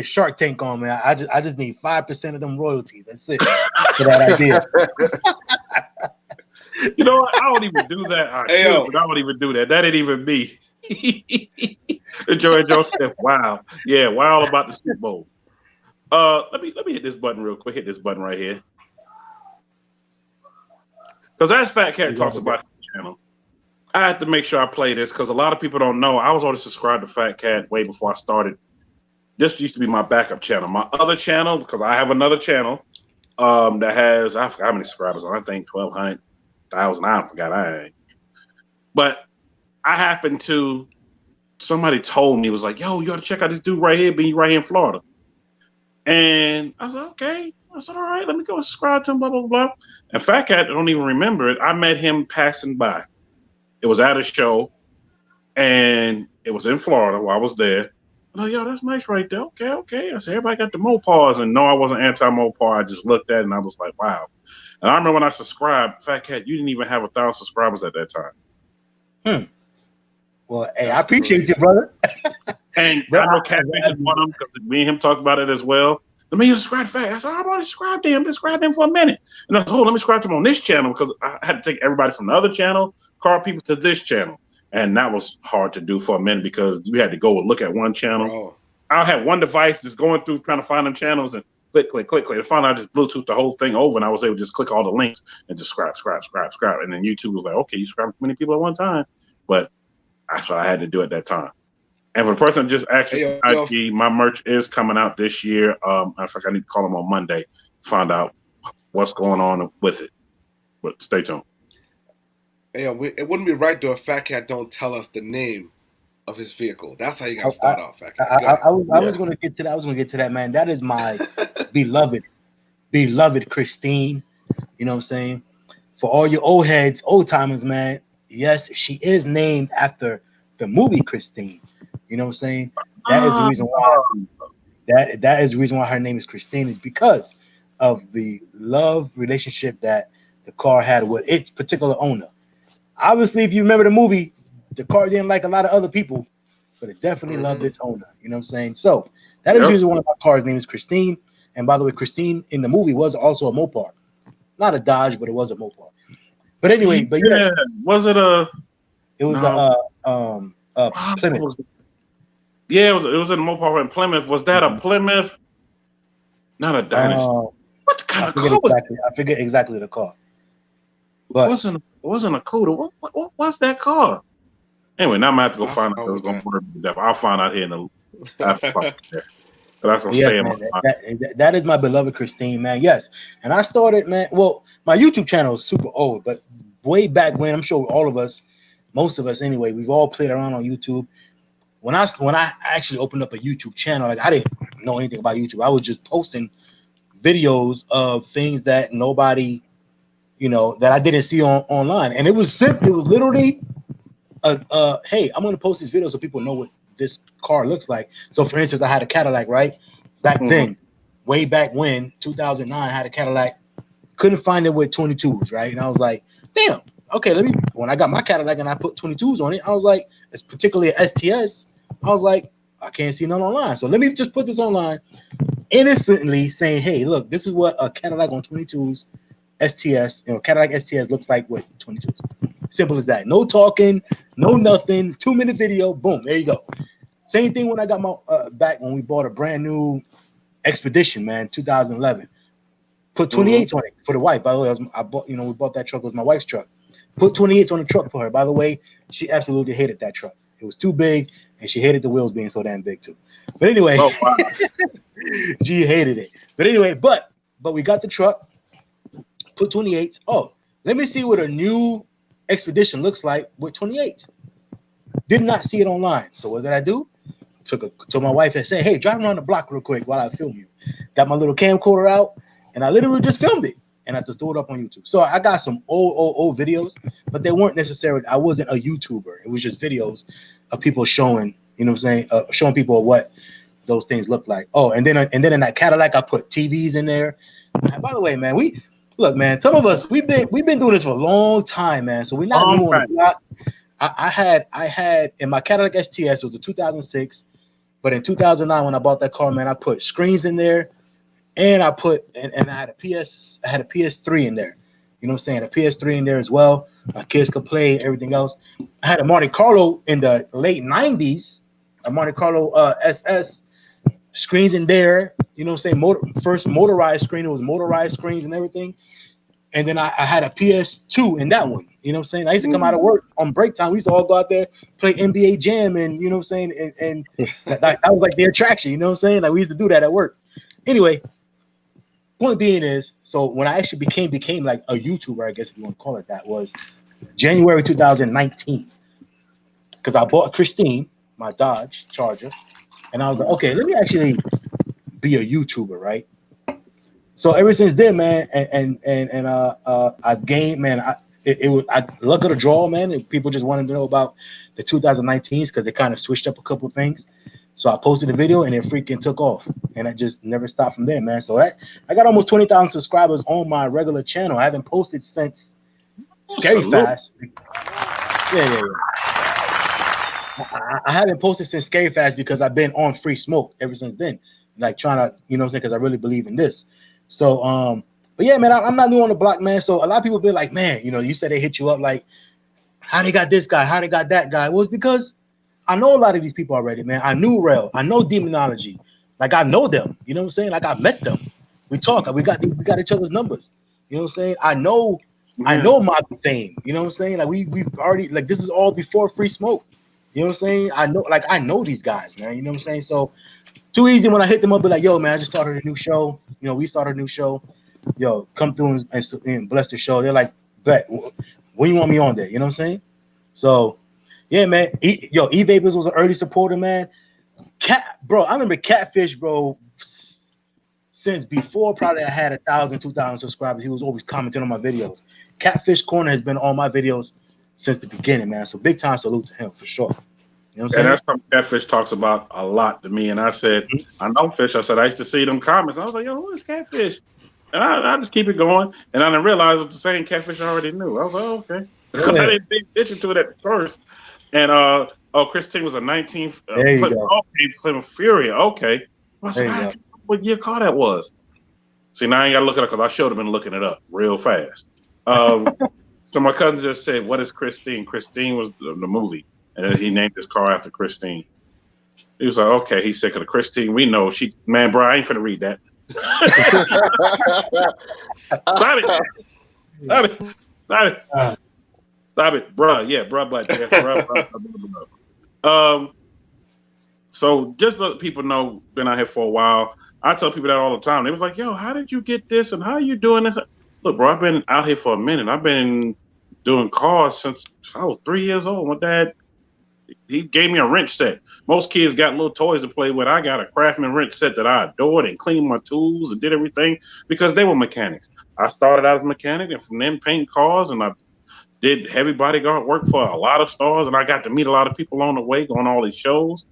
Shark Tank on, man. I just need 5% of them royalties. That's it for that idea. You know what? I don't even do that. I don't even do that. That ain't even me. Enjoy Joseph. Wow. Yeah, wow about the Super Bowl. Let me hit this button real quick. Hit this button right here. Because as Fat Cat talks about his channel, I have to make sure I play this because a lot of people don't know. I was already subscribed to Fat Cat way before I started. This used to be my backup channel. My other channel, because I have another channel that has, I forgot how many subscribers on. I think 1,200, 1,000. I forgot. But I happen to somebody told me, it was like, yo, you ought to check out this dude right here, being right here in Florida. And I was like, okay. I said, all right, let me go subscribe to him, blah, blah, blah. And Fat Cat, I don't even remember it. I met him passing by. It was at a show, and it was in Florida while I was there. I'm like, yo, that's nice right there. Okay. I said, everybody got the Mopars. And no, I wasn't anti-Mopar. I just looked at it, and I was like, wow. And I remember when I subscribed, Fat Cat, you didn't even have 1,000 subscribers at that time. Well, hey, I appreciate you, brother. And I know Cat mentioned one of them because me and him talked about it as well. Let me subscribe to Fat. I said, I've already subscribed to him. Subscribed to him for a minute. And I said, let me subscribe to him on this channel because I had to take everybody from the other channel, call people to this channel. And that was hard to do for a minute because you had to go and look at one channel. Oh. I had one device just going through trying to find them channels and click. And finally, I just Bluetooth the whole thing over, and I was able to just click all the links and just subscribe. And then YouTube was like, okay, you subscribe to many people at one time. But that's what I had to do at that time. And for the person that just actually, IG, my merch is coming out this year. In fact, I need to call them on Monday, find out what's going on with it. But stay tuned. Hey, it wouldn't be right though if Fat Cat don't tell us the name of his vehicle. That's how you got to start off, Fat Cat. I was going to get to that. I was going to get to that, man. That is my beloved Christine. You know what I'm saying? For all your old heads, old timers, man. Yes, she is named after the movie Christine. You know what I'm saying? That is the reason why. That is the reason why her name is Christine, is because of the love relationship that the car had with its particular owner. Obviously, if you remember the movie, the car didn't like a lot of other people, but it definitely loved its owner. You know what I'm saying? So that is the reason why my car's name is Christine. And by the way, Christine in the movie was also a Mopar, not a Dodge, but it was a Mopar. But anyway, was it a? It was a Plymouth. Yeah, it was in Mopar in Plymouth. Was that a Plymouth? Not a Dynasty. What kind of car was that? I forget exactly the car. But it wasn't a Cuda. What was that car? Anyway, now I'm gonna have to go find out. I'll find out here in the. That's gonna stay in my mind. That is my beloved Christine, man. Yes, and I started, man. Well, my YouTube channel is super old, but way back when, I'm sure all of us, most of us anyway, we've all played around on YouTube. When I actually opened up a YouTube channel, like I didn't know anything about YouTube. I was just posting videos of things that nobody, that I didn't see online, and it was simple. It was literally, hey, I'm gonna post these videos so people know what this car looks like. So, for instance, I had a Cadillac, right? Back then, way back when, 2009, I had a Cadillac. Couldn't find it with 22s, right? And I was like, damn. Okay, when I got my Cadillac and I put 22s on it, I was like, it's particularly an STS. I was like, I can't see none online. So let me just put this online, innocently saying, hey, look, this is what a Cadillac on 22s STS, Cadillac STS looks like with 22s. Simple as that. No talking, no nothing. 2-minute video. Boom. There you go. Same thing when I got my back when we bought a brand new Expedition, man, 2011. Put 28s on it for the wife. By the way, we bought that truck. It was my wife's truck. Put 28s on the truck for her. By the way, she absolutely hated that truck. It was too big, and she hated the wheels being so damn big too. But anyway, she hated it. But anyway, but we got the truck. Put 28s. Oh, let me see what a new Expedition looks like with 28s. Did not see it online. So what did I do? Told my wife and said, hey, drive around the block real quick while I film you. Got my little camcorder out, and I literally just filmed it. And I just threw it up on YouTube. So I got some old videos, but they weren't necessarily, I wasn't a YouTuber. It was just videos of people showing, showing people what those things look like. Oh, and then in that Cadillac, I put TVs in there. And by the way, man, look, man, some of us, we've been doing this for a long time, man. So we're not new on the block. I had in my Cadillac STS, it was a 2006, but in 2009 when I bought that car, man, I put screens in there, and I had a PS3 in there. You know what I'm saying? A PS3 in there as well. My kids could play, everything else. I had a Monte Carlo in the late 90s, a Monte Carlo SS, screens in there. You know what I'm saying? First motorized screen. It was motorized screens and everything. And then I had a PS2 in that one. You know what I'm saying? I used to come out of work on break time. We used to all go out there, play NBA Jam, and you know what I'm saying? And that was like the attraction. You know what I'm saying? Like we used to do that at work. Anyway, point being is, so when I actually became like a YouTuber, I guess if you want to call it that, was January 2019. Because I bought Christine, my Dodge Charger, and I was like, okay, let me actually be a YouTuber, right? So ever since then, man, I've gained, man. I luck of the draw, man. And people just wanted to know about the 2019s because they kind of switched up a couple of things. So I posted a video and it freaking took off, and I just never stopped from there, man. So I got almost 20,000 subscribers on my regular channel. I haven't posted since Scary Fast. Yeah. I haven't posted since Scary Fast because I've been on Free Smoke ever since then, like trying to, you know what I'm saying, because I really believe in this. So, but yeah, man, I'm not new on the block, man. So a lot of people be like, man, you know, you said they hit you up like, how they got this guy, how they got that guy. Well, it's because I know a lot of these people already, man. I knew Rel, I know Demonology, like I know them. You know what I'm saying? Like I met them. We talk. We got each other's numbers. You know what I'm saying? I know my fame. You know what I'm saying? Like we've already, like, this is all before Free Smoke. You know what I'm saying? I know these guys, man. You know what I'm saying? So too easy when I hit them up, be like, yo, man, I just started a new show. You know, we started a new show. Yo, come through and bless the show. They're like, bet, when you want me on there? You know what I'm saying? So, yeah, man. E-Vapors was an early supporter, man. Bro, I remember Catfish, bro, since before probably I had 1,000, 2,000 subscribers. He was always commenting on my videos. Catfish Corner has been on my videos since the beginning, man. So big time salute to him for sure. You know what I'm saying? That's something Catfish talks about a lot to me. And I said, I know Fish. I said, I used to see them comments. I was like, yo, who is Catfish? And I just keep it going. And I didn't realize it was the same Catfish I already knew. I was like, oh, okay. Because I didn't pay attention to it at first. And, Christine was a 19th. Plymouth Fury. Okay. I said, what year car that was? See, now I ain't got to look it up because I should have been looking it up real fast. So my cousin just said, what is Christine? Christine was the movie. And he named his car after Christine. He was like, okay. He said, because Christine, we know she, man, bro, I ain't finna read that. Stop it, bro. Yeah, bro, but yeah, bro. So just let people know, been out here for a while. I tell people that all the time. They was like, yo, how did you get this? And how are you doing this? Look, bro, I've been out here for a minute. I've been doing cars since I was 3 years old. My dad, he gave me a wrench set. Most kids got little toys to play with. I got a Craftsman wrench set that I adored and cleaned my tools and did everything because they were mechanics. I started out as a mechanic, and from then painting cars, and I did heavy bodyguard work for a lot of stars, and I got to meet a lot of people along the way, going all these shows.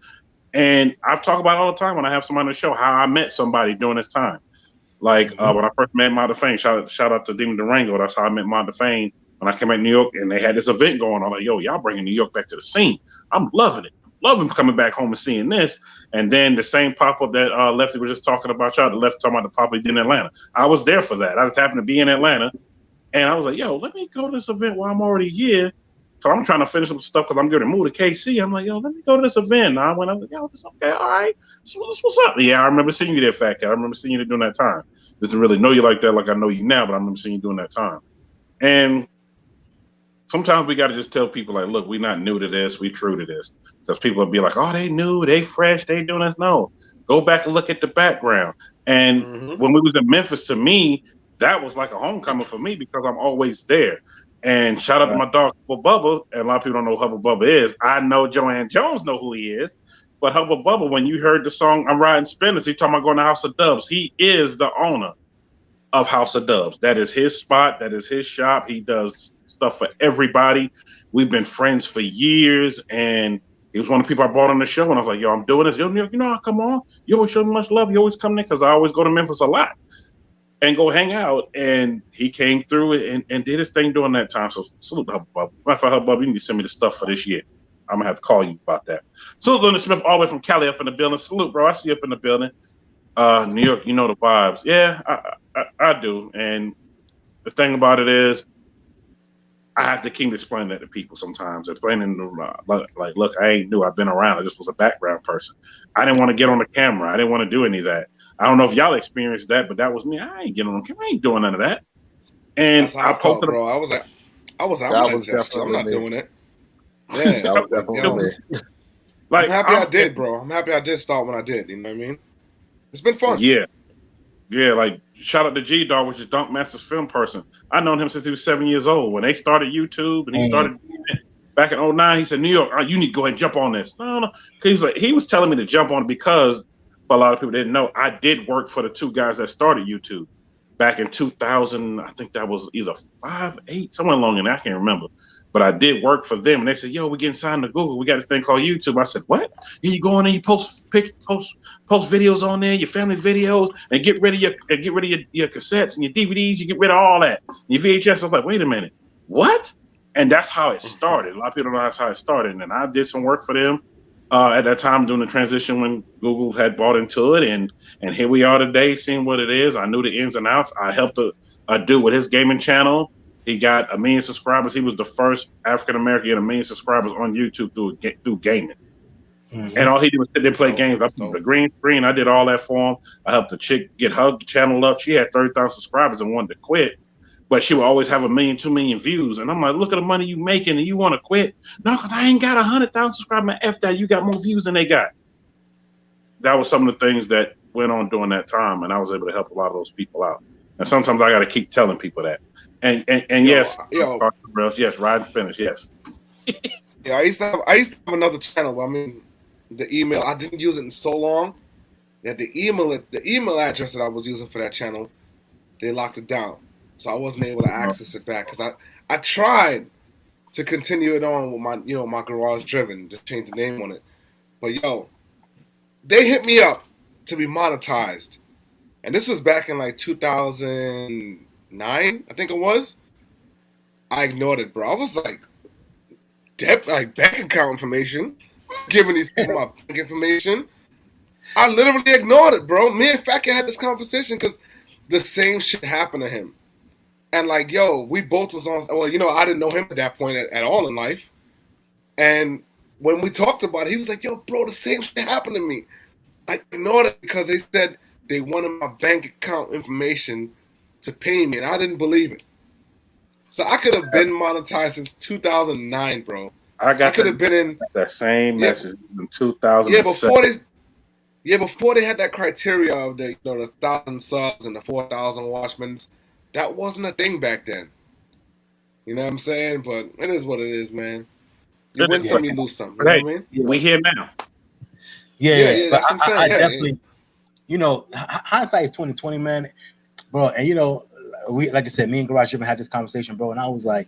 And I've talked about it all the time when I have somebody on the show, how I met somebody during this time. Like when I first met Mod Fame, shout out to Demon Durango. That's how I met Mod Fame when I came out to New York, and they had this event going on. Like, yo, y'all bringing New York back to the scene. I'm loving it. Loving coming back home and seeing this. And then the same pop-up that Lefty was just talking about, y'all, the Lefty talking about the pop-up he did in Atlanta. I was there for that. I just happened to be in Atlanta. And I was like, yo, let me go to this event while I'm already here. So I'm trying to finish some stuff because I'm going to move to KC. I'm like, yo, let me go to this event. And I went, I'm like, yo, it's okay, all right. So what's up? Yeah, I remember seeing you there, Fat Cat. I remember seeing you during that time. Didn't really know you like that, like I know you now, but I remember seeing you during that time. And sometimes we got to just tell people, like, look, we're not new to this. We true to this. Because people will be like, oh, they new, they fresh, they doing this. No, go back and look at the background. And when we was in Memphis, to me, that was like a homecoming for me because I'm always there. And shout out to my dog, Hubba Bubba. And a lot of people don't know who Hubba Bubba is. I know Joanne Jones know who he is. But Hubba Bubba, when you heard the song I'm Riding Spinners, he talking about going to House of Dubs. He is the owner of House of Dubs. That is his spot. That is his shop. He does stuff for everybody. We've been friends for years. And he was one of the people I brought on the show. And I was like, yo, I'm doing this. Yo, you know, come on. You always show me much love. You always come there because I always go to Memphis a lot and go hang out. And he came through and did his thing during that time. So salute to Hubba Bubba. Matter of fact, Hubba Bubba, you need to send me the stuff for this year. I'm gonna have to call you about that. Salute Leonard Smith all the way from Cali up in the building. Salute, bro. I see you up in the building. New York, you know the vibes. Yeah, I do. And the thing about it is, I have to keep explaining that to people sometimes. Explaining like, look, I ain't new. I've been around. I just was a background person. I didn't want to get on the camera. I didn't want to do any of that. I don't know if y'all experienced that, but that was me. I ain't getting on the camera. I ain't doing none of that. And that's how I felt, bro. I was I'm not doing it. Yeah, that was definitely like, I'm happy I did, bro. I'm happy I did start when I did. You know what I mean? It's been fun. Yeah. Like shout out to G Dog, which is Dunk Master's film person. I known him since he was 7 years old when they started YouTube and he started. back in 09, he said, New York, you need to go ahead and jump on this. No. He was telling me to jump on it because, for a lot of people didn't know, I did work for the two guys that started YouTube back in 2000. I think that was either 5, 8, somewhere along in there. I can't remember. But I did work for them, and they said, "Yo, we're getting signed to Google. We got this thing called YouTube." I said, "What? You go on there, you post videos on there, your family videos, and get rid of your cassettes and your DVDs. You get rid of all that. Your VHS." I was like, "Wait a minute, what?" And that's how it started. A lot of people don't know that's how it started. And I did some work for them at that time during the transition when Google had bought into it, and here we are today, seeing what it is. I knew the ins and outs. I helped a dude with his gaming channel. He got 1 million subscribers. He was the first African American to get 1 million subscribers on YouTube through gaming. Mm-hmm. And all he did was sit there and play games. I put the green screen. I did all that for him. I helped the chick get her channel up. She had 30,000 subscribers and wanted to quit, but she would always have 1 million, 2 million views. And I'm like, look at the money you making, and you want to quit? No, because I ain't got 100,000 subscribers. Man, F that. You got more views than they got. That was some of the things that went on during that time, and I was able to help a lot of those people out. And sometimes I got to keep telling people that. And yes, ride and spinach, yes. Yeah, I used to have another channel. I mean, the email, I didn't use it in so long that the email address that I was using for that channel, they locked it down, so I wasn't able to access it back. Because I tried to continue it on with my Garage Driven, just change the name on it. But they hit me up to be monetized, and this was back in like 2009, I think it was. I ignored it, bro. I was like, bank account information, giving these people my bank information. I literally ignored it, bro. Me and Fat Cat had this conversation because the same shit happened to him. And like, we both was on, well, I didn't know him at that point at all in life. And when we talked about it, he was like, yo, bro, the same shit happened to me. I ignored it because they said they wanted my bank account information to pay me, and I didn't believe it. So I could have been monetized since 2009, bro. I could have been in that same message in 2007. Before they had that criteria of the 1,000 subs and the 4,000 watchmen, that wasn't a thing back then. You know what I'm saying? But it is what it is, man. You win some, you lose some. You know what I mean? We here now. Yeah, that's what I'm saying. I definitely, hindsight is 2020, man, bro. And we, like I said, me and Garage even had this conversation, bro. And I was like,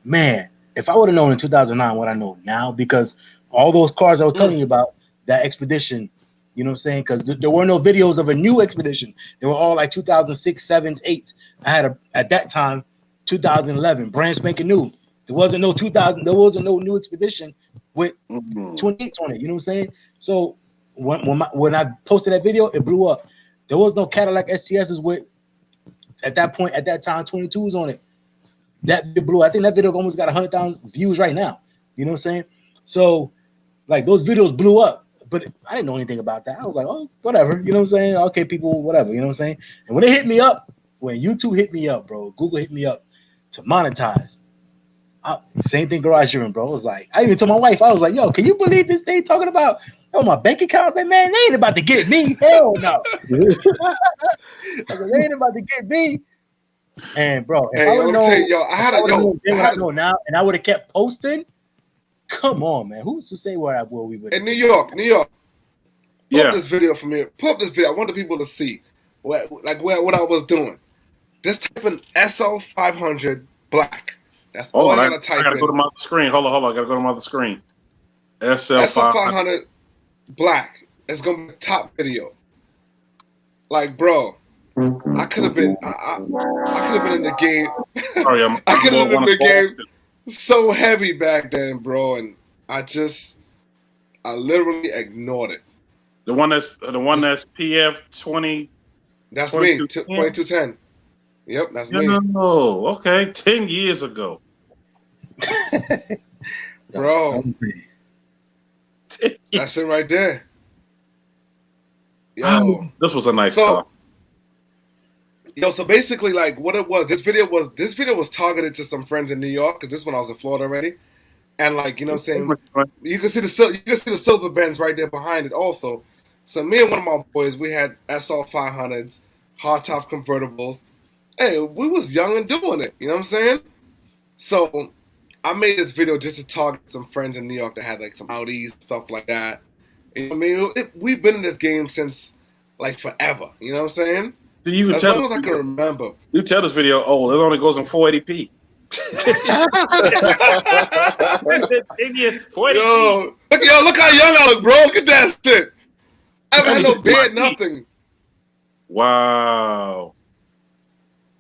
man, if I would have known in 2009 what I know now, because all those cars I was telling you about, that expedition, you know what I'm saying? Because there were no videos of a new expedition. They were all like 2006, 7, 8. I had at that time 2011, brand spanking new. There wasn't no 2000. There wasn't no new expedition with 28 on it. You know what I'm saying? So when I posted that video, it blew up. There was no Cadillac STSs with at that time 22s on it. That blew. I think that video almost got 100,000 views right now. You know what I'm saying? So like those videos blew up, but I didn't know anything about that. I was like, oh, whatever. You know what I'm saying? Okay, people, whatever. You know what I'm saying? And when they hit me up, when YouTube hit me up, bro, Google hit me up to monetize. Same thing, Garage Driven, bro. I was like, I even told my wife, I was like, yo, can you believe this thing talking about my bank account? I was like, man, they ain't about to get me. Hell no. I was like, they ain't about to get me. And bro, if I would know now, and I would have kept posting. Come on, man. Who's to say where we would? In New York. Pull up this video for me. Pull up this video. I want the people to see what I was doing. Just type in SL500 black. That's all I gotta type in. I gotta go to my screen. Hold on. I gotta go to my other screen. SL500 black. It's gonna be the top video. Like, bro, I could have been. I could have been in the game. Sorry, I could have been in the game so heavy back then, bro, and I literally ignored it. The one that's PF 20. That's me. 2210. Yep, that's me. No, okay, 10 years ago, bro. That's it right there. Yo, this was a nice car. So basically, like what it was, this video was targeted to some friends in New York because this one I was in Florida already, and like you know what I'm saying, you can see the silver Benz right there behind it also. So me and one of my boys, we had SL 500s, hardtop convertibles. Hey, we was young and doing it, you know what I'm saying? So I made this video just to target some friends in New York that had like some Audis and stuff like that. You know what I mean, we've been in this game since like forever. You know what I'm saying? You as long as I can remember. You tell this video old. It only goes in 480p. Look how young I look, bro. Look at that shit. I haven't had no beard, nothing. Wow.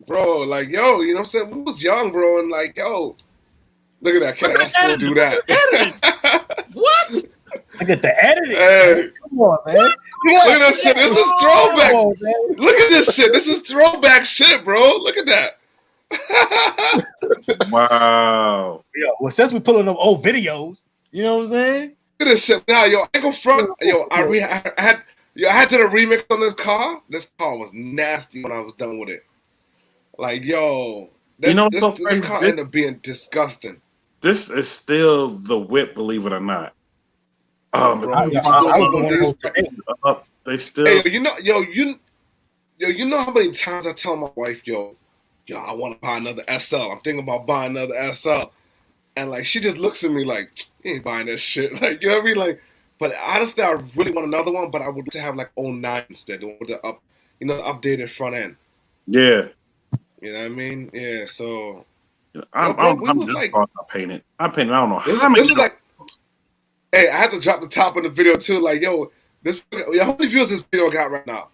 Bro, like, yo, you know what I'm saying? We was young, bro, and like, yo, look at that. Can I do that? What? Look at the editing. Hey. Come on, man. Look at that shit. This is throwback. Look at this shit. This is throwback shit, bro. Look at that. Wow. Yeah, well, since we're pulling up old videos, you know what I'm saying? Look at this shit. Now, yo, I go front. Yo, I had to the remix on this car. This car was nasty when I was done with it. Like, yo, this car ended up being disgusting. This is still the whip, believe it or not. They still. Hey, you know how many times I tell my wife, yo, I want to buy another SL. I'm thinking about buying another SL, and like she just looks at me like, you ain't buying that shit. Like, you know what I mean? Like, but honestly, I really want another one, but I would like to have like 09 instead, with the updated front end. Yeah. You know what I mean? Yeah. So I'm just like, I painted. I don't know how many. This is like. Hey, I had to drop the top in the video too. Like, yo, how many views this video got right now?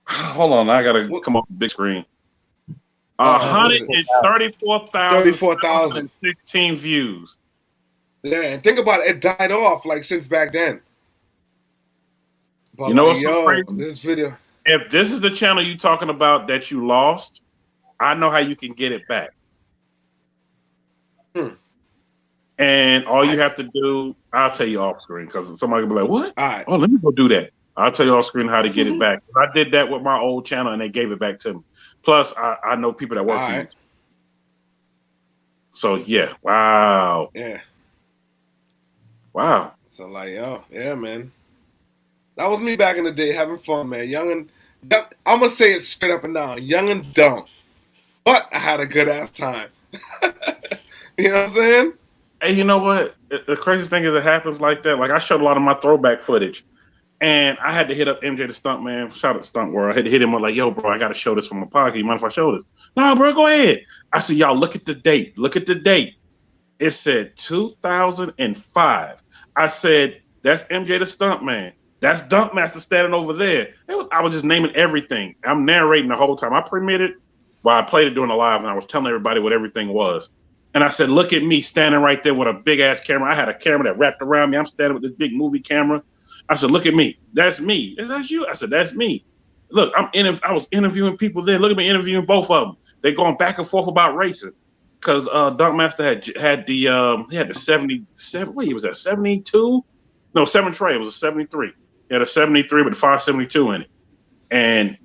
Hold on, I gotta come up with big screen. 134,016 views. Yeah, and think about it. It died off like since back then. But you know what's so crazy? This video. If this is the channel you talking about that you lost, I know how you can get it back. And all you have to do, I'll tell you off screen because somebody will be like, "What? All right. Oh, let me go do that." I'll tell you off screen how to get it back. I did that with my old channel, and they gave it back to me. Plus, I know people that work for me. So yeah, wow. Yeah. Wow. So like, yeah, man. That was me back in the day, having fun, man. Young. I'm gonna say it straight up and down, young and dumb, but I had a good ass time. You know what I'm saying? Hey, you know what? The craziest thing is it happens like that. Like I showed a lot of my throwback footage, and I had to hit up MJ the Stunt Man. Shout out to Stunt World. I had to hit him up like, "Yo, bro, I got to show this from my pocket. You mind if I show this?" "No, bro, go ahead." I said, "Y'all, look at the date. Look at the date." It said 2005. I said, "That's MJ the Stunt Man. That's Dunk Master standing over there." I was just naming everything. I'm narrating the whole time. I premiered it while I played it during the live, and I was telling everybody what everything was. And I said, "Look at me standing right there with a big ass camera." I had a camera that wrapped around me. I'm standing with this big movie camera. I said, "Look at me. That's me." "Is that you?" I said, "That's me." Look, I was interviewing people there. Look at me interviewing both of them. They're going back and forth about racing because Dunk Master had the 77. Wait, was that 72? No, 7 Trey. It was a 73. He had a 73 with a 572 in it, and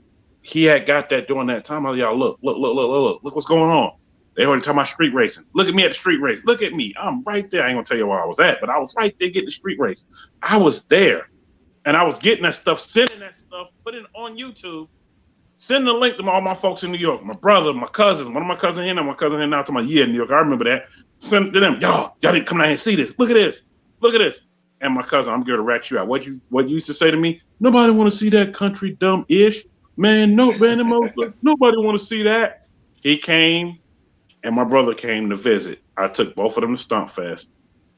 he had got that during that time. I was, "Y'all, look what's going on." They already talking about street racing. Look at me at the street race. Look at me. I'm right there. I ain't gonna tell you where I was at, but I was right there getting the street race. I was there. And I was getting that stuff, sending that stuff, putting it on YouTube, sending the link to all my folks in New York. My brother, my cousin, one of my cousins here now, my cousin here now to my in New York. I remember that. Send it to them. Y'all didn't come down here and see this. Look at this. Look at this. And my cousin, I'm going to rat you out. What you used to say to me? "Nobody want to see that country dumb-ish." Man, nobody want to see that. He came. And my brother came to visit. I took both of them to Stump Fest.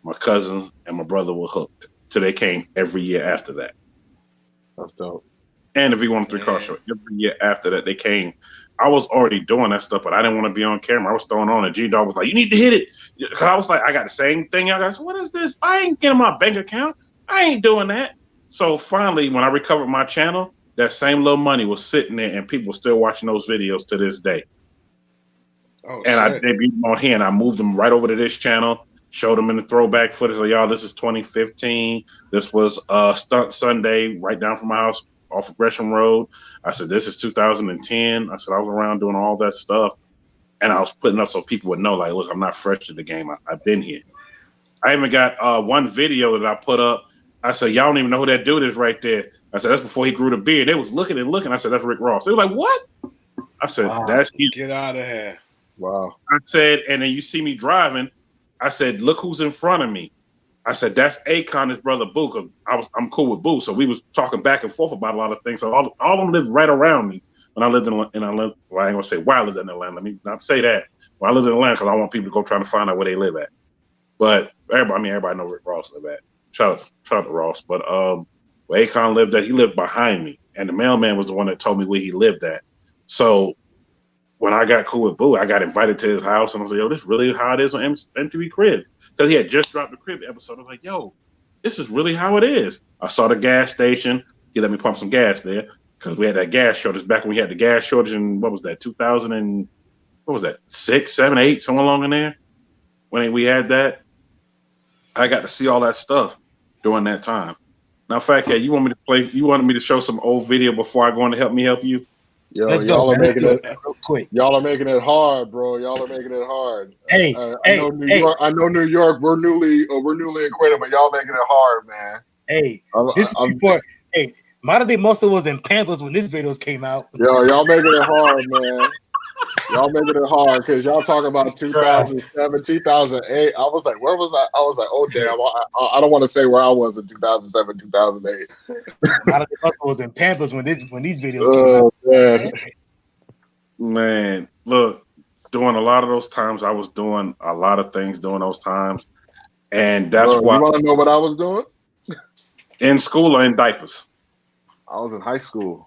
My cousin and my brother were hooked. So they came every year after that. That's dope. And if you want a 3-car show, every year after that they came. I was already doing that stuff, but I didn't want to be on camera. I was throwing on, and G-Dog was like, "You need to hit it." Because I was like, I got the same thing. I said, "What is this? I ain't getting my bank account. I ain't doing that." So finally, when I recovered my channel, that same little money was sitting there, and people were still watching those videos to this day. Oh, and I debuted them on here, and I moved them right over to this channel, showed them in the throwback footage. Like, "Y'all, this is 2015. This was Stunt Sunday right down from my house off of Gresham Road." I said, "This is 2010. I said, "I was around doing all that stuff." And I was putting up so people would know, like, look, I'm not fresh to the game. I've been here. I even got one video that I put up. I said, "Y'all don't even know who that dude is right there." I said, "That's before he grew the beard." They was looking and looking. I said, "That's Rick Ross." They were like, "What?" I said, "That's you." Get out of here. Wow. I said, and then you see me driving. I said, look who's in front of me. I said, that's Akon, his brother Boo. Cause I'm cool with Boo, so we was talking back and forth about a lot of things. So all of them lived right around me when I lived well, I ain't gonna say why I lived in Atlanta. Let me not say that. When I lived in Atlanta, because I want people to go trying to find out where they live at. But everybody know Rick Ross live at. Shout out to Ross. But where Akon lived at, he lived behind me, and the mailman was the one that told me where he lived at. So when I got cool with Boo, I got invited to his house, and I was like, yo, this is really how it is on MTV Cribs. Because he had just dropped the Crib episode. I was like, yo, this is really how it is. I saw the gas station. He let me pump some gas there because we had that gas shortage back when we had the gas shortage in, what was that, 2000 and, what was that, 6, 7, 8, somewhere along in there? When we had that, I got to see all that stuff during that time. Now, Fat Cat, you wanted me to show some old video before I go on to Help Me Help You? Yo, Let's y'all go, are making it real quick. Y'all are making it hard, bro. Y'all are making it hard. Hey, I know New York. I know New York. We're newly acquainted, but y'all making it hard, man. Hey, this is before. Hey, Modern Day Muscle was in Pampers when this videos came out. Yo, y'all making it hard, man. Y'all making it hard because y'all talking about 2007, 2008. I was like, where was I? I was like, oh damn, I don't want to say where I was in 2007, 2008. Modern Day Muscle was in Pampers when these videos came out. Man, look, during a lot of those times, I was doing a lot of things during those times, and that's why. You want to know what I was doing? In school or in diapers? I was in high school.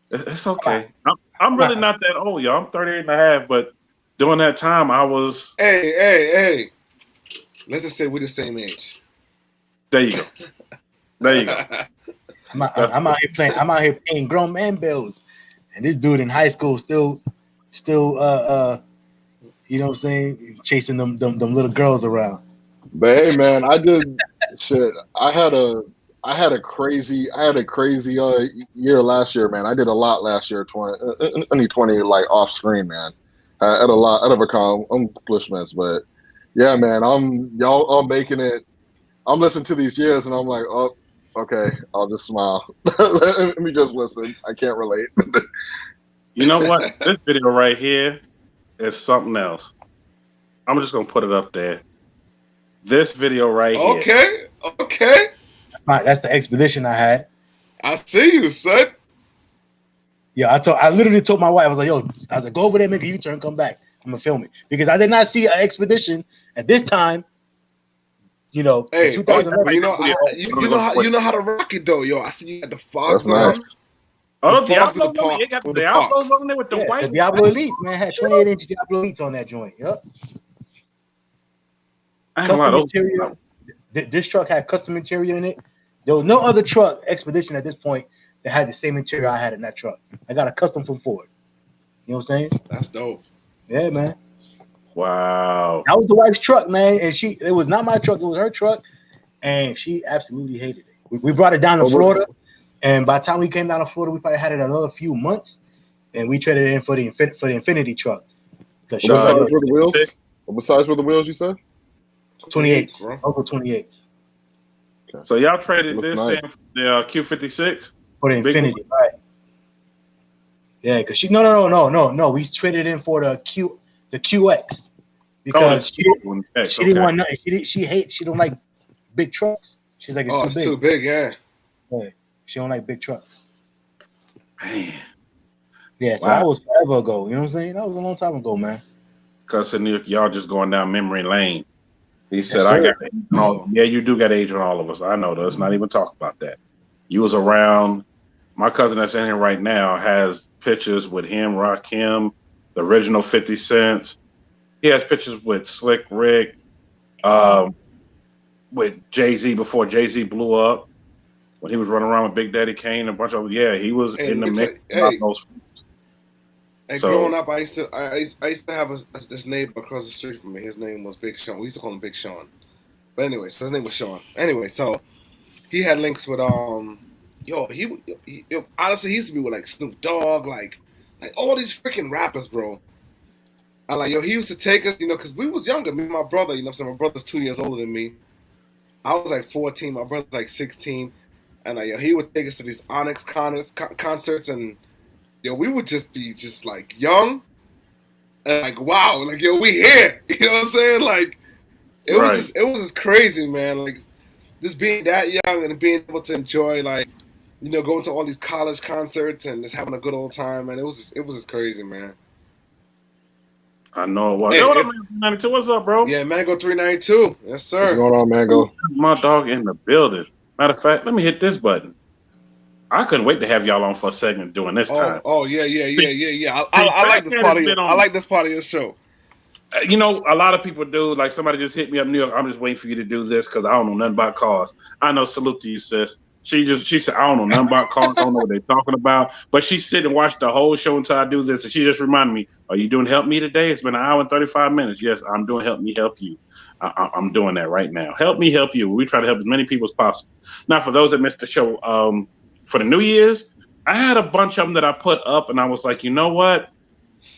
It's okay. I'm really not that old, y'all. I'm 38 and a half, but during that time, I was. Hey. Let's just say we're the same age. There you go. There you go. I'm out here paying grown man bills, and this dude in high school still, you know what I'm saying, chasing them little girls around. But hey, man, I did shit. I had a crazy year last year, man. I did a lot last year, 2020, like off screen, man. I had a lot of accomplishments, but yeah, man, I'm making it. I'm listening to these years, and I'm like, oh, okay, I'll just smile. Let me just listen. I can't relate. You know what? This video right here is something else. I'm just gonna put it up there. This video right here. Okay. That's the expedition I had. I see you, son. Yeah, I literally told my wife, I was like, go over there, make a U-turn, come back. I'm gonna film it because I did not see an expedition at this time. You know, hey, 2011. You know how to rock it though, yo. I see you got the fogs on. Nice. Oh, Diablo, you got the Diablos on there with the white. The Diablo Elite, man, had 28-inch Diablo Elites on that joint. Yep. Custom material. This truck had custom material in it. There was no other truck expedition at this point that had the same interior I had in that truck. I got a custom from Ford. You know what I'm saying? That's dope. Yeah, man. Wow. That was the wife's truck, man, and it was not my truck. It was her truck, and she absolutely hated it. We brought it down to Florida, and by the time we came down to Florida, we probably had it another few months, and we traded it in for the Infinity truck. What size were the wheels? What size were the wheels you said? 28, over 28. Okay. So y'all traded this in the Q56 for the Infinity, right? Yeah, because no. We traded in for the QX because she didn't want nothing. She don't like big trucks. She's like, it's too big. Yeah, she don't like big trucks. Man. Yeah, so that was forever ago. You know what I'm saying? That was a long time ago, man. Because in New York, y'all just going down memory lane. He said, I got age on all. Yeah, you do got age on all of us. I know. Let's not even talk about that. You was around. My cousin that's in here right now has pictures with him, Rakim, the original 50 Cent. He has pictures with Slick Rick, with Jay-Z before Jay-Z blew up, when he was running around with Big Daddy Kane, a bunch of he was in the mix. Growing up, I used to have this neighbor across the street from me. His name was Big Sean. We used to call him Big Sean. But anyway, so his name was Sean. Anyway, so he had links with he honestly he used to be with like Snoop Dogg, like all these freaking rappers, bro. He used to take us, because we was younger. Me and my brother, my brother's 2 years older than me. I was like 14, my brother's like 16, and he would take us to these Onyx concerts, and yo, we would just be just like young and like wow, like yo, we here. You know what I'm saying? Like it was just crazy, man. Like just being that young and being able to enjoy like, you know, going to all these college concerts and just having a good old time, man. It was just crazy, man. I know it was. Hey, Yo, what up, man? 392? What's up, bro? Yeah, Mango 392. Yes, sir. What's going on, Mango? My dog in the building. Matter of fact, let me hit this button. I couldn't wait to have y'all on for a segment during this time. Oh, yeah. I like this part of your, I like this part of your show. You know, a lot of people do. Like somebody just hit me up, New York. I'm just waiting for you to do this because I don't know nothing about cars. I know. Salute to you, sis. She said, I don't know nothing about cars. I don't know what they're talking about. But she sit and watch the whole show until I do this. And she just reminded me, are you doing Help Me today? It's been an hour and 35 minutes. Yes, I'm doing Help Me Help You. I'm doing that right now. Help Me Help You. We try to help as many people as possible. Now, for those that missed the show, for the New Year's, I had a bunch of them that I put up. And I was like, you know what?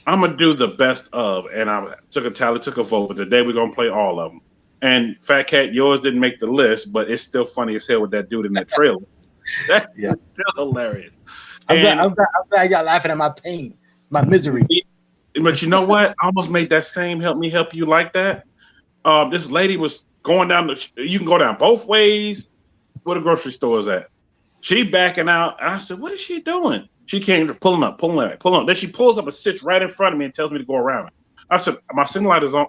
I'm going to do the best of. And I took a tally, took a vote. But today we're going to play all of them. And Fat Cat, yours didn't make the list, but it's still funny as hell with that dude in that trailer. That's still hilarious. I'm glad y'all laughing at my pain, my misery. But you know what? I almost made that same Help Me Help You like that. This lady was going down you can go down both ways. Where the grocery store is at. She backing out. And I said, what is she doing? She came pulling up. Then she pulls up and sits right in front of me and tells me to go around it. I said, my signal light is on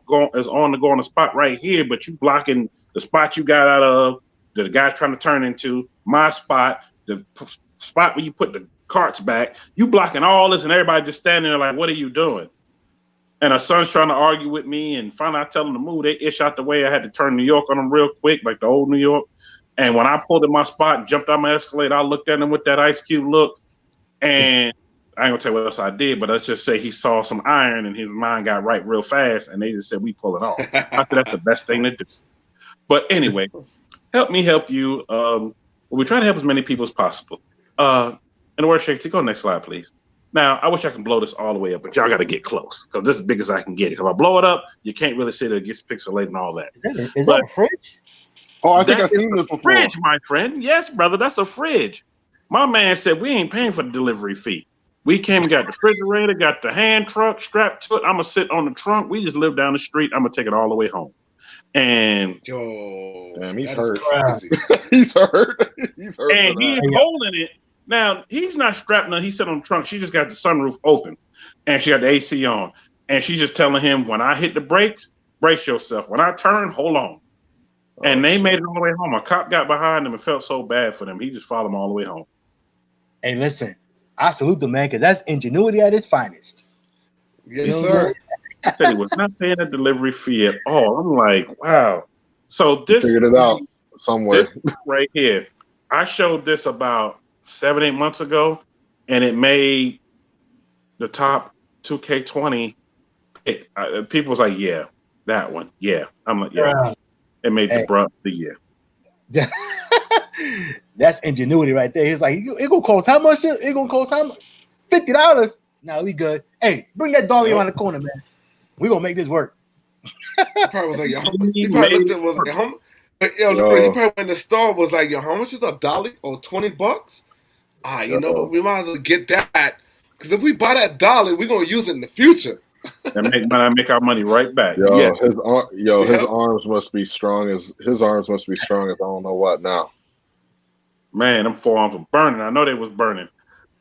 to go on the spot right here, but you blocking the spot you got out of, that the guy's trying to turn into, my spot, the spot where you put the carts back. You blocking all this, and everybody just standing there like, what are you doing? And her son's trying to argue with me, and finally I tell them to move. They ish out the way. I had to turn New York on them real quick, like the old New York. And when I pulled in my spot and jumped on my Escalade, I looked at him with that Ice Cube look, and I ain't gonna tell you what else I did, but let's just say he saw some iron and his mind got right real fast, and they just said we pull it off. I said that's the best thing to do. But anyway, Help Me Help You. We try to help as many people as possible. In the word Shakespeare, go next slide, please. Now, I wish I could blow this all the way up, but y'all got to get close because this is as big as I can get it. If I blow it up, you can't really see that it gets pixelated and all that. Is that a fridge? Oh, I think I've seen this before. Fridge, my friend. Yes, brother, that's a fridge. My man said we ain't paying for the delivery fee. We came and got the refrigerator, got the hand truck strapped to it. I'm going to sit on the trunk. We just live down the street. I'm going to take it all the way home. And yo, damn, he's hurt. He's hurt. He's hurt. And he's holding it. Now, he's not strapped nothing. He's sitting on the trunk. She just got the sunroof open. And she got the AC on. And she's just telling him, when I hit the brakes, brace yourself. When I turn, hold on. And they made it all the way home. A cop got behind them and felt so bad for them. He just followed them all the way home. Hey, listen. I salute the man because that's ingenuity at its finest. Yes, sir. I said he was not paying a delivery fee at all. I'm like, wow. So this figured it out somewhere right here. I showed this about 7-8 months ago, and it made the top 2K20. People was like, yeah, that one. Yeah. I'm like, yeah. It made the bruh of the year. That's ingenuity right there. He's like, it gonna cost how much? It gonna cost how much? $50. Now we good. Hey, bring that dolly around the corner, man. We gonna make this work. He probably was like, yo, he probably looked at was like, yo, he probably went in the store was like, yo, how much is a dolly? or $20? You know, we might as well get that because if we buy that dolly, we're gonna use it in the future. And make our money right back. Yo, his arms must be strong as I don't know what now. Man, them forearms were burning. I know they was burning.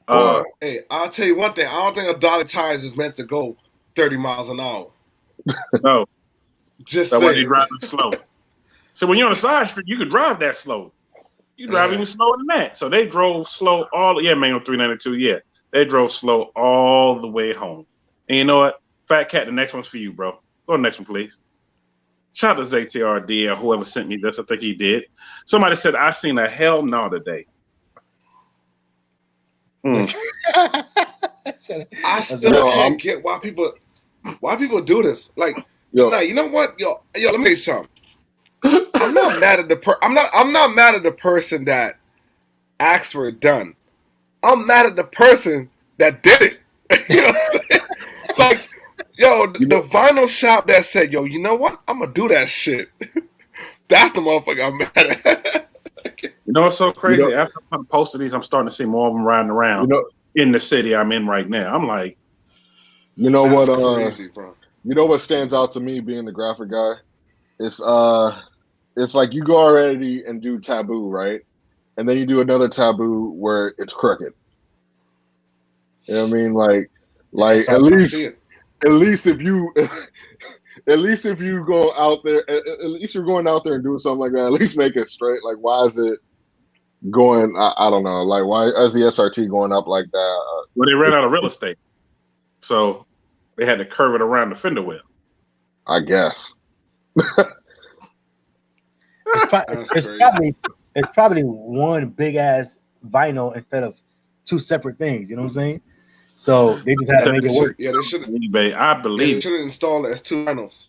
Hey, I'll tell you one thing. I don't think a dolly tires is meant to go 30 miles an hour. No. Just that's saying. why they driving slow. So when you're on the side street, you could drive that slow. You drive even slower than that. So they drove slow Mango 392, They drove slow all the way home. And you know what? Fat Cat, the next one's for you, bro. Go to the next one, please. Shout out to ZTRD or whoever sent me this. I think he did. Somebody said, I seen a hell no today. I still can't get why people do this. Like, nah, you know what? Yo, let me tell you something. I'm not mad at I'm not mad at the person that asked for it done. I'm mad at the person that did it. You know what I'm saying? Like, yo, the vinyl shop that said, yo, you know what? I'm gonna do that shit. That's the motherfucker I'm mad at. You know what's so crazy? After I'm posting these, I'm starting to see more of them riding around. in the city I'm in right now. I'm like, you know That's what? crazy, bro. You know what stands out to me being the graphic guy? It's like you go already and do taboo, right? And then you do another taboo where it's crooked. You know what I mean? Like at least if you at least if you go out there, at least you're going out there and doing something like that. At least make it straight. Like, why is it going? I don't know. Like, why is the SRT going up like that? Well, they ran out of real estate, so they had to curve it around the fender well. I guess. It's probably one big ass vinyl instead of two separate things. You know what I'm saying? So they just had to make it work. Yeah, they should. I believe they should have installed it as two vinyls.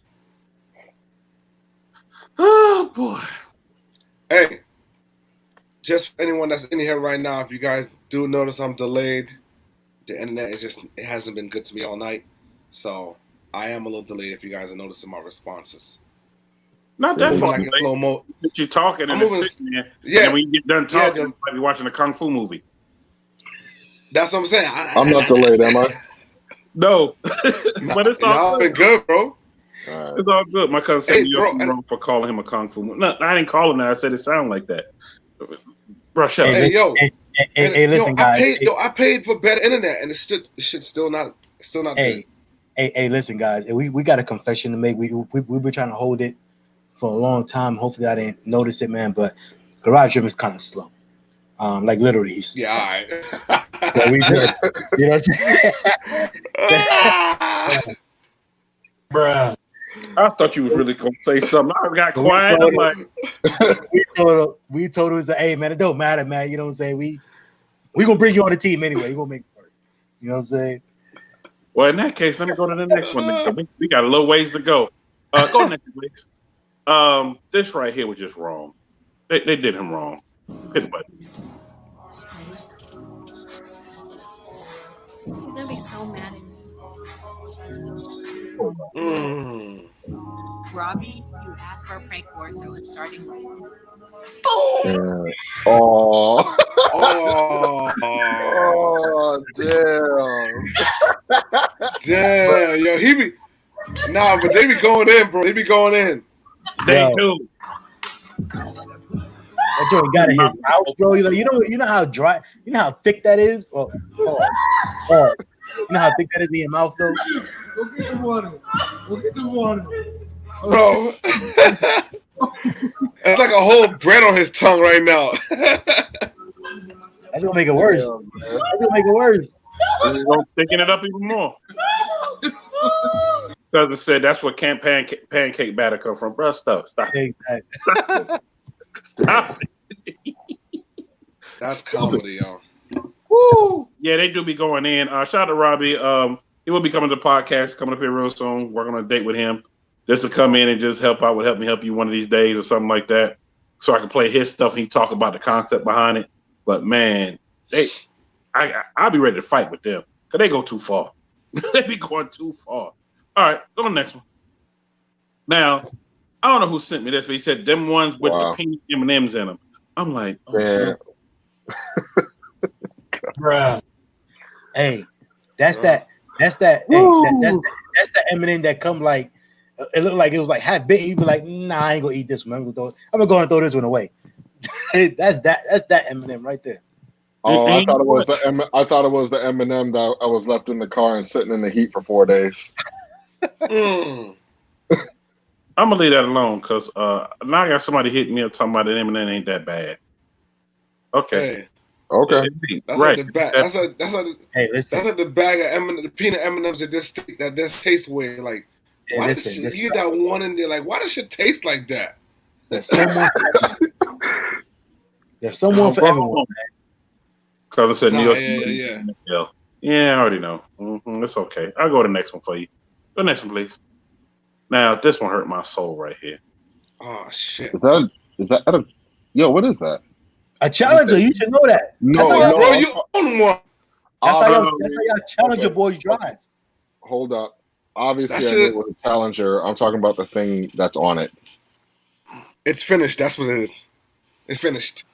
Oh boy! Hey, just for anyone that's in here right now, if you guys do notice I'm delayed, the internet is it hasn't been good to me all night, so I am a little delayed. If you guys are noticing my responses. Not that far. Like slow mo. You're talking and it's sitting there. Yeah. And when you get done talking, you might be watching a kung fu movie. That's what I'm saying. I'm not delayed, am I? No. But it's all been good, bro. It's all good. My cousin said you're wrong for calling him a kung fu movie. No, I didn't call him that. I said it sounded like that. Bro, shut up. Hey, listen, guys. I paid for better internet, and it's still not good. Hey, listen, guys. We got a confession to make. We've been trying to hold it for a long time. Hopefully, I didn't notice it, man. But Garage Gym is kind of slow. Like literally, he's all right. So we just, you know what I'm saying? Bruh. I thought you was really gonna say something. I got quiet. I'm like, we told him, hey man, it don't matter, man. You know what I'm saying? We gonna bring you on the team anyway. We gonna make it work. You know what I'm saying? Well, in that case, let me go to the next one. We got a little ways to go. Go next, please. This right here was just wrong. They did him wrong. Hit the button. He's gonna be so mad at me. Robbie, you asked for a prank war, so it's starting right now. Boom! Oh, damn, yo, he be but they be going in, bro. They be going in. They do. That joint got in his mouth, bro. You know how dry, you know how thick that is. You know how thick that is in your mouth, though. Go get the water. Go get the water. Bro. It's like a whole bread on his tongue right now. That's gonna make it worse. That's gonna make it worse. We're gonna thicken it up even more. Because it said that's where pancake batter come from, bro. Stop. Exactly. Stop it. That's comedy, y'all. Woo! Yeah, they do be going in. Shout out to Robbie. He will be coming to the podcast, coming up here real soon. Working on a date with him. Just to come in and just help out with Help Me Help You one of these days or something like that. So I can play his stuff and he talk about the concept behind it. But man, I'll be ready to fight with them. Because they go too far. They be going too far. All right, go to the next one. Now, I don't know who sent me this, but he said them ones with the pink M&Ms in them. I'm like, man. Bruh. Hey, that's that M&M that come like, it looked like it was like half bit. You'd be like, nah, I ain't gonna eat this one. I'm gonna go and throw this one away. That's that M&M right there. Oh, I thought it was the M&M that I was left in the car and sitting in the heat for 4 days. I'm gonna leave that alone because now I got somebody hitting me up talking about that M&M ain't that bad. Okay. Hey. Okay. That's right. Like the bag. That's like the bag of M&M, the peanut M&Ms that just taste weird. Like, why does you get that one in there? Like, why does shit taste like that? There's someone for everyone. Because I said New York. Yeah, I already know. It's okay. I'll go to the next one for you. Go next one, please. Now, this one hurt my soul right here. Oh, shit. Is that yo, what is that? A challenger. You should know that. No, bro, you own one. That's how y'all challenger boys drive. Hold up. Obviously, I knew it was a challenger. I'm talking about the thing that's on it. It's finished. That's what it is. It's finished.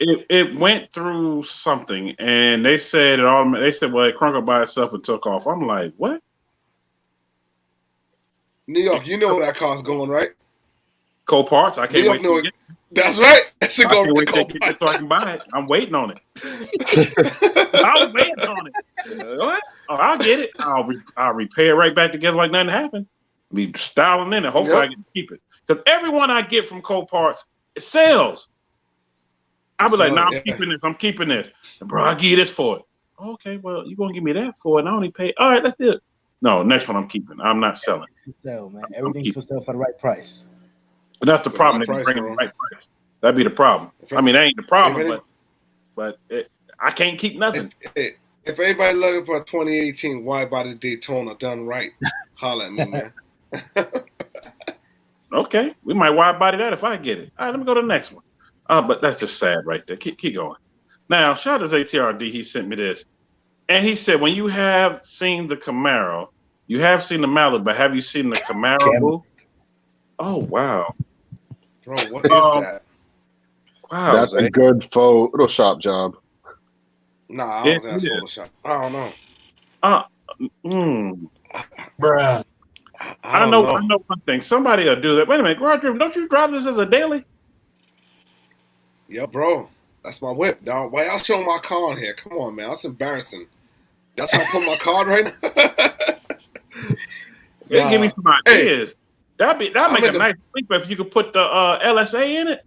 It went through something, and they said well, it crunk up by itself and took off. I'm like, what? New York, you know where that car's going, right? Parts. I can't wait to get. That's right. That should go to get it so I can buy it. I'm waiting on it. I was waiting on it. What? Oh, I'll get it. I'll repair it right back together like nothing happened. Be styling in it. Hopefully I get to keep it. Because everyone I get from Parts, it sells. I'll be like, I'm keeping this. I'm keeping this. And bro, I'll give you this for it. Okay, well, you're going to give me that for it. And I only pay. All right, that's it. No, next one I'm keeping. I'm not selling. Sell, man. Everything's for sale for the right price. And that's the problem. They bring the right price. That'd be the problem. I mean, that ain't the problem, but I can't keep nothing. If anybody looking for a 2018 wide body Daytona done right, holla at me, man. Okay, we might wide body that if I get it. All right, let me go to the next one. But that's just sad right there. Keep going. Now, shout out to ATRD. He sent me this, and he said, when you have seen the Camaro, you have seen the Malibu, but have you seen the Camaro? Oh wow, bro, what is that? Wow, that's a good Photoshop job. Nah, I don't think that's Photoshop. I don't know. Bruh. I know one thing. Somebody will do that. Wait a minute, Garage Driven, don't you drive this as a daily? Yeah, bro. That's my whip, dog. Why y'all showing my car on here? Come on, man. That's embarrassing. That's how I put my card right now. Give me some ideas. That'd make a nice sleeper if you could put the LSA in it.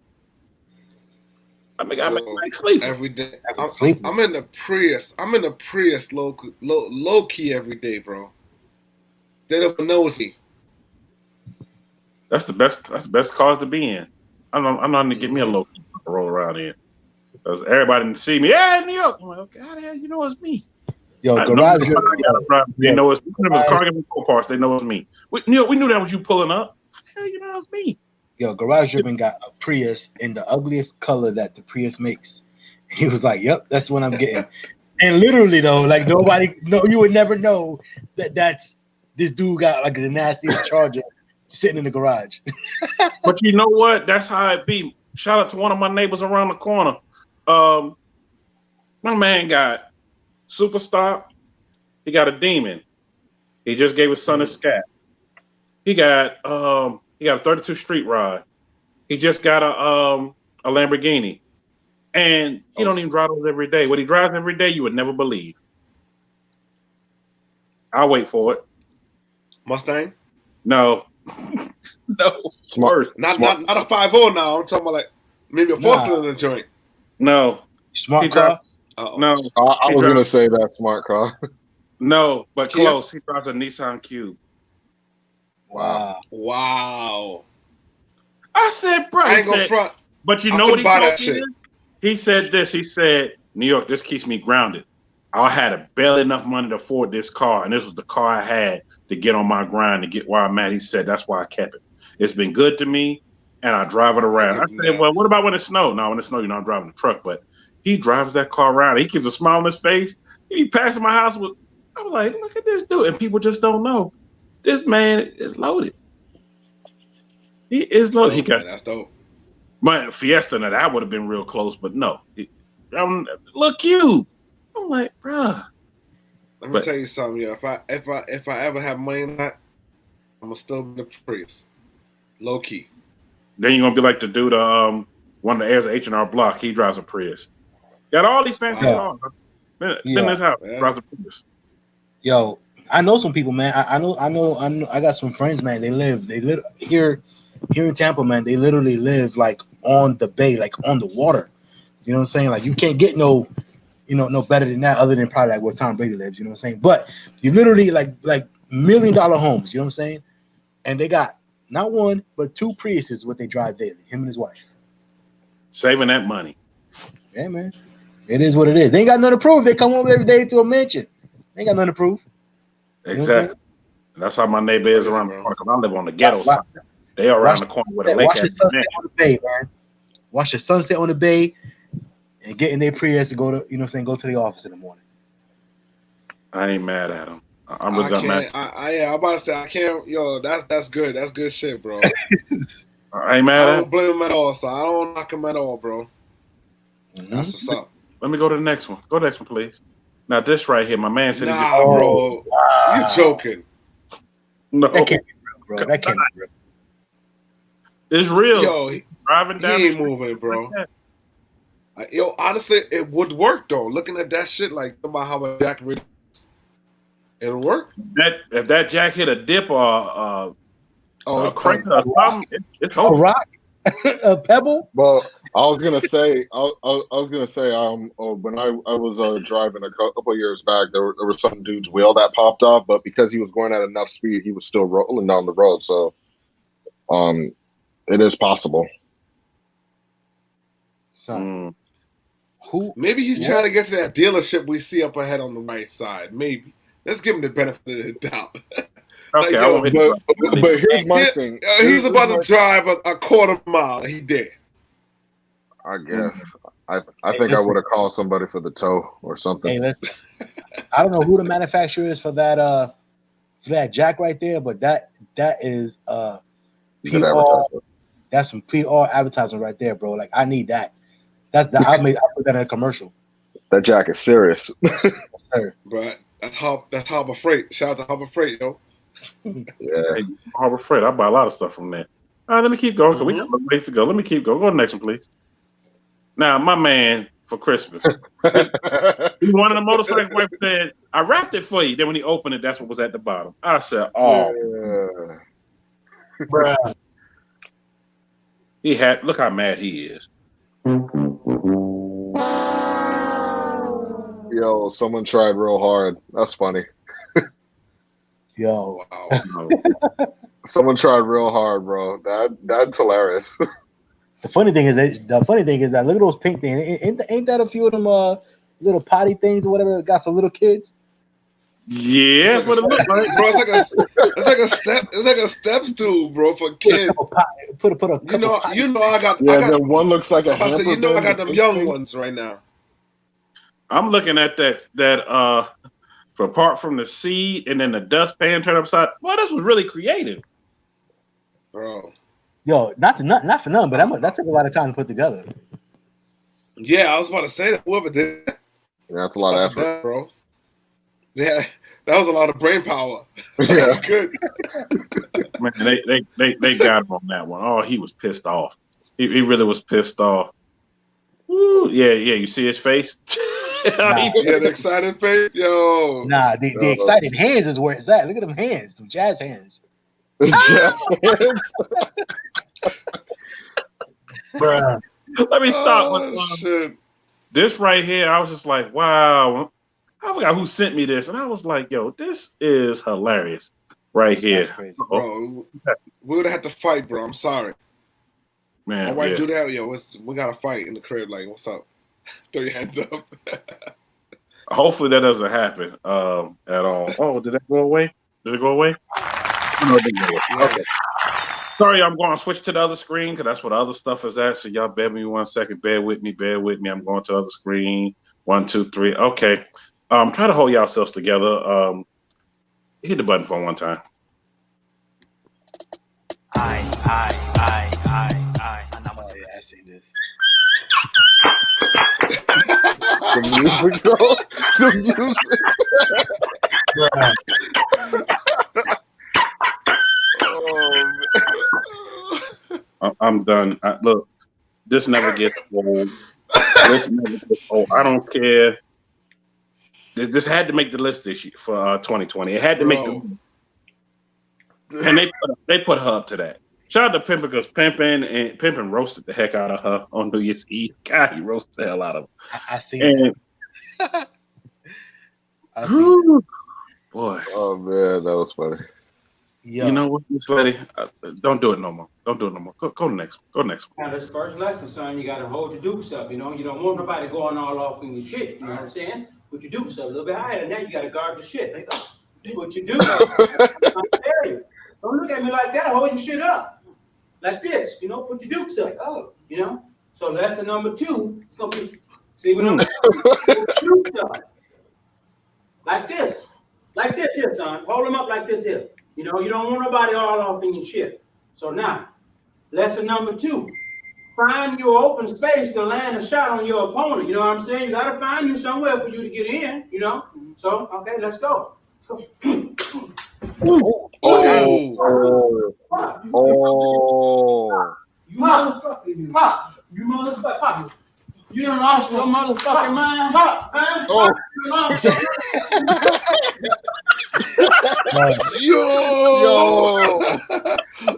I make a nice sleeper every day. I'm in the Prius. I'm in the Prius low key every day, bro. They don't know me. That's the best. That's the best cars to be in. I'm not gonna get me a low key to roll around in because everybody can see me. Yeah, in New York. I'm like, okay, how the hell you know it's me? Yo, Garage. They know it's me. Even if it's Cargill Parts, they know it's me. We knew that was you pulling up. How the hell you know that was me? Yo, Garage Driven got a Prius in the ugliest color that the Prius makes. He was like, "Yep, that's what I'm getting." And literally though, like you would never know that's this dude got like the nastiest Charger sitting in the garage. But you know what? That's how it be. Shout out to one of my neighbors around the corner. My man got Superstar. He got a Demon. He just gave his son a Scat. He got a 32 Street Rod. He just got a Lamborghini. And he don't even drive those every day. What he drives every day, you would never believe. I'll wait for it. Mustang? No. No. Smart. Not a 5.0 now. I'm talking about like maybe a 4-cylinder joint. No. Smart car? No. I was going to say that smart car. No, but close. He drives a Nissan Cube. Wow. I said, bro. I ain't gonna front. But you know what he told me? He said this. He said, New York, this keeps me grounded. I had barely enough money to afford this car, and this was the car I had to get on my grind to get where I'm at. He said, that's why I kept it. It's been good to me, and I drive it around. I said, well, what about when it snowed? No, when it snowed, you're not driving the truck, but he drives that car around. He keeps a smile on his face. He be passing my house with, I was like, look at this dude. And people just don't know. This man is loaded. He is loaded. He got that's dope. My Fiesta, now that would have been real close, but no. Look you. I'm like, bruh. Let me tell you something, yo. If I ever have money in that, I'm gonna still be the Prius, low key. Then you're gonna be like the dude, one of the heirs of H&R Block. He drives a Prius. Got all these fancy cars. Been in his house. Drives a Prius. Yo, I know some people, man. I know. I got some friends, man. They live here in Tampa, man. They literally live like on the bay, like on the water. You know what I'm saying? Like you can't get no better than that, other than probably like where Tom Brady lives. You know what I'm saying? But you literally like $1 million homes. You know what I'm saying? And they got not one but 2 Priuses what they drive daily. Him and his wife. Saving that money. Yeah, man. It is what it is. They ain't got nothing to prove. They come home every day to a mansion. They ain't got nothing to prove. Exactly. That's how my neighbor is around the corner. I live on the ghetto side. They are around the corner with a lake. Watch the sunset on the bay, man. Watch the sunset on the bay and get in their Prius and go to, go to the office in the morning. I ain't mad at them. I'm I'm about to say I can't. Yo, that's good. That's good shit, bro. I ain't mad at him. I don't blame him at all, so I don't knock him at all, bro. That's what's up. Let me go to the next one. Go to the next one, please. Now this right here, my man said he just. Bro, you joking? No, that can't be real, bro. That can't be real. It's real. Yo, driving down. He ain't moving, bro. Yo, honestly, it would work though. Looking at that shit, like about how a jack really is. It'll work. If that jack hit a dip or a crank or something, it's a over. rock, a pebble. Well, I was gonna say, when I was driving a couple of years back, there was some dude's wheel that popped off, but because he was going at enough speed, he was still rolling down the road. So, it is possible. So, maybe he's trying to get to that dealership we see up ahead on the right side. Maybe let's give him the benefit of the doubt. Okay, but here's my thing. He's about to drive a quarter mile. He did. I guess. I think I would have called somebody for the tow or something. Hey, listen. I don't know who the manufacturer is for that jack right there, but that is PR. That's some PR advertisement right there, bro. Like I need that. I put that in a commercial. That jack is serious. But that's Harbor Freight. Shout out to Harbor Freight, yo. Yeah. Harbor Freight. I buy a lot of stuff from there. All right, let me keep going. So we got a ways to go. Let me keep going. Go to the next one, please. Now, my man for Christmas, he wanted a motorcycle. Wife said, "I wrapped it for you." Then when he opened it, that's what was at the bottom. I said, "Oh, bruh." He had. Look how mad he is. Yo, someone tried real hard. That's funny. Yo, wow. Someone tried real hard, bro. That's hilarious. The funny thing is that look at those pink things. Ain't that a few of them little potty things or whatever it got for little kids? Yeah, it's like a step stool, bro, for kids. Put a you know I got then one looks like a hamper. I got them young ones right now. I'm looking at that for apart from the seed and then the dustpan turned upside. Well, this was really creative, bro. Yo, not for nothing, but that took a lot of time to put together. Yeah, I was about to say that whoever did that. Yeah, that's a lot of effort, bro. Yeah, that was a lot of brain power. Yeah, good. Man, they got him on that one. Oh, he was pissed off. He really was pissed off. Woo, yeah. You see his face? The excited face, yo. Nah, the excited hands is where it's at. Look at them hands, them jazz hands. Jazz hands. Bruh. Let me stop with this right here. I was just like, wow. I forgot who sent me this, and I was like, yo, this is hilarious right here. Bro, we would have had to fight, bro. I'm sorry. Man, my wife do that, yo. We got to fight in the crib. Like, what's up? Throw your hands up. Hopefully that doesn't happen at all. Oh, did that go away? Did it go away? No, it didn't go away. Okay. Sorry, I'm going to switch to the other screen because that's where the other stuff is at. So y'all bear me 1 second. Bear with me. I'm going to the other screen. 1, 2, 3. Okay. Try to hold yourselves together. Hit the button for one time. I see this. The music, bro. The music. I'm done. Look, this never gets old. I don't care. This had to make the list this year for 2020. It had to make the list. And they put her up to that. Shout out to Pimpin' because Pimpin' roasted the heck out of her on New Year's Eve. God, he roasted the hell out of her. I see that. Boy. Oh man, that was funny. Yo. You know what, Miss Lady? Don't do it no more. Go to the next one. Go next one. Now, this first lesson, son, you got to hold your dukes up. You know, you don't want nobody going all off in your shit. You know what I'm saying? Put your dukes up a little bit higher than that. You got to guard your shit. Like, what you do? Don't look at me like that. Hold your shit up. Like this, you know, put your dukes up. Oh, you know. So lesson number 2 is gonna be see what I'm dukes up. Like this here, son. Hold them up like this here. You know, you don't want nobody all off in your shit. So now, lesson number 2, find your open space to land a shot on your opponent. You know what I'm saying? You gotta find you somewhere for you to get in. You know. So okay, let's go. Oh. You motherfucker! You motherfucker! You done lost your motherfucking mind?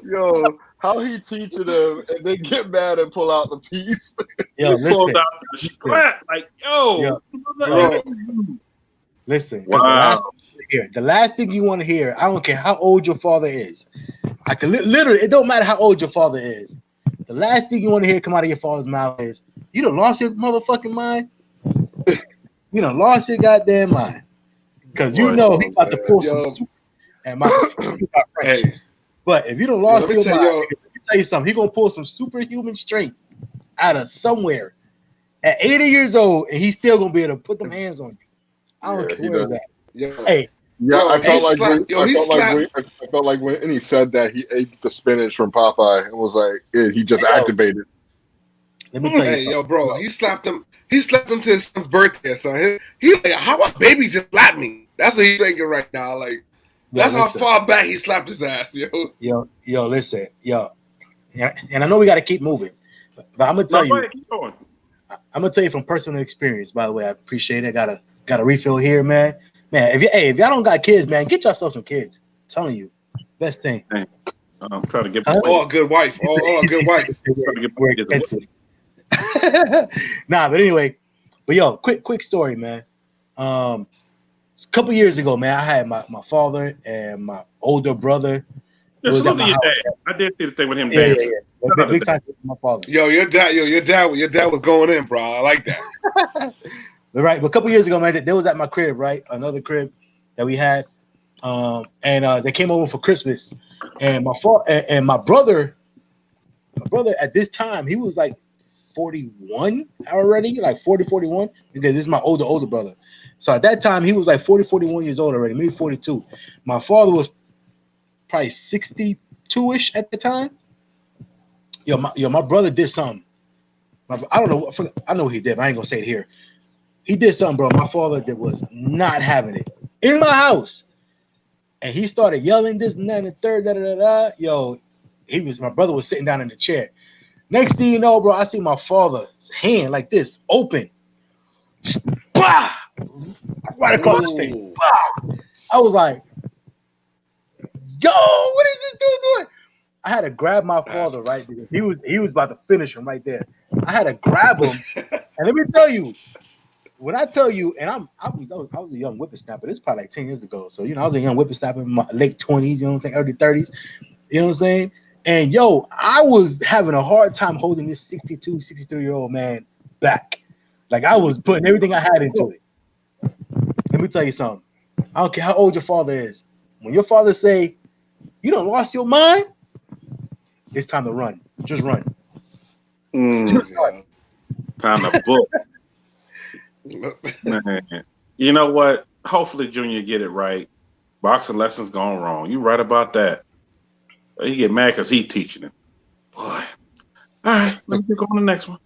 Yo, how he teaching them and they get mad and pull out the piece. Yo, He pulled out the strap, like, yo. Listen, wow. The last thing you want to hear, I don't care how old your father is. I can literally, it don't matter how old your father is. The last thing you want to hear come out of your father's mouth is, "You done lost your motherfucking mind." You done lost your goddamn mind, because you know he about to pull some super, and hey. But if you don't lost your mind, let me tell you something. He gonna pull some superhuman strength out of somewhere at 80 years old, and he's still gonna be able to put them hands on you. I don't care where that. Hey, I felt like when he said that he ate the spinach from Popeye and was like, he just activated. Let me tell you something. Yo, bro, he slapped him to his son's birthday, son. He like, how a baby just slapped me? That's what he's thinking right now. Like, that's how far back he slapped his ass, yo. Listen, and I know we got to keep moving, but I'm gonna tell you. Keep going. I'm gonna tell you from personal experience. By the way, I appreciate it. Got a refill here, man. Man, if y'all don't got kids, man, get yourself some kids. I'm telling you, best thing. I'm trying to get a good wife. Oh, a good wife. Nah, but anyway, yo, quick story, man. A couple years ago, man, I had my father and my older brother. Yeah, salute to your dad. I did see the thing with him dancing. Big time with my father. Your dad was going in, bro. I like that. Right, but a couple years ago, man, they was at my crib, right? Another crib that we had, and they came over for Christmas, and my brother at this time, he was like 41 already, like 40, 41. And then this is my older brother. So at that time, he was like 40, 41 years old already, maybe 42. My father was probably 62-ish at the time. My brother did something. I don't know. I know what he did, but I ain't gonna say it here. He did something, bro. My father was not having it in my house, and he started yelling this and that and the third. Yo, my brother was sitting down in the chair. Next thing you know, bro, I see my father's hand like this, open, bah! Right across his face. Bah! I was like, yo, what is this dude doing? I had to grab my father, right? Because he was about to finish him right there. I had to grab him, and let me tell you, when I tell you, and I was a young whippersnapper. This is probably like 10 years ago. So, I was a young whippersnapper in my late 20s, you know what I'm saying, early 30s. You know what I'm saying? And yo, I was having a hard time holding this 62, 63-year-old man back. Like, I was putting everything I had into it. Let me tell you something. I don't care how old your father is. When your father say, "You done lost your mind," it's time to run. Just run. Just run. Time to book. Man, you know what? Hopefully Junior get it right. Boxing lessons gone wrong. You right about that. You get mad because he teaching him. Boy. All right, let me go on the next one.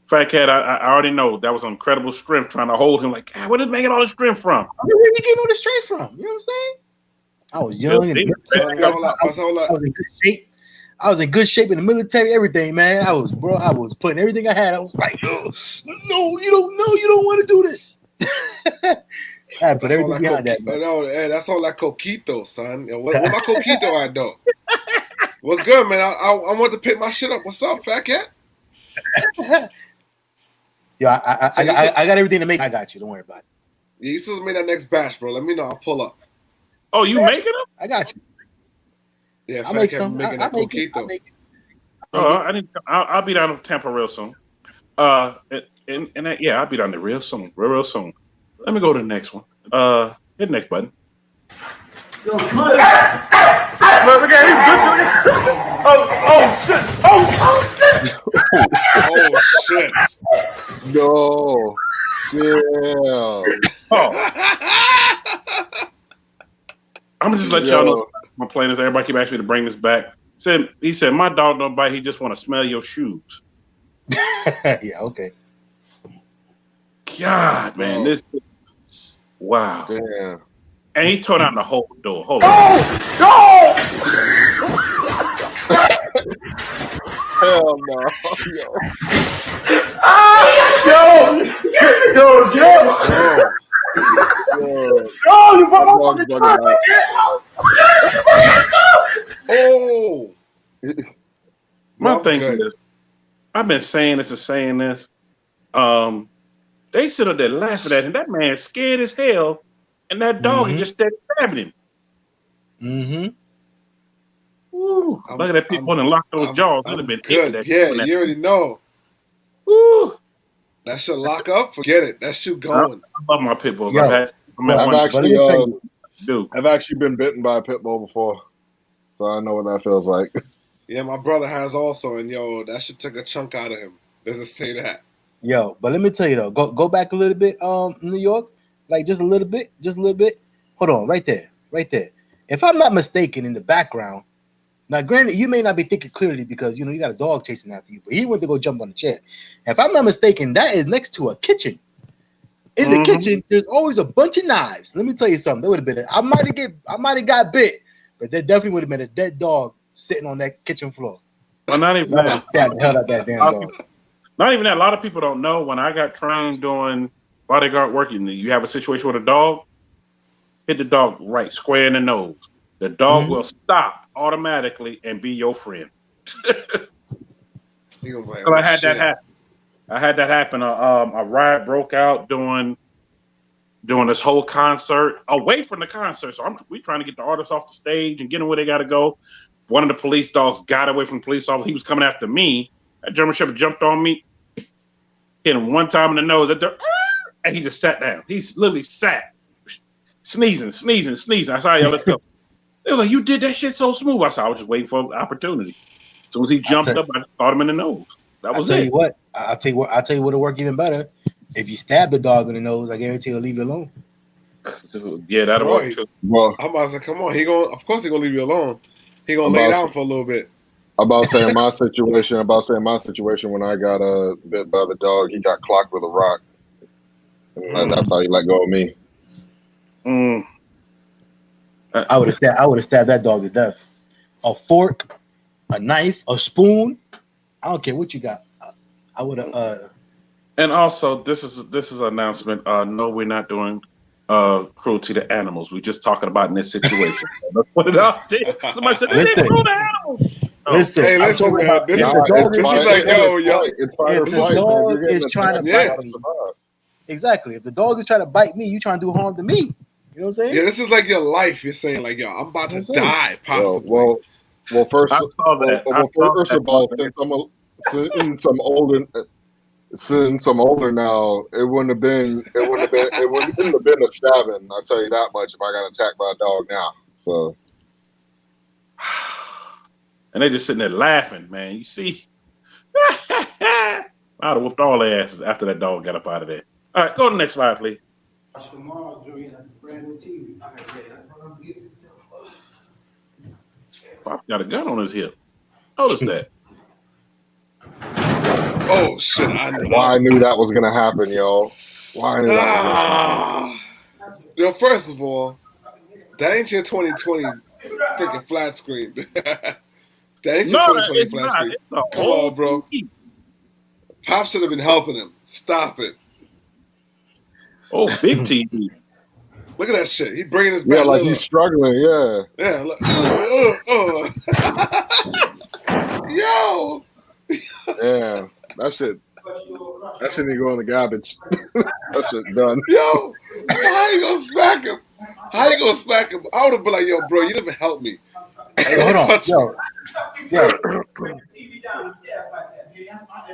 Fat Cat, I already know that was incredible strength trying to hold him. Like, God, where did he get all the strength from? Where did you get all the strength from? You know what I'm saying? I was young and I was in good shape. I was in good shape in the military, everything, man. I was putting everything I had. I was like, no, you don't want to do this. I had to put everything behind that. That's all that coquito, son. What my coquito at, though? What's good, man? I want to pick my shit up. What's up, Fat Cat? Yeah, I got everything to make. I got you. Don't worry about it. Yeah, you supposed to make that next batch, bro. Let me know. I'll pull up. Oh, you making them? I got you. Yeah, Fat Cat making that coquito. I'll be down in Tampa real soon. I'll be down there real soon. Real soon. Let me go to the next one. Hit the next button. Yo, look at him. Oh shit. Oh shit. Oh shit. No. Yeah. I'm gonna just let y'all know my plan is everybody keep asking me to bring this back. He said, my dog don't bite, he just want to smell your shoes. Yeah, okay. God, man, this. Wow. Damn. And he tore down the whole door. Hold on. No! Hell no. Yo, you brought my fucking Oh. My thing is, I've been saying this and saying this. They sit up there laughing at him. That man's scared as hell, and that dog just started stabbing him. Ooh, look at that people and lock those jaws. Would have been good. Yeah, you already know. Ooh. That should lock up. Forget it. That shoot going. I love my pit bulls. Yo, I've actually been bitten by a pit bull before, so I know what that feels like. Yeah, my brother has also, and yo, that should take a chunk out of him. Does it say that? Yo, but let me tell you though, go back a little bit, New York, like just a little bit. Hold on, right there. If I'm not mistaken, in the background, now granted, you may not be thinking clearly because you got a dog chasing after you, but he went to go jump on the chair. If I'm not mistaken, that is next to a kitchen. In the kitchen, there's always a bunch of knives. Let me tell you something. That would have been I might have got bit, but there definitely would have been a dead dog sitting on that kitchen floor. Well, not even that. That damn dog. Not even that. A lot of people don't know. When I got trained doing bodyguard work, you have a situation with a dog, hit the dog right square in the nose. The dog will stop automatically and be your friend. So I had that happen. I had that happen. A riot broke out doing this whole concert away from the concert. So we trying to get the artists off the stage and get them where they got to go. One of the police dogs got away from the police officer. He was coming after me. That German Shepherd jumped on me, hit him one time in the nose, and he just sat down. He's literally sat, sneezing. I said, "Yo, let's go." They was like, "You did that shit so smooth." I said, "I was just waiting for an opportunity." As soon as he jumped up, I caught him in the nose. That was it. I'll tell you what'll work even better. If you stab the dog in the nose, I guarantee he'll leave you alone. Yeah, that'll work too. Well, I'm about to say, come on, of course he gonna leave you alone. He gonna lay down for a little bit. About saying my situation when I got bit by the dog, he got clocked with a rock, and that's how he let go of me. I would have stabbed that dog to death. A fork, a knife, a spoon. I don't care what you got. I would have. And also, this is an announcement. No, we're not doing cruelty to animals. We're just talking about in this situation. Let's put it out there. Somebody said they didn't cruel to animals. Listen, hey, listen, man. This is like, yo. It's fight or if flight. the dog is trying to bite me, exactly. If the dog is trying to bite me, you trying to do harm to me. You know what I'm saying? Yeah, this is like your life. You're saying like, yo, I'm about to die, possibly. Well, first, I saw that. First of all, since I'm older now, it wouldn't have been a stabbing. I'll tell you that much if I got attacked by a dog now. So. And they just sitting there laughing, man. You see, I'd have whooped all their asses after that dog got up out of there. All right, go to the next slide, please. Pop got a gun on his hip. Notice that. Oh shit! I knew that was gonna happen, yo. Why I knew that was gonna happen. Yo, first of all, that ain't your 2020 freaking flat screen. That ain't your 2020 flat screen. Come on, bro. Pop should have been helping him. Stop it. Oh, big TV. Look at that shit. He bringing his back. Yeah, like he's struggling. Yeah. Yeah. Look. Yo. Yeah. That shit need to go in the garbage. That shit done. Yo, how you gonna smack him? I would have been like, yo, bro, you never helped me. Hold on. Yo.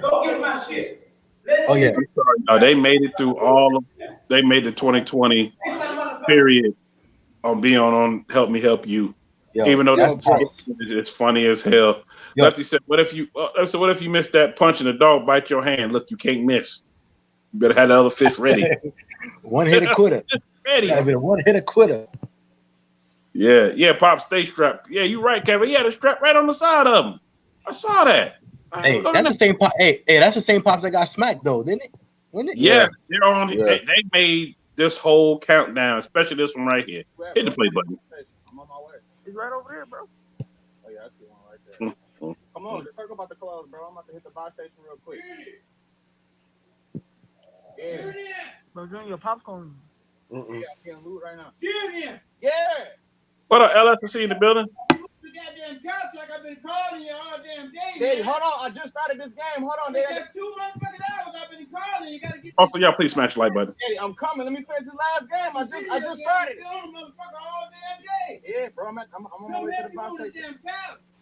Go get my shit. Oh yeah. No, they made it through they made the 2020 period on being on Help Me Help You. Yo, even though it's funny as hell. Lefty said, what if you missed that punch and the dog bite your hand? Look, you can't miss. You better have the other fist ready. One hit a quitter. Ready. One hit a quitter. Yeah, Pop, stay strapped. Yeah, you're right, Kevin. He had a strap right on the side of him. I saw that. Hey, that's the same pop. Hey, that's the same pops that got smacked though, didn't it? Wasn't it? Yeah, they're on. Yeah. They made this whole countdown, especially this one right here. Hit the play button. I'm on my way. He's right over here, bro. Oh yeah, I see one right there. Come on, talk about the clothes, bro. I'm about to hit the buy station real quick. Yeah. Bro, Junior, popcorn. Yeah, I'm getting loot right now. Junior! Yeah! What up, LFC in the building? The goddamn couch like I've been calling you all damn day. Hey, hold on. I just started this game. Hold on. That's 2 motherfucking hours I've been calling. You gotta get. Also, y'all please smash the like button. Hey, I'm coming. Let me finish this last game. I just started. Motherfucker all damn day. Yeah, bro. I'm on my way to the bus station.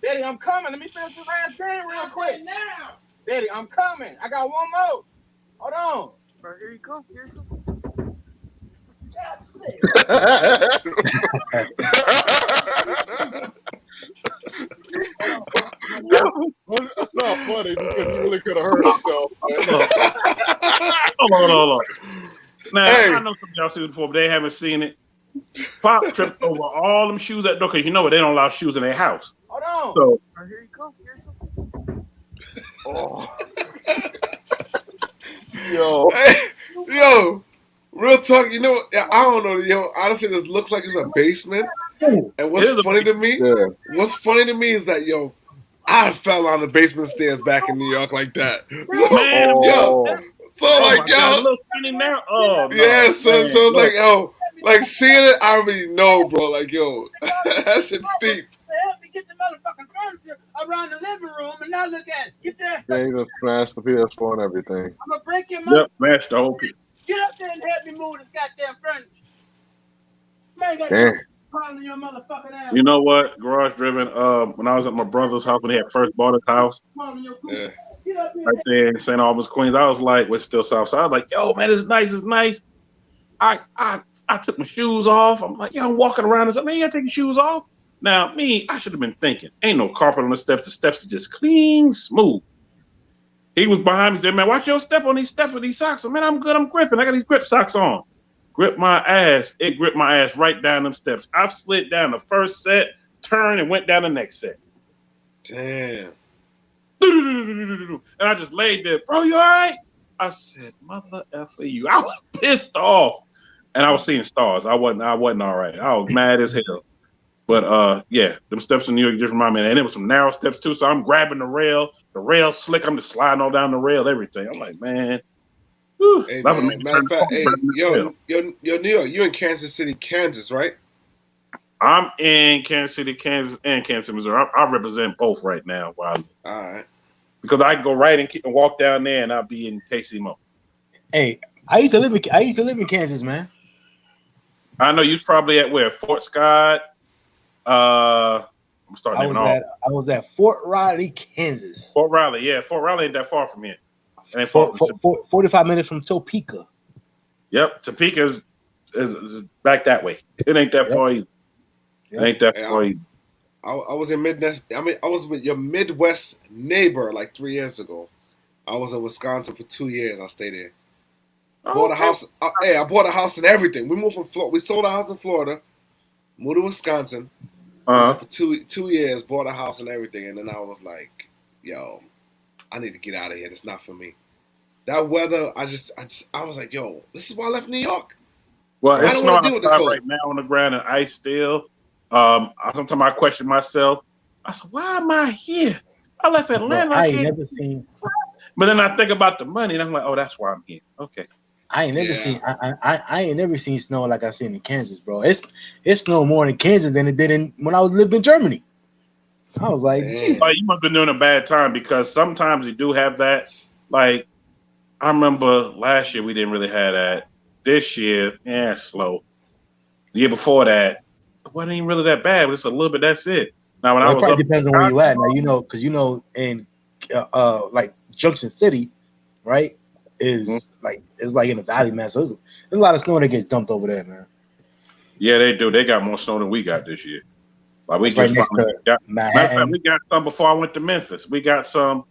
Daddy, I'm coming. Let me finish this last game real quick. Now. Daddy, I'm coming. I got one more. Hold on. Bro, here you come. Here you come. That's not funny because he really could have hurt himself. Hold on. Now, I know some of y'all seen it before, but they haven't seen it. Pop tripped over all them shoes at the door because you know what? They don't allow shoes in their house. Hold on. So, Here you come. Here you come. Oh. Yo, real talk. You know, I don't know. Yo, honestly, this looks like it's a basement. And what's funny to me? Yeah. What's funny to me is that I fell on the basement stairs back in New York like that. Man, So like little skinny now. Oh, no, yeah. So man, it's like like seeing it, I already know, bro. Like that shit's steep. Help me get the motherfucking furniture around the living room, and now look at it. Get that. They just smashed the PS4 and everything. I'm gonna break your mother. Yep, smash the whole piece. Get up there and help me move this goddamn furniture. Man, Damn. calling your motherfucking ass. You know what? Garage driven. When I was at my brother's house when he had first bought his house, Yeah. Get up there. right there in St. Albans, Queens, I was like, we're still south side. I was like, yo, man, it's nice. It's nice. I took my shoes off. I'm like, I'm walking around. And man, you gotta take your shoes off. Now, I should have been thinking, ain't no carpet on the steps. The steps are just clean, smooth. He was behind me. He said, man, watch your step on these steps with these socks. So, man, I'm good. I'm gripping. I got these grip socks on. Grip my ass. It gripped my ass right down them steps. I slid down the first set, turned, and went down the next set. Damn. And I just laid there. Bro, you all right? I said, mother effer you. I was pissed off. And I was seeing stars. I wasn't all right. I was mad as hell. But yeah, them steps in New York just remind me of that. And it was some narrow steps too. So I'm grabbing the rail slick. I'm just sliding all down the rail, everything. I'm like, man. Whew, Hey, man, matter of fact, hey, yo, New York, you in Kansas City, Kansas, right? I'm in Kansas City, Kansas, and Kansas, Missouri. I represent both right now. All right. Because I can go right and walk down there, and I'll be in KC-Mo. Hey, I used to live in Kansas, man. I know you're probably at where? Fort Scott. I'm starting naming off. I was at Fort Riley, Kansas. Fort Riley, yeah. Fort Riley ain't that far from here. It ain't far from 45 minutes from Topeka. Yep, Topeka is back that way. It ain't that far either. It ain't that far either. I was in Midwest. I was with your Midwest neighbor like 3 years ago. I was in Wisconsin for 2 years. I stayed there. Bought a house. I bought a house and everything. We moved from Florida. We sold a house in Florida. Moved to Wisconsin. Was for 2 years. Bought a house and everything. And then I was like, yo, I need to get out of here. It's not for me. That weather, I was like, yo, this is why I left New York. Well, it's snowing outside right now on the ground and ice still. Sometimes I question myself. I said, why am I here? I left Atlanta. Bro, I ain't never seen. But then I think about the money and I'm like, oh, that's why I'm here. Okay. I ain't never seen. I ain't never seen snow like I seen in Kansas, bro. It snowed more in Kansas than it did when I lived in Germany. I was like, geez. Oh, you must have been doing a bad time because sometimes you do have that. Like, I remember last year we didn't really have that. This year, it's slow. The year before that, it wasn't even really that bad, but it's a little bit. That's it. Now, when I was probably depends on where you at. Now, because in like Junction City, right, is like it's like in the valley, man. So there's a lot of snow that gets dumped over there, man. Yeah, they do. They got more snow than we got this year. Like we just got some before I went to Memphis. We got some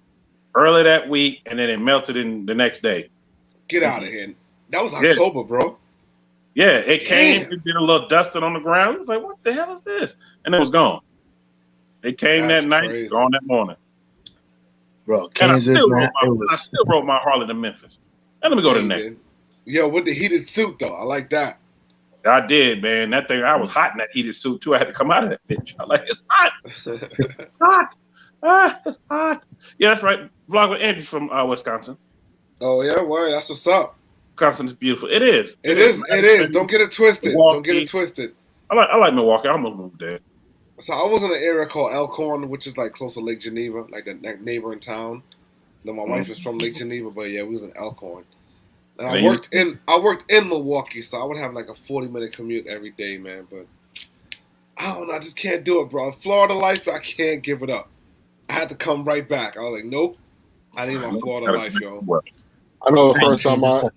early that week, and then it melted in the next day. Get out of here. That was October, bro. Yeah, it came, it did a little dusting on the ground. It was like, what the hell is this? And it was gone. It came that night, gone that morning. Bro, Kansas, man. I still rode my Harley to Memphis. And let me go to the next. Yo, with the heated suit though, I like that. I did, man. That thing, I was hot in that heated suit too. I had to come out of that bitch. I like, it's hot. It's hot. It's hot. Yeah, that's right. Vlog with Andrew from Wisconsin. Oh yeah, word. That's what's up. Wisconsin is beautiful. It is. It is. Don't get it twisted. Milwaukee. Don't get it twisted. I like Milwaukee. I almost moved there. So I was in an area called Elkhorn, which is like close to Lake Geneva, like the neighboring town. Then my wife is from Lake Geneva, but yeah, we was in Elkhorn. And I worked in Milwaukee, so I would have like a 40-minute commute every day, man. But I don't know, I just can't do it, bro. Florida life, I can't give it up. I had to come right back. I was like, nope, I need my Florida life, yo. I know the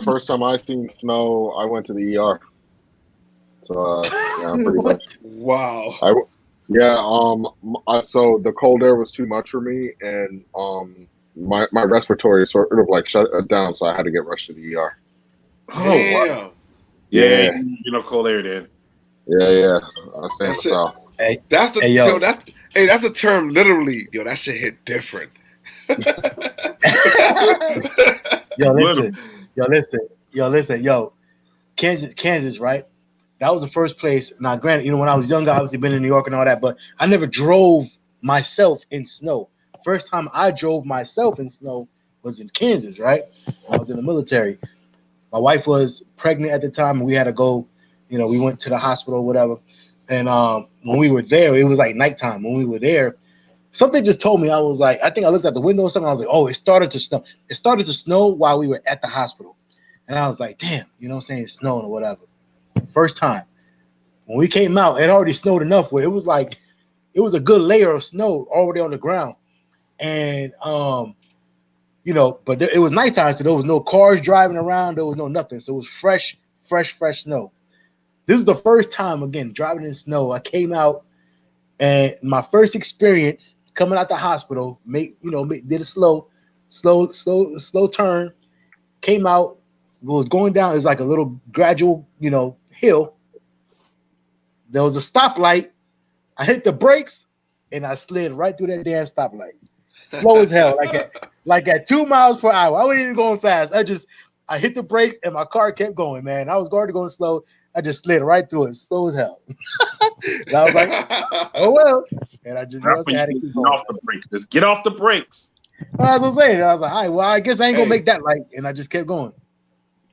first time I seen snow, I went to the ER. So yeah, I'm pretty much. Wow. So the cold air was too much for me, and my respiratory sort of like shut down, so I had to get rushed to the ER. Damn. Oh, wow. Yeah. You know, cold air then. Yeah. I stay in the south. Hey, that's a term literally. Yo, that shit hit different. Yo, Kansas, right? That was the first place. Now, granted, when I was younger, obviously been in New York and all that, but I never drove myself in snow. First time I drove myself in snow was in Kansas, right? I was in the military. My wife was pregnant at the time, and we had to go. We went to the hospital or whatever. And when we were there, it was like nighttime. When we were there, something just told me, I was like, I think I looked out the window or something. I was like, oh, it started to snow. It started to snow while we were at the hospital. And I was like, damn, it's snowing or whatever. First time. When we came out, it already snowed enough where it was a good layer of snow already on the ground. And, but it was nighttime, so there was no cars driving around. There was no nothing. So it was fresh snow. This is the first time, again, driving in snow. I came out, and my first experience coming out the hospital, did a slow turn, came out, was going down. It was like a little gradual, hill. There was a stoplight. I hit the brakes, and I slid right through that damn stoplight. Slow as hell, like at 2 miles per hour. I wasn't even going fast. I hit the brakes, and my car kept going, man. I was already going slow. I just slid right through it, slow as hell. And I was like, oh well. And I just had to keep going. Off the brakes. Just get off the brakes. That's what I'm saying. I was like, all right, well, I guess I ain't gonna make that light. And I just kept going.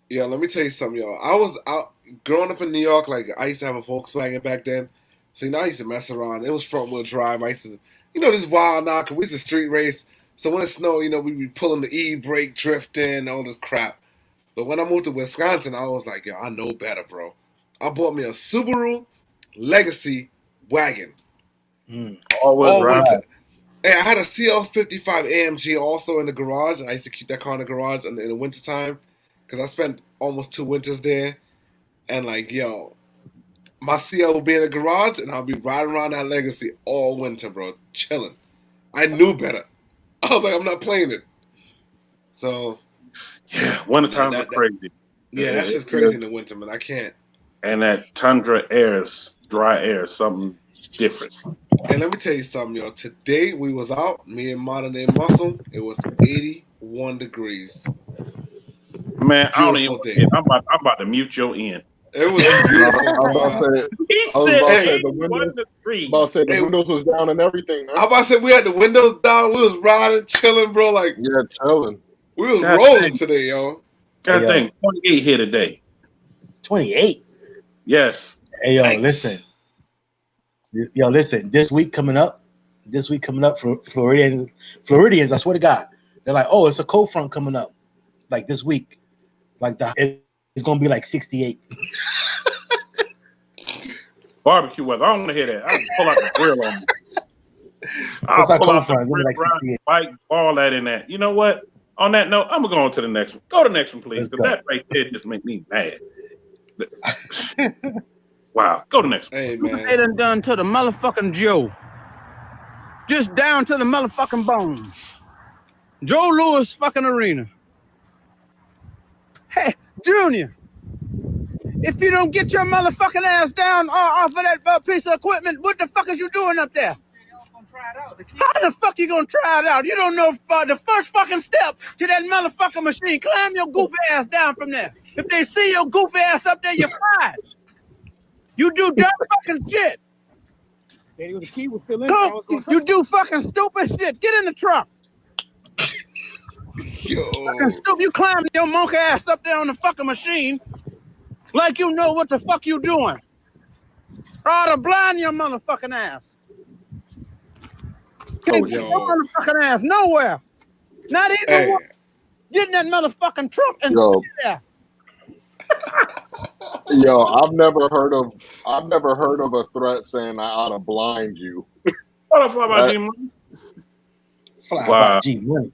Yeah, let me tell you something, yo. I was out growing up in New York, like I used to have a Volkswagen back then. So I used to mess around. It was front wheel drive. I used to, this wild knock. We used to street race. So when it snowed, we'd be pulling the e-brake, drifting, all this crap. But when I moved to Wisconsin, I was like, yo, I know better, bro. I bought me a Subaru Legacy wagon. All winter. Hey, I had a CL55 AMG also in the garage. I used to keep that car in the garage in the wintertime because I spent almost 2 winters there. And my CL will be in the garage and I'll be riding around that Legacy all winter, bro. Chilling. I knew better. I was like, I'm not playing it. So. Yeah, wintertime is crazy. Yeah, that's just crazy in the winter, man. I can't. And that tundra air is dry air, something different. And let me tell you something, yo. Today we was out, me and Modern Day Muscle. It was 81 degrees. Man, I don't even. I'm about to mute your end. It was beautiful. The windows was down and everything. Man. I was about to say we had the windows down. We was riding, chilling, bro. Chilling. We was rolling today, yo. God dang, 28 here today. 28. Yes. Hey, listen. Listen. This week coming up for Floridians, I swear to God, they're like, oh, it's a cold front coming up, like this week, it's gonna be like 68. Barbecue weather. I don't want to hear that. I pull out the grill on me. I'll pull out the grill, like bike, all that in that. You know what? On that note, I'm gonna go on to the next one. Go to the next one, please, because that right there just make me mad. Wow. Go to the next one. Hey, man. They done to the motherfucking Joe. Just down to the motherfucking bones. Joe Louis fucking arena. Hey, Junior. If you don't get your motherfucking ass down off of that piece of equipment, what the fuck is you doing up there? How the fuck you gonna try it out? You don't know the first fucking step to that motherfucking machine. Climb your goofy ass down from there. If they see your goofy ass up there, you're fired. You do dumb fucking shit. The key was still in. You do fucking stupid shit. Get in the truck. Yo. Fucking stupid. You climb your monkey ass up there on the fucking machine like you know what the fuck you doing. Or I'll blind your motherfucking ass. Can't get your motherfucking ass nowhere. Not even one. Get in that motherfucking truck and sit there. Yo, I've never heard of a threat saying I ought to blind you. What the fuck about G Money? Wow. G Money.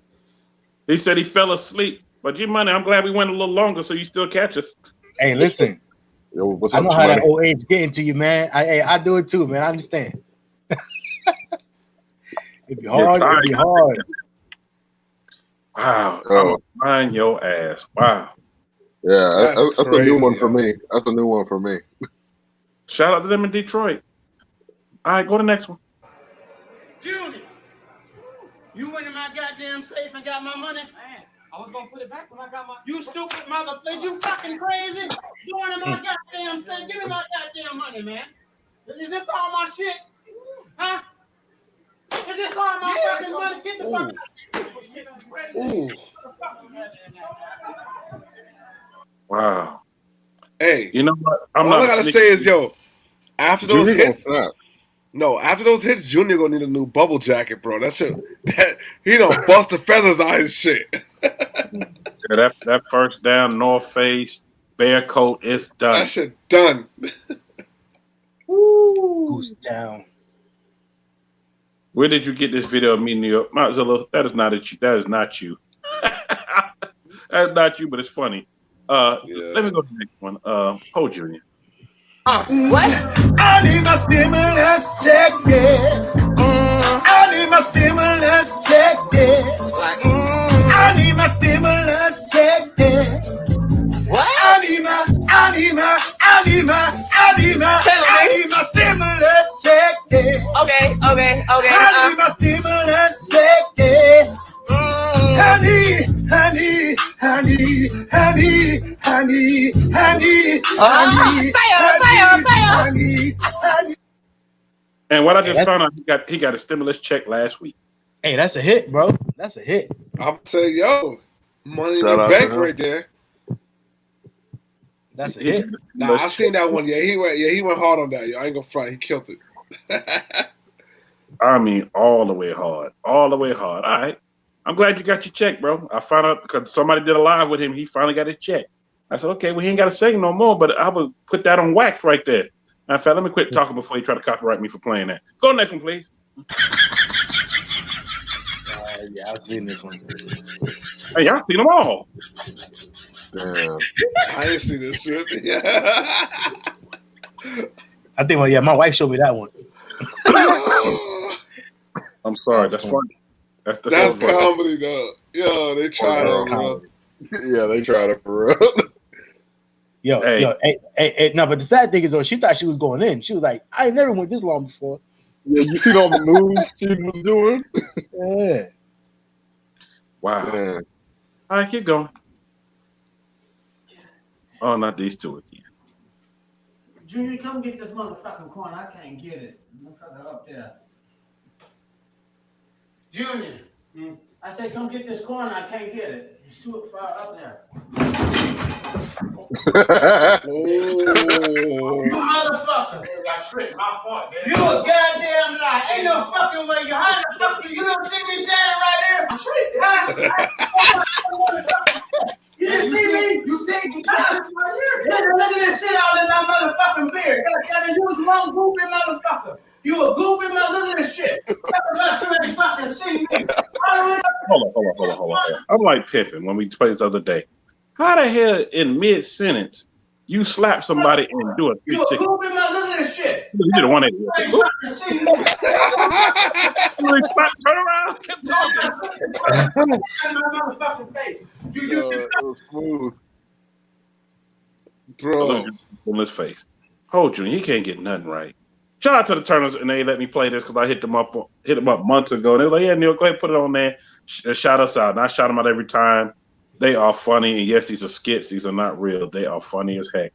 He said he fell asleep. But G Money, I'm glad we went a little longer so you still catch us. Hey, listen. Yo, what's I up, know how G-Money? that old age getting to you, man. I do it too, man. I understand. It'd be hard. It'd be hard. Wow. I'm gonna blind your ass. Wow. Yeah, that's a new one for me. That's a new one for me. Shout out to them in Detroit. All right, go to the next one. Junior, you went in my goddamn safe and got my money? Man, I was gonna put it back when I got my. You stupid motherfucker! You fucking crazy! You went in my goddamn safe? Give me my goddamn money, man! Is this all my shit? Huh? Is this all my fucking money? Get the fuck out! Ooh. Wow. Hey, you know what? All I gotta say is, yo, after those hits, after those hits, Junior gonna need a new bubble jacket, bro. He don't bust the feathers out his shit. Yeah, that first down North Face bear coat is done. That shit done. Goose down. Where did you get this video of me in New York? Mozilla, that is not you. That is not you. That's not you, but it's funny. Let me go to the next one. Ho Junior. What? I need my stimulus check, yeah. I need my stimulus check, yeah. I need my stimulus check, yeah. What? I need my stimulus check, yeah. Okay. I need my stimulus check, yeah. Honey. And what I just found out, he got a stimulus check last week. Hey, that's a hit, bro. That's a hit. I'm saying, yo, money in the bank right there. That's a hit. Nah, I seen that one. Yeah, he went hard on that. Yo, I ain't gonna front. He killed it. I mean, all the way hard. All the way hard. All right. I'm glad you got your check, bro. I found out because somebody did a live with him. He finally got his check. I said, okay, well, he ain't got to say no more, but I would put that on wax right there. In fact, let me quit talking before you try to copyright me for playing that. Go next one, please. Yeah, I've seen this one. Hey, y'all seen them all. Damn. I didn't see this shit. I think, well, yeah, my wife showed me that one. I'm sorry. That's funny. That's comedy, though. Yo, they tried it, bro. Yeah, they tried it for real. No, but the sad thing is, though, she thought she was going in. She was like, I ain't never went this long before. Yeah, you seen all the moves she was doing? Yeah. Wow. Yeah. All right, keep going. Oh, not these two again. Junior, come get this motherfucking coin. I can't get it. I'm up there. Junior, I said, come get this coin. I can't get it. It's too far up there. You motherfucker. I tripped. My fault, man. You a goddamn lie. Ain't no fucking way. How the fuck you don't see me standing right there? I tripped. Huh? You didn't see me? You see me? Right here. Look at this shit all in my motherfucking beard. You was one goofy motherfucker. You a goofy mother. Look at this shit. You ain't fucking see me. Hold on. I'm like Pippin when we played this other day. How the hell in mid-sentence you slap somebody and do a 360? You a goofy mother. Look at this shit. You did a 180. You ain't fucking see me. Turn around. Keep talking. My motherfucking face. It was smooth. Bro. On his face. Hold you. He can't get nothing right. Shout out to the Turners, and they let me play this because I hit them up months ago. And they were like, "Yeah, Neil, go ahead and put it on there. Shout us out." And I shout them out every time. They are funny, and yes, these are skits. These are not real. They are funny as heck.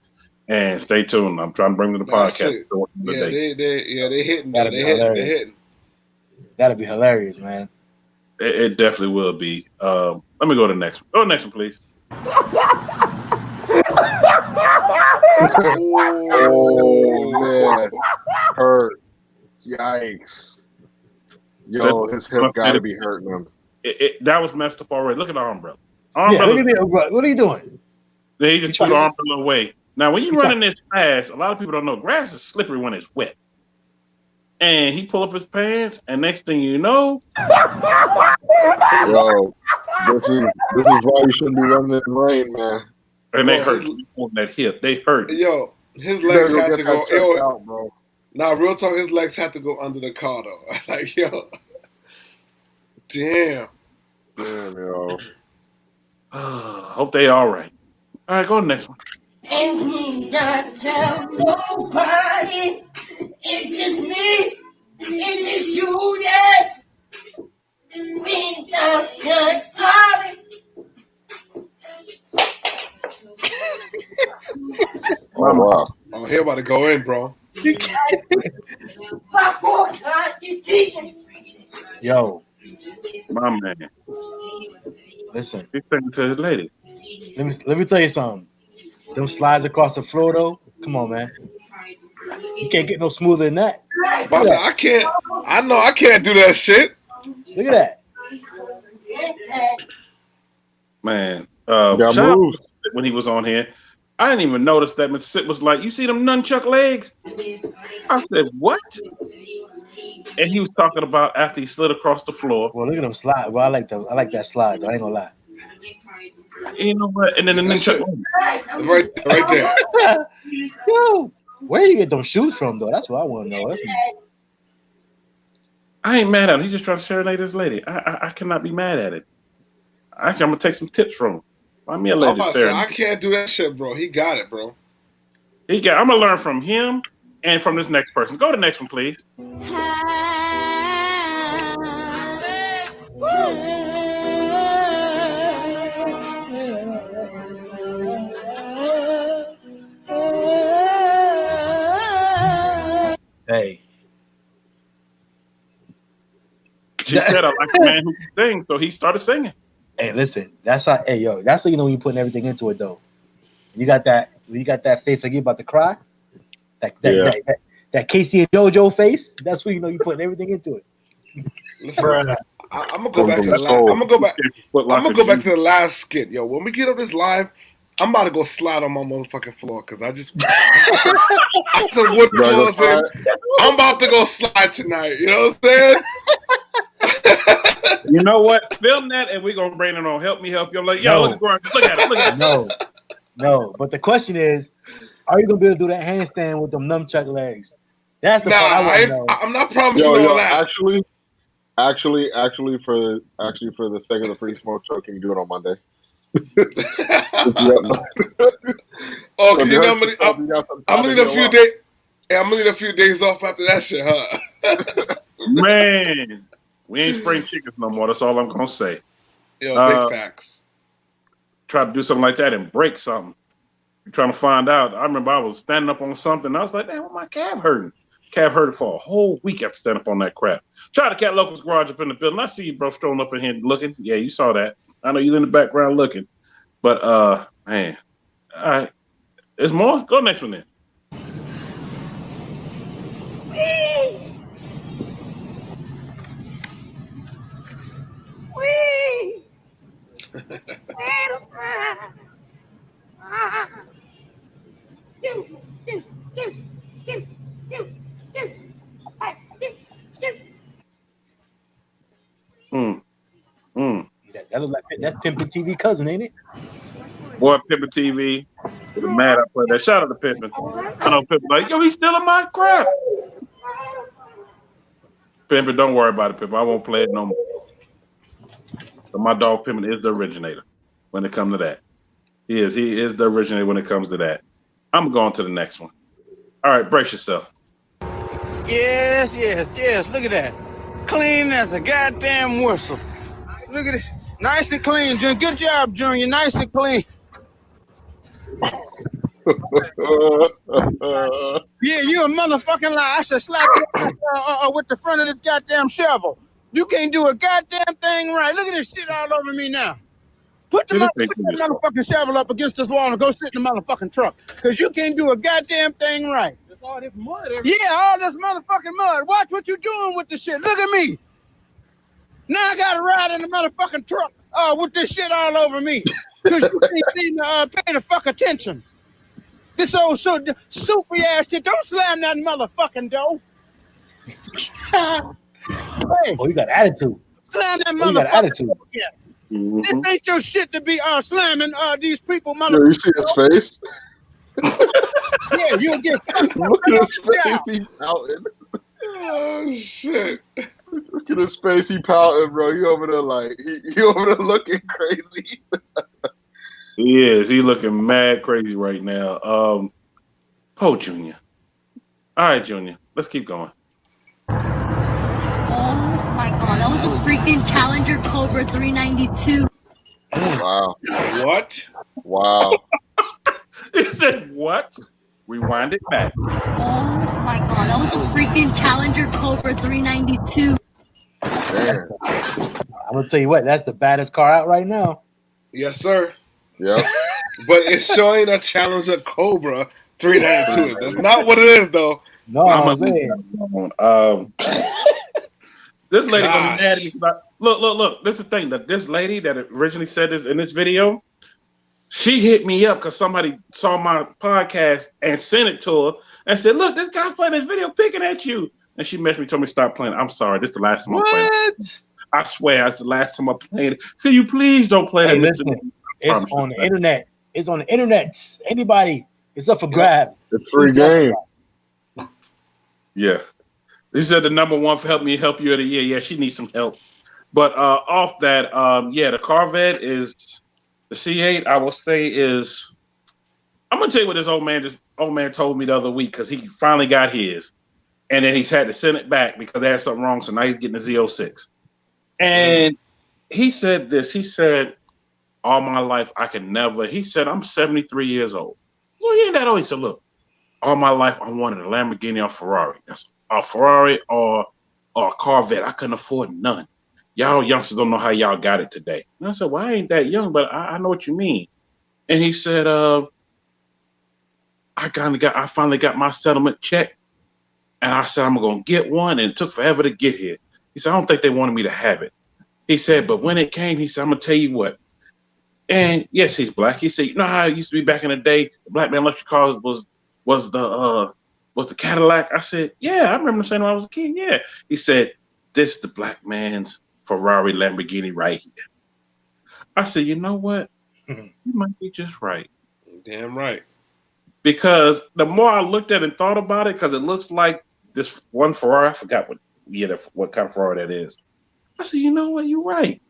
And stay tuned. I'm trying to bring them to the podcast. They hitting. They hitting. That'll be hilarious, man. It definitely will be. Let me go to the next one. Go to the next one, please. Oh man, hurt. Yikes. Yo, his hip gotta be hurting him. That was messed up already. Look at the umbrella. Yeah, look at me, what are you doing? He just threw the umbrella away. Now, when you're running this fast, a lot of people don't know grass is slippery when it's wet. And he pulled up his pants, and next thing you know, yo, this is why you shouldn't be running in the rain, man. And they hurt on that hip. They hurt. Yo, his legs had to go. Out, bro. Now, real talk, his legs had to go under the car though. Like, yo, damn, yo. Hope they all right. All right, go to the next one. And we not tell nobody. It's just me. It's just you, yeah. We don't just sorry. Oh, wow. Oh, he about to go in, bro. Yo. My man. Listen. He's talking to his lady. Let me tell you something. Them slides across the floor, though. Come on, man. You can't get no smoother than that. But I can't. I know I can't do that shit. Look at that. Man. Shout out when he was on here. I didn't even notice that Mississippi was like, "You see them nunchuck legs?" I said, "What?" And he was talking about after he slid across the floor. Well, look at them slide. Well, I like that slide, though. I ain't gonna lie. You know what? And then the nunchuck right there. Yo, where you get them shoes from, though? That's what I want to know. I ain't mad at him. He's just trying to serenade his lady. I cannot be mad at it. Actually, I'm gonna take some tips from him. Find me a lady. I can't do that shit, bro. He got it, bro. I'm gonna learn from him and from this next person. Go to the next one, please. Hey. She said, "I like a man who can sing," so he started singing. Hey, listen, that's how you know when you're putting everything into it, though. You got that face like you're about to cry. That Casey and JoJo face. That's when you know you're putting everything into it. Listen, I'm gonna go back to the last. I'm gonna go back to the last skit, yo. When we get up this live, I'm about to go slide on my motherfucking floor because I said wood floors in. I'm about to go slide tonight. You know what I'm saying? You know what? Film that, and we're gonna bring it on. Help me help you. I'm like, yo, look at it. No. But the question is, are you gonna be able to do that handstand with them nunchuck legs? That's the part I want to know. I'm not promising all that. Actually, for the sake of the Free Smoke show, can you do it on Monday? Oh, can you know I'm gonna need a few days. Yeah, I'm gonna need a few days off after that shit, huh? Man, we ain't spring chickens no more. That's all I'm gonna say. Yo, big facts. Try to do something like that and break something. You're trying to find out. I remember I was standing up on something. And I was like, damn, my calf hurting. Calf hurted for a whole week after standing up on that crap. Shout out to Cat Locals Garage up in the building. I see you, bro, strolling up in here looking. Yeah, you saw that. I know you in the background looking. But, man. All right. There's more? Go next one then. That looks like that Pimpin' TV cousin, ain't it? Boy, Pimpin' TV. Get mad I play that. Shout out to Pimpin'. I know Pimpin' like, yo, he's stealing my crap. Pimpin', don't worry about it, Pimpin'. I won't play it no more. So my dog Pimpin' is the originator when it comes to that. He is the originator when it comes to that. I'm going to the next one. All right, brace yourself. Yes. Look at that. Clean as a goddamn whistle. Look at this. Nice and clean, Junior. Good job, Junior. Nice and clean. Yeah, you a motherfucking lie. I should slap your ass with the front of this goddamn shovel. You can't do a goddamn thing right. Look at this shit all over me now. Put the motherfucking shovel up against this wall and go sit in the motherfucking truck. Because you can't do a goddamn thing right. There's all this mud. Yeah, all this motherfucking mud. Watch what you doing with the shit. Look at me. Now I got to ride in the motherfucking truck with this shit all over me. Because you can't seem to pay the fuck attention. This old super ass shit. Don't slam that motherfucking door. Hey. Oh, you got attitude. Slam that Oh, you got motherfucking attitude. door. Yeah. This ain't your shit to be slamming these people, Yo, you see his face? Yeah, you'll get Look at his face, he pouting. Oh shit! Look at his face, he pouting, bro. He over there like he over there looking crazy. He is. He looking mad crazy right now. Poe Junior. All right, Junior. Let's keep going. Oh my god, that was a freaking Challenger Cobra 392. Wow. What? Wow. He said what? Rewind it back. Oh my god, that was a freaking Challenger Cobra 392. Damn. I'm gonna tell you what, that's the baddest car out right now. Yes, sir. Yep. But it's showing a Challenger Cobra 392. That's not what it is, though. No, I'm saying. This lady gonna be mad at me. Look. This is the thing that this lady that originally said this in this video, she hit me up because somebody saw my podcast and sent it to her and said, "Look, this guy's playing this video picking at you." And she messaged me, told me to stop playing. I'm sorry, this is the last time I'm playing. I swear, it's the last time I'm playing it. Can you please don't play that? Listen, it's on the internet. It's on the internet. Anybody, it's up for grabs. It's free game. Yeah. He said the number one for help you of the year. Yeah, she needs some help. But off that, the Corvette is the C8. I will say is, I'm gonna tell you what this old man told me the other week because he finally got his, and then he's had to send it back because they had something wrong. So now he's getting a Z06, and he said this. He said, "All my life I could never." He said, "I'm 73 years old." So he ain't that old. He said, "Look, all my life I wanted a Lamborghini or Ferrari. That's a Ferrari or a Corvette. I couldn't afford none. Y'all youngsters don't know how y'all got it today." And I said, "Well, I ain't that young, but I know what you mean." And he said, I finally got my settlement check. And I said, I'm gonna get one, and it took forever to get here. He said, I don't think they wanted me to have it. He said, but when it came, he said, I'm gonna tell you what. And yes, he's black. He said, you know how it used to be back in the day, the black man electric cars was the Cadillac. I said, yeah, I remember saying when I was a kid. Yeah. He said, this is the black man's Ferrari Lamborghini right here. I said, you know what? You might be just right. Damn right. Because the more I looked at it and thought about it, because it looks like this one Ferrari, I forgot what kind of Ferrari that is. I said, you know what? You're right.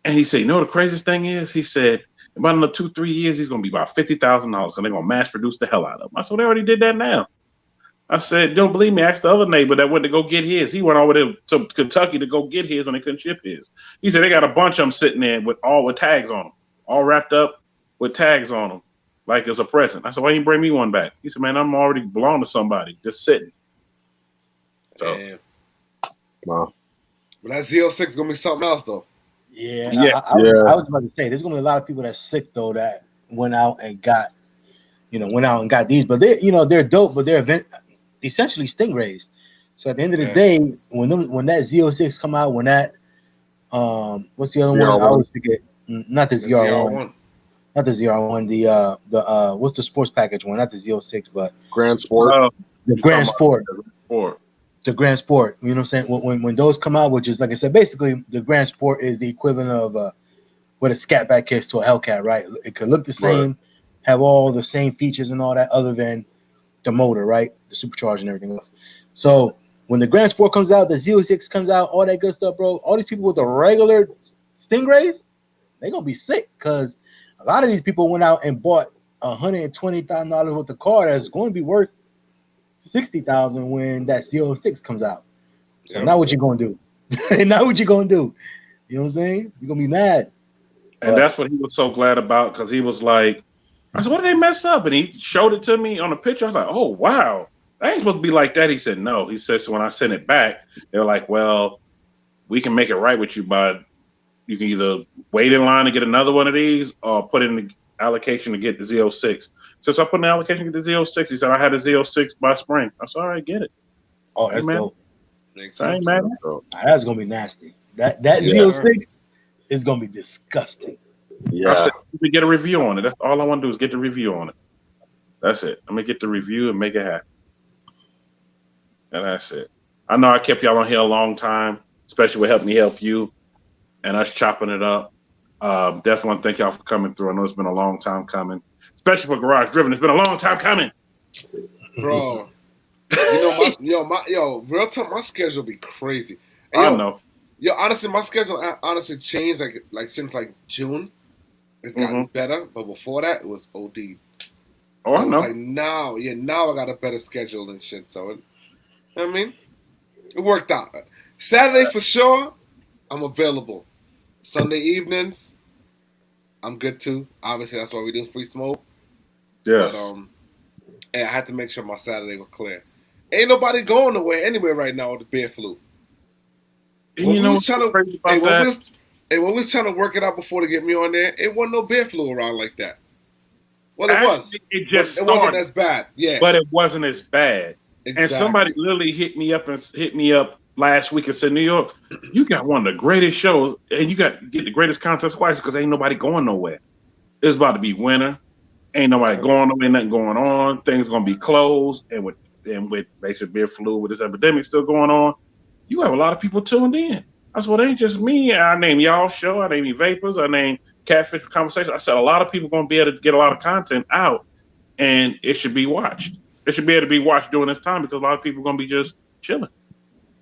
And he said, you know the craziest thing is? He said, about another 2-3 years, he's going to be about $50,000 because they're going to mass produce the hell out of him. I said, they already did that now. I said, don't believe me, ask the other neighbor that went to go get his. He went over there to Kentucky to go get his when they couldn't ship his. He said, they got a bunch of them sitting there with tags on them, all wrapped up with tags on them, like it's a present. I said, why didn't you bring me one back? He said, man, I'm already belong to somebody, just sitting. So, damn. Wow. But that Z06 going to be something else, though. Yeah. I was about to say, there's going to be a lot of people that's sick, though, that went out and got these. But they're dope, but they're essentially Stingrays. So at the end of the day, when that Z06 come out, when that what's the other one? I always forget. Not the ZR1. Not the ZR1. The what's the sports package one? Not the Z06, but Grand Sport. The Grand Sport. The Grand Sport. You know what I'm saying? When those come out, which is like I said, basically the Grand Sport is the equivalent of what a Scatback is to a Hellcat, right? It could look the same, have all the same features and all that, other than the motor, right? The supercharger and everything else. So when the Grand Sport comes out, the Z06 comes out, all that good stuff, bro. All these people with the regular Stingrays, they're gonna be sick because a lot of these people went out and bought $120,000 worth of car that's going to be worth $60,000 when that CO6 comes out. So now what you gonna do? Now what you gonna do? You know what I'm saying? You're gonna be mad. And that's what he was so glad about, because he was like, I said, what did they mess up? And he showed it to me on the picture. I was like, oh, wow. That ain't supposed to be like that. He said, no. He said, so when I sent it back, they were like, well, we can make it right with you, but you can either wait in line to get another one of these or put in the allocation to get the Z06. So I put in the allocation to get the Z06. He said, I had a Z06 by spring. I said, all right, get it. Oh, that's dope. Ain't mad. That's gonna be nasty. That Z06 is gonna be disgusting. I said, we get a review on it. That's all I want to do is get the review on it. That's it. I'm gonna get the review and make it happen. And that's it. I know I kept y'all on here a long time, especially with helping me help you and us chopping it up. Definitely want to thank y'all for coming through. I know it's been a long time coming, especially for Garage Driven. It's been a long time coming, bro. Real time, my schedule be crazy. And I know. Yo, honestly, my schedule changed like since like June. It's gotten better, but before that, it was OD. Oh, I know. It's like now I got a better schedule and shit. So, you know what I mean? It worked out. Saturday for sure, I'm available. Sunday evenings, I'm good too. Obviously, that's why we do Free Smoke. Yes. But, and I had to make sure my Saturday was clear. Ain't nobody going anywhere right now with the beer flu. When we was trying to work it out before to get me on there, it wasn't no beer flu around like that. Well, it was. It just it wasn't as bad. Yeah, but it wasn't as bad. Exactly. And somebody literally hit me up last week and said, New York, you got one of the greatest shows, and you got to get the greatest contest twice because ain't nobody going nowhere. It's about to be winter. Ain't nobody going nowhere. Nothing going on. Things gonna be closed, and with basic beer flu, with this epidemic still going on, you have a lot of people tuned in. I said, well, it ain't just me. I name y'all show. I name Vapors. I name Catfish Conversation. I said a lot of people going to be able to get a lot of content out, and it should be watched. It should be able to be watched during this time because a lot of people are going to be just chilling.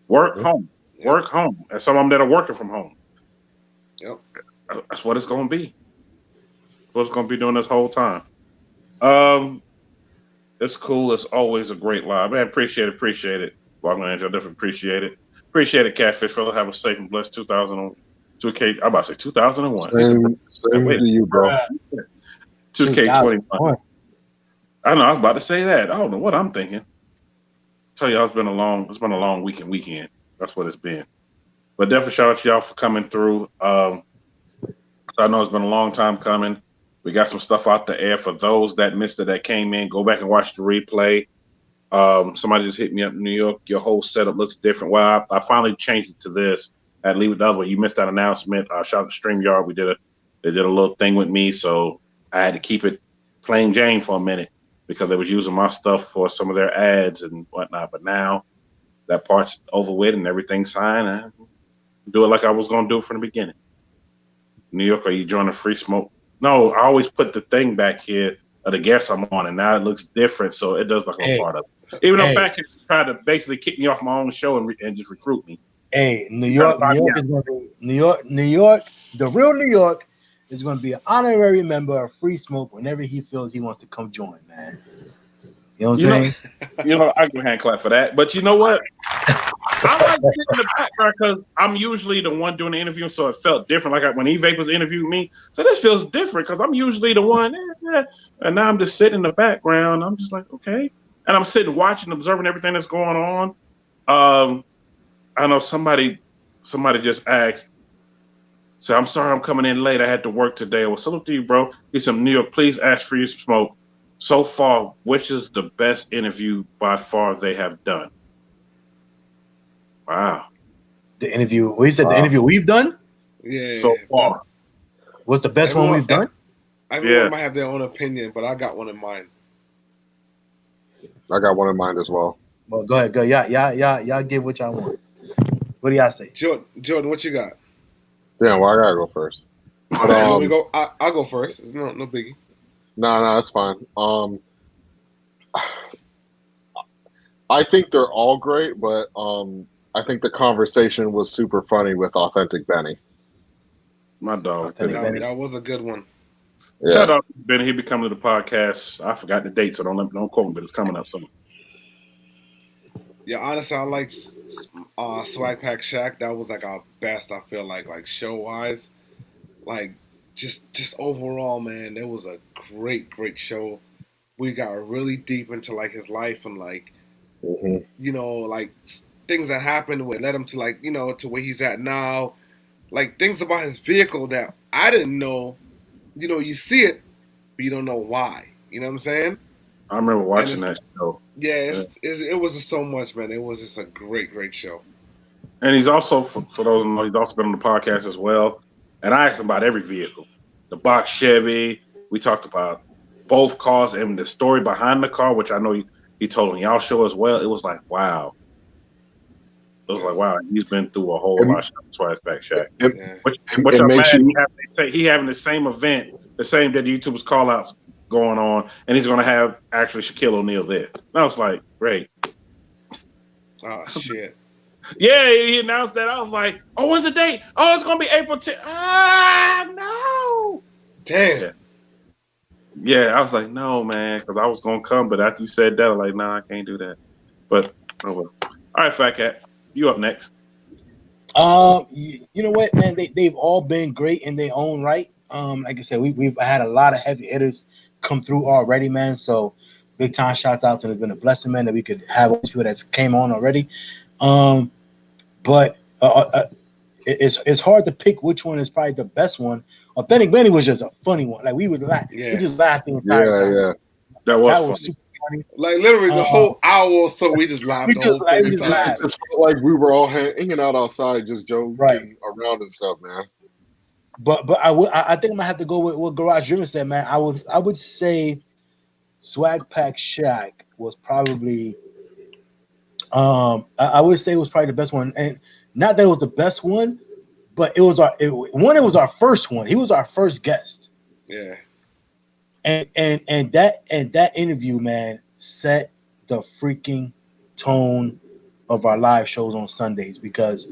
Work home. And some of them that are working from home. Yep. That's what it's going to be. What it's going to be doing this whole time. It's cool. It's always a great live. Man, appreciate it. Welcome, Angel. Definitely appreciate it. Appreciate it, Catfish fella. Have a safe and blessed 2001. I'm about to say 2001. Same to you, bro. 2K21. I know. I was about to say that. I don't know what I'm thinking. Tell y'all, it's been a long weekend. That's what it's been. But definitely shout out to y'all for coming through. I know it's been a long time coming. We got some stuff out the air for those that missed it, that came in. Go back and watch the replay. Somebody just hit me up in New York. Your whole setup looks different. Well, I finally changed it to this. I'd leave it the other way. You missed that announcement. Shout out to StreamYard. They did a little thing with me, so I had to keep it plain Jane for a minute because they was using my stuff for some of their ads and whatnot. But now that part's over with and everything's signed. I do it like I was going to do it from the beginning. New York, are you joining Free Smoke? No, I always put the thing back here of the guest I'm on, and now it looks different, so it does look like a part of it. Even though back here tried to basically kick me off my own show and just recruit me. Hey, New York is going to be New York. The real New York is going to be an honorary member of Free Smoke whenever he feels he wants to come join, man. You know what I'm saying? I give a hand clap for that. But you know what? I like sitting in the background because I'm usually the one doing the interview, so it felt different. Like when E-Vapors interviewed me, so this feels different because I'm usually the one, and now I'm just sitting in the background. I'm just like, okay. And I'm sitting, watching, observing everything that's going on. I know somebody just asked, so I'm sorry I'm coming in late. I had to work today. Well, salute to you, bro. He said, New York, please ask Free Smoke. So far, which is the best interview by far they have done? Wow. The interview. Well, he said the interview we've done? Yeah. So far. What's the best one we've done? Everyone might have their own opinion, but I got one in mind. I got one in mind as well. Well, go ahead. Go. Y'all give what y'all want. What do y'all say? Jordan, what you got? Damn, well, I gotta go first. But, I'll go first. No biggie. No, that's fine. I think they're all great, but I think the conversation was super funny with Authentic Benny. My dog. That was a good one. Yeah. Shout out to Benny. He'll be coming to the podcast. I forgot the date, so don't quote me, but it's coming up soon. Yeah, honestly, I like Swag Pack Shack. That was like our best. I feel like show wise, like just overall, man. It was a great show. We got really deep into like his life and like like things that happened what led him to like to where he's at now. Like things about his vehicle that I didn't know. You see it, but you don't know why. You know what I'm saying? I remember watching that show. Yeah, it was just so much, man. It was just a great show. And he's also, for those who know, he's also been on the podcast as well. And I asked him about every vehicle. The box Chevy. We talked about both cars and the story behind the car, which I know he told on y'all show as well. It was like, wow. It was like, wow, he's been through a whole lot of Swag Pack Shack. Which I'm mad he having the same event, the same day the YouTubers call outs going on, and he's going to have actually Shaquille O'Neal there. And I was like, great. Oh, shit. Yeah, he announced that. I was like, oh, when's the date? Oh, it's going to be April 10th. Ah, no. Damn. Yeah, I was like, no, man, because I was going to come, but after you said that, I was like, no, I can't do that. But, oh well. All right, Fat Cat, you up next. You know what, man? They've all been great in their own right. Like I said, we've had a lot of heavy hitters come through already, man. So big time shouts out to. It's been a blessing, man, that we could have all these people that came on already. But it's hard to pick which one is probably the best one. Authentic Benny was just a funny one. Like we would laugh. We just laughed the entire time. Yeah. That was super funny. Like literally the whole hour or so, we just laughed the whole time. It just felt like we were all hanging out outside, just joking around and stuff, man. But I think I'm gonna have to go with what Garage Driven said, man. I would say Swag Pack Shack was probably I would say it was probably the best one, and not that it was the best one, but it was our first one. He was our first guest. Yeah. And that interview, man, set the freaking tone of our live shows on Sundays because,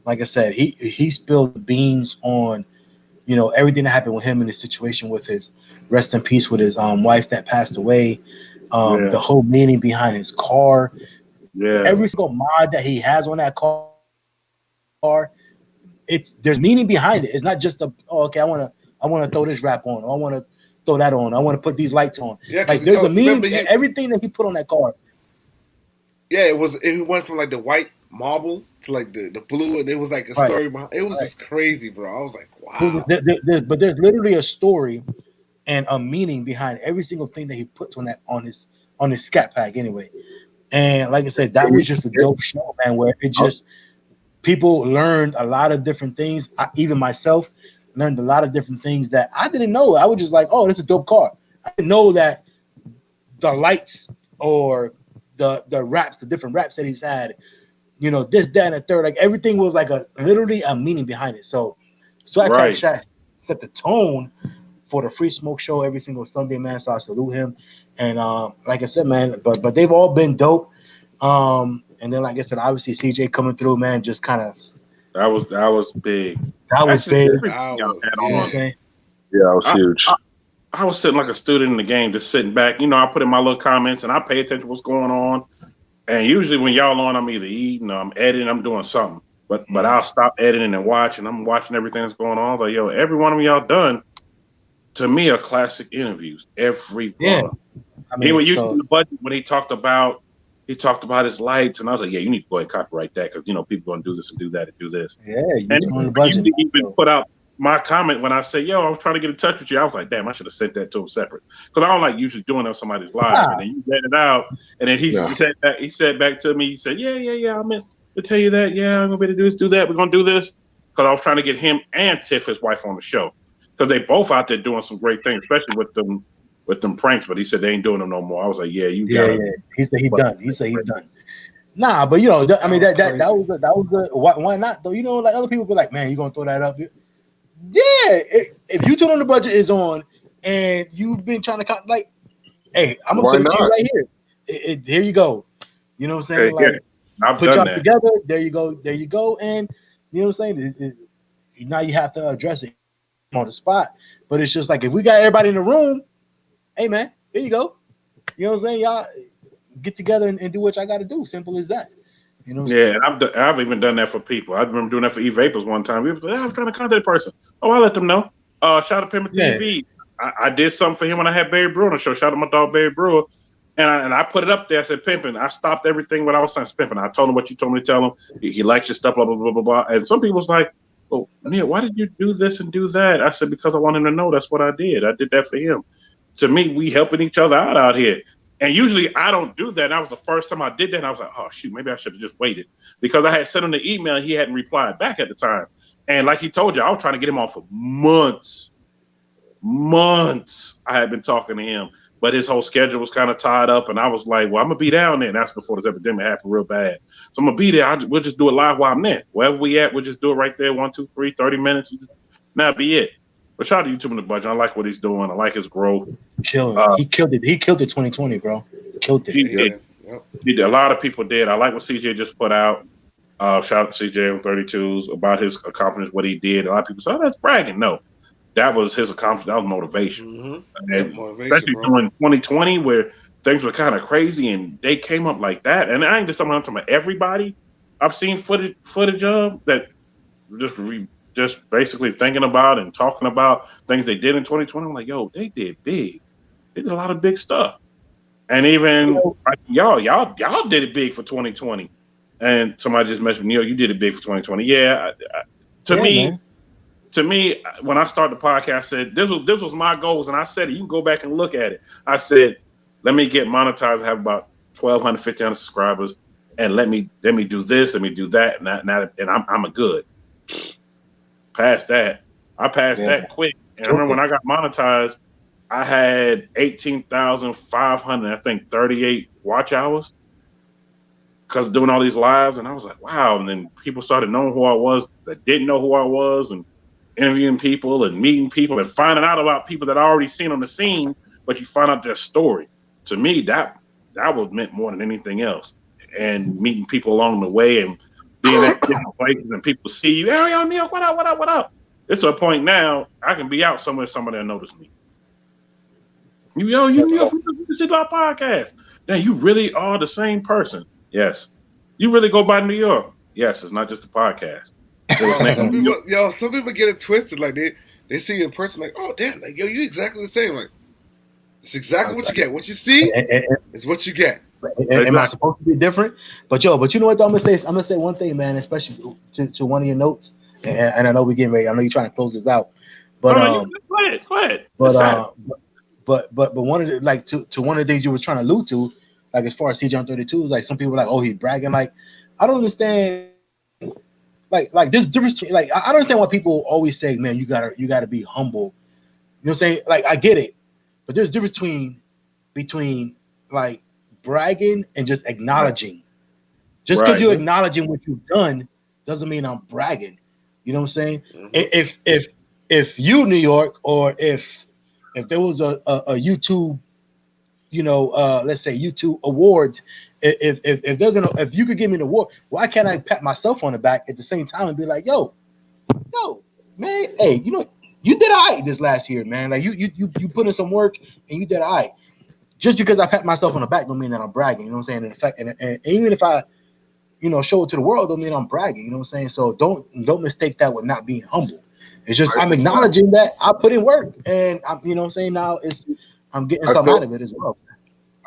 like I said, he spilled the beans on, everything that happened with him in the situation with his rest in peace with his wife that passed away, the whole meaning behind his car, every single mod that he has on that car. There's meaning behind it. It's not just I want to throw this wrap on, or I want to throw that on, I want to put these lights on. Yeah, like there's a meaning in everything that he put on that car. Yeah, it went from like the white marble to like the blue, and it was like a story behind it. Was just crazy, bro. I was like, wow. But there's literally a story and a meaning behind every single thing that he puts on his scat pack anyway. And like I said, that was just a dope show, man, where it just people learned a lot of different things. Even myself learned a lot of different things that I didn't know. I was just like, oh, this is a dope car. I didn't know that the lights or the raps, the different raps that he's had, this, that, and the third, like everything was like literally a meaning behind it. So Swag Pack Shack set the tone for the Free Smoke show every single Sunday, man. So I salute him. And like I said, man, but they've all been dope. And then like I said, obviously CJ coming through, man, just kind of that was big. That was big. Yeah, that was huge. I was sitting like a student in the game, just sitting back. I put in my little comments and I pay attention to what's going on. And usually when y'all on, I'm either eating or I'm editing, I'm doing something. But I'll stop editing and watch, and I'm watching everything that's going on. I was like, yo, every one of y'all done, to me, are classic interviews. Every one. Yeah. I mean, in the budget when he talked about his lights, and I was like, yeah, you need to go ahead and copyright that because people gonna do this and do that and do this. Yeah, you on the budget. You even put out my comment when I say, yo, I was trying to get in touch with you. I was like, damn, I should have sent that to him separate because I don't like usually doing it on somebody's live. And then you get it out, and then he said back to me, he said, yeah, I meant to tell you that. Yeah, I'm gonna be able to do this, do that. We're gonna do this because I was trying to get him and Tiff, his wife, on the show because they both out there doing some great things, especially with them pranks. But he said they ain't doing them no more. I was like, yeah, you got it. Yeah. He said he's done. He done. Nah, but that was why not though? Like other people be like, man, you gonna throw that up? Yeah, if you turn on the budget is on, and you've been trying to like, hey, I'm gonna put it to you right here. Here you go. You know what I'm saying? Like, I've put y'all that. together. There you go, and you know what I'm saying? Now you have to address it on the spot. But it's just like if we got everybody in the room, hey man, here you go. You know what I'm saying? get together and do what I got to do. Simple as that. You know. Yeah, and I've even done that for people. I remember doing that for E-Vapors one time. People said, I was trying to contact a person. Oh, I let them know. Shout out to Pimp TV. I did something for him when I had Barry Brewer on the show. Shout out to my dog Barry Brewer. And I put it up there. I said, Pimpin'. I stopped everything what I was saying. Pimpin'. I told him what you told me to tell him. He likes your stuff, blah, blah, blah, blah, blah. And some people was like, oh, Neil, why did you do this and do that? I said, because I want him to know that's what I did. I did that for him. To me, we helping each other out here. And usually I don't do that. And that was the first time I did that. And I was like, oh, shoot, maybe I should have just waited. Because I had sent him the email. He hadn't replied back at the time. And like he told you, I was trying to get him on for months. I had been talking to him. But his whole schedule was kind of tied up. And I was like, well, I'm going to be down there. And that's before this epidemic happened real bad. So I'm going to be there. We'll just do it live while I'm there. Wherever we at, we'll just do it right there. 1, 2, 3, 30 minutes. That'll be it. But shout out to YouTube and the budget. I like what he's doing. I like his growth. He killed it. He killed it 2020, bro. Killed it. He did. He did. A lot of people did. I like what CJ just put out. Shout out to CJ on 32s about his accomplishments, what he did. A lot of people say, oh, that's bragging. No. That was his accomplishment. That was motivation. And especially during 2020 where things were kind of crazy and they came up like that. And I ain't just talking about everybody I've seen footage of that just basically thinking about and talking about things they did in 2020. I'm like, yo, they did big. They did a lot of big stuff. And even like, y'all did it big for 2020. And somebody just mentioned, Neil, you did it big for 2020. Yeah. To me, when I started the podcast, I said, this was my goals. And I said it, you can go back and look at it. I said, let me get monetized, have about 1,200, 1,500 subscribers. And let me do this, let me do that. And I'm a good. Past that. I passed that quick. And I remember when I got monetized, I had 18,500, I think 38 watch hours because doing all these lives. And I was like, wow. And then people started knowing who I was that didn't know who I was and interviewing people and meeting people and finding out about people that I already seen on the scene, but you find out their story. To me, that was meant more than anything else. And meeting people along the way and being at different places and people see you, hey, yo, Neil, what up? It's to a point now I can be out somewhere, somebody will notice me. You Neil from the Cigar Podcast. Then you really are the same person. Yes. You really go by New York. Yes, it's not just a podcast. Some people get it twisted. Like they see you in person, like, oh damn, like yo, you exactly the same. Like it's exactly what you get. What you see is what you get. Am I supposed to be different? But you know what I'm gonna say? I'm gonna say one thing, man, especially to one of your notes. And I know we're getting ready. I know you're trying to close this out. But go ahead. But one of the to one of the things you were trying to allude to, like as far as CJ on 32 is like some people are like, oh, he's bragging. Like I don't understand. Like this difference. Like I don't understand why people always say, man, you gotta be humble. You know what I'm saying? Like I get it, but there's a difference between like bragging and just acknowledging. Just because you're acknowledging what you've done doesn't mean I'm bragging. You know what I'm saying? Mm-hmm. If you New York, or if there was a YouTube, let's say YouTube awards, if you could give me an award, why can't I pat myself on the back at the same time and be like, yo, man, hey, you did all right this last year, man. Like you put in some work and you did all right. Just because I pat myself on the back don't mean that I'm bragging. You know what I'm saying? In fact, and even if I, show it to the world, don't mean I'm bragging. You know what I'm saying? So don't mistake that with not being humble. It's just I'm acknowledging that I put in work, and I'm, what I'm saying, now I'm getting something out of it as well.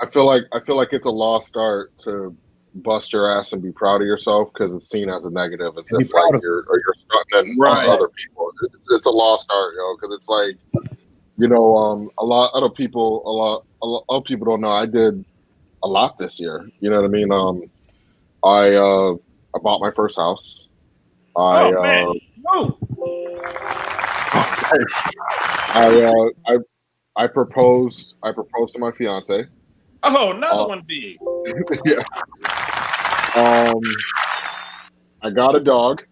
I feel like it's a lost art to bust your ass and be proud of yourself because it's seen as a negative, as if like you're strutting on other people. It's a lost art, because it's like, a lot of people don't know I did a lot this year. You know what I mean? I bought my first house. I proposed to my fiance. Oh, another one big. Yeah. I got a dog.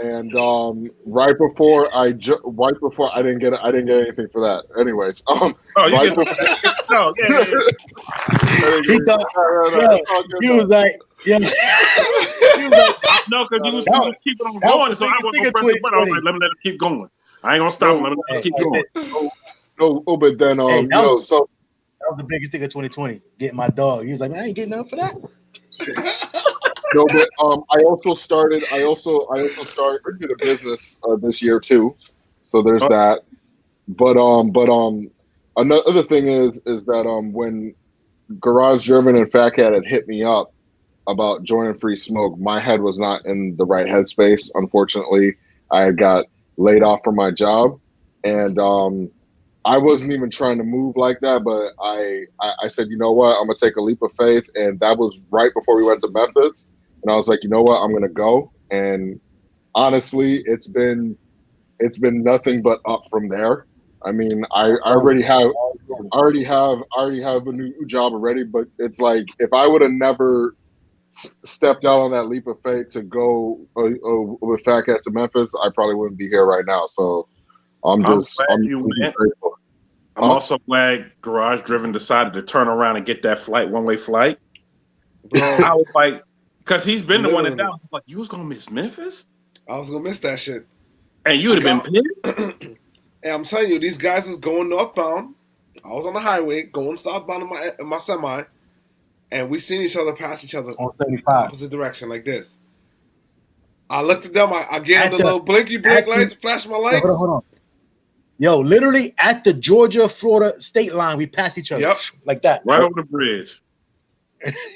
And right before I didn't get anything for that. Anyways, he was like, no, because you was keeping on going, so I wasn't gonna press the button. I was like, let me keep going. I ain't gonna stop. Let me keep going. But then was the biggest thing of 2020. Getting my dog. He was like, man, I ain't getting nothing for that. No, but I also started a business this year too. So there's that. But another thing is that when Garage Driven and Fat Cat had hit me up about joining Free Smoke, my head was not in the right headspace. Unfortunately, I had got laid off from my job, and I wasn't even trying to move like that. But I said, you know what, I'm gonna take a leap of faith, and that was right before we went to Memphis. And I was like, you know what, I'm gonna go. And honestly, it's been nothing but up from there. I mean, I already have a new job already, but it's like if I would have never stepped out on that leap of faith to go with Fat Cat to Memphis, I probably wouldn't be here right now. So I'm grateful. I'm also glad Garage Driven decided to turn around and get that one-way flight. Bro, I was like, because he's been the one in doubt. Like, you was gonna miss Memphis? I was gonna miss that shit. And you would have been pissed. And I'm telling you, these guys was going northbound. I was on the highway going southbound in my semi, and we seen each other pass each other on 75, opposite direction like this. I looked at them. I gave them the little blinky blink lights, flash my lights. Hold on. Yo, literally at the Georgia-Florida state line, we passed each other like that. Right over the bridge.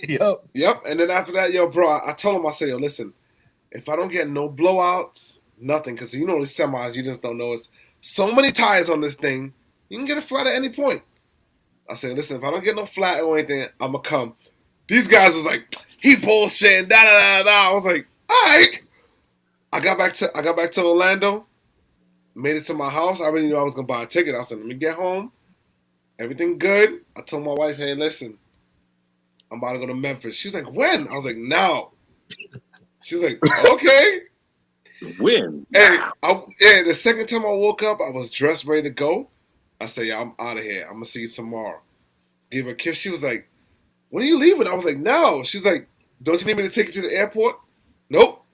Yep. And then after that, yo, bro, I told him, I said, yo, listen, if I don't get no blowouts, nothing, because you know these semis, you just don't know. It's so many tires on this thing, you can get a flat at any point. I said, listen, if I don't get no flat or anything, I'm going to come. These guys was like, he bullshitting, da-da-da-da. I was like, all right. I got back to Orlando, made it to my house. I already knew I was going to buy a ticket. I said, let me get home. Everything good. I told my wife, hey, listen, I'm about to go to Memphis. She's like, when? I was like, now. She's like, okay. When? And the second time I woke up, I was dressed, ready to go. I said, yeah, I'm out of here. I'm going to see you tomorrow. Gave her a kiss. She was like, when are you leaving? I was like, no. She's like, don't you need me to take you to the airport? Nope.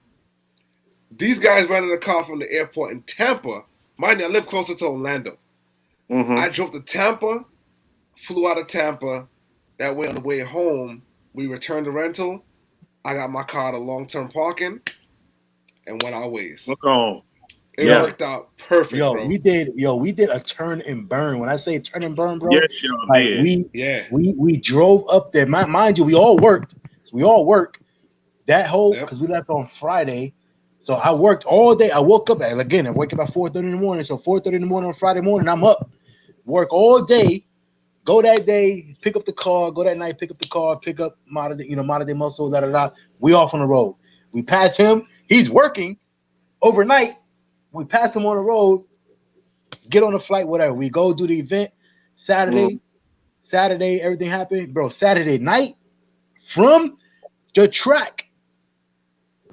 These guys rented a car from the airport in Tampa. Mind you, I live closer to Orlando. Mm-hmm. I drove to Tampa, flew out of Tampa. That way, on the way home, we returned the rental. I got my car at a long-term parking and went our ways. Look on. It worked out perfect, bro. We did a turn and burn. When I say turn and burn, bro, yes, y'all did. We drove up there. Mind you, we all worked. That whole, because we left on Friday. So I worked all day. I woke up, I wake up at 4:30 in the morning. So 4:30 in the morning on Friday morning, I'm up. Work all day. Go that day, pick up the car. Go that night, pick up the car. Pick up Modern Day Muscle. We off on the road. We pass him. He's working overnight. We pass him on the road. Get on the flight, whatever. We go do the event. Saturday, everything happened, bro. Saturday night from the track,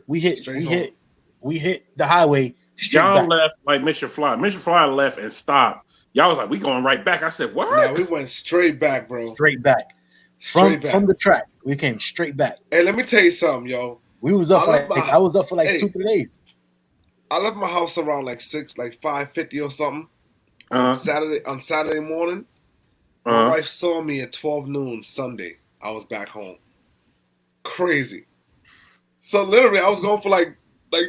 we hit the highway. Y'all left like Mission Fly. Mission Fly left and stopped. Y'all was like, we going right back. I said, what? No, we went straight back, bro. Straight back. From the track. We came straight back. Hey, let me tell you something, yo. We was up I was up for like 2-3 days. I left my house around like 5:50 or something. On Saturday morning. My wife saw me at 12 noon Sunday. I was back home. Crazy. So literally I was going for like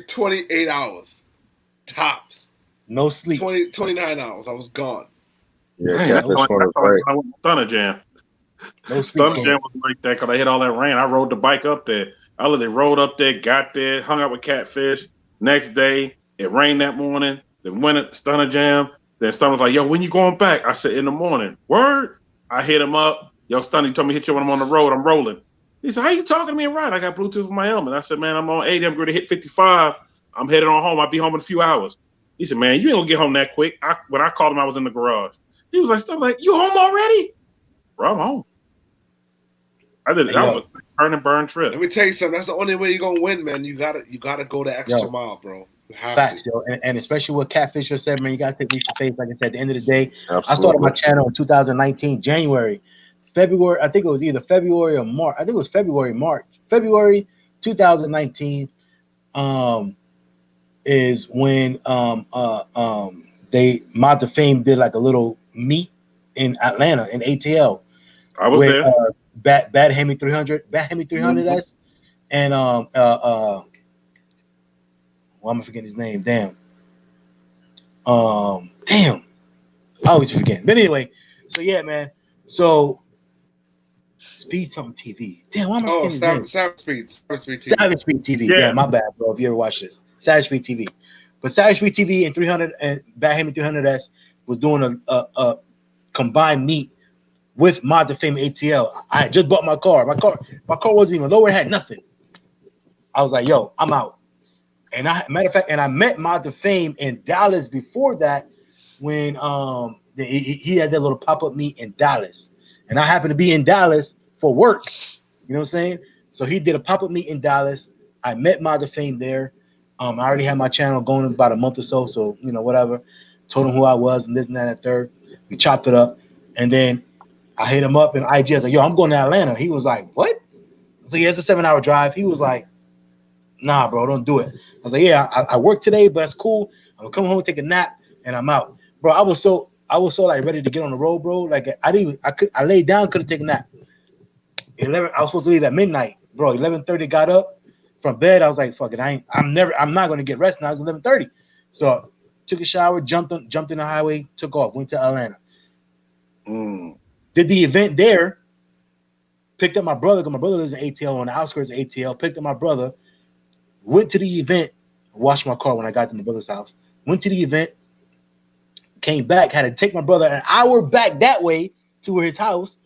28 hours. Tops. No sleep. 29 hours. I was gone. Yeah, Stunner Jam. No Stunner Jam was like that because I hit all that rain. I rode the bike up there. I literally rode up there, got there, hung out with Catfish. Next day, it rained that morning. Then went at Stunner Jam. Then Stunner was like, yo, when you going back? I said, in the morning. Word? I hit him up. Yo, Stunner, you told me to hit you when I'm on the road. I'm rolling. He said, how you talking to me and right? I got Bluetooth in my helmet. I said, man, I'm on 80. I'm going to hit 55. I'm headed on home. I'll be home in a few hours. He said, man, you ain't going to get home that quick. When I called him, I was in the garage. He was like, stuff like, you home already? Bro, I'm home. I did it. That was a turn and burn trip. Let me tell you something. That's the only way you're gonna win, man. You gotta go the extra mile, bro. You have Facts, to. yo. And especially what Catfish just said, man, you gotta take leaps of faith. Like I said, at the end of the day, Absolutely. I started my channel in 2019, February. I think it was either February or March. I think it was February 2019. Is when they Mod to Fame did like a little meet in Atlanta in ATL. I was there. Bad Hemi 300, Bad Hemi 300 S, and well, I'm forgetting his name. Damn. I always forget. But anyway, so yeah, man. So Speed something TV. Damn, why am I forgetting his name? Savage Speed TV. Savage Speed TV. Yeah, my bad, bro. If you ever watch this, Savage Speed TV. But Savage Speed TV and 300 and Bad Hemi 300S was doing a combined meet with Mod the Fame ATL. I had just bought my car. My car wasn't even lower. It had nothing. I was like, yo, I'm out. And matter of fact, I met Mod the Fame in Dallas before that when he had that little pop-up meet in Dallas. And I happened to be in Dallas for work. You know what I'm saying? So he did a pop-up meet in Dallas. I met Mod the Fame there. I already had my channel going about a month or so. So, you know, whatever. Told him who I was and this and that and third. We chopped it up. And then I hit him up in IG. I was like, yo, I'm going to Atlanta. He was like, what? I was like, yeah, it's a 7-hour drive. He was like, nah, bro, don't do it. I was like, yeah, I work today, but that's cool. I'm gonna come home, take a nap, and I'm out. Bro, I was so like ready to get on the road, bro. Like I laid down, couldn't take a nap. I was supposed to leave at midnight, bro. 11:30 got up from bed. I was like, fuck it, I'm not gonna get rest now. It's 11:30. So took a shower, jumped in the highway, took off, went to Atlanta. Did the event there, picked up my brother, because my brother lives in ATL on the outskirts of ATL, picked up my brother, went to the event, washed my car when I got to my brother's house, went to the event, came back, had to take my brother an hour back that way to his house,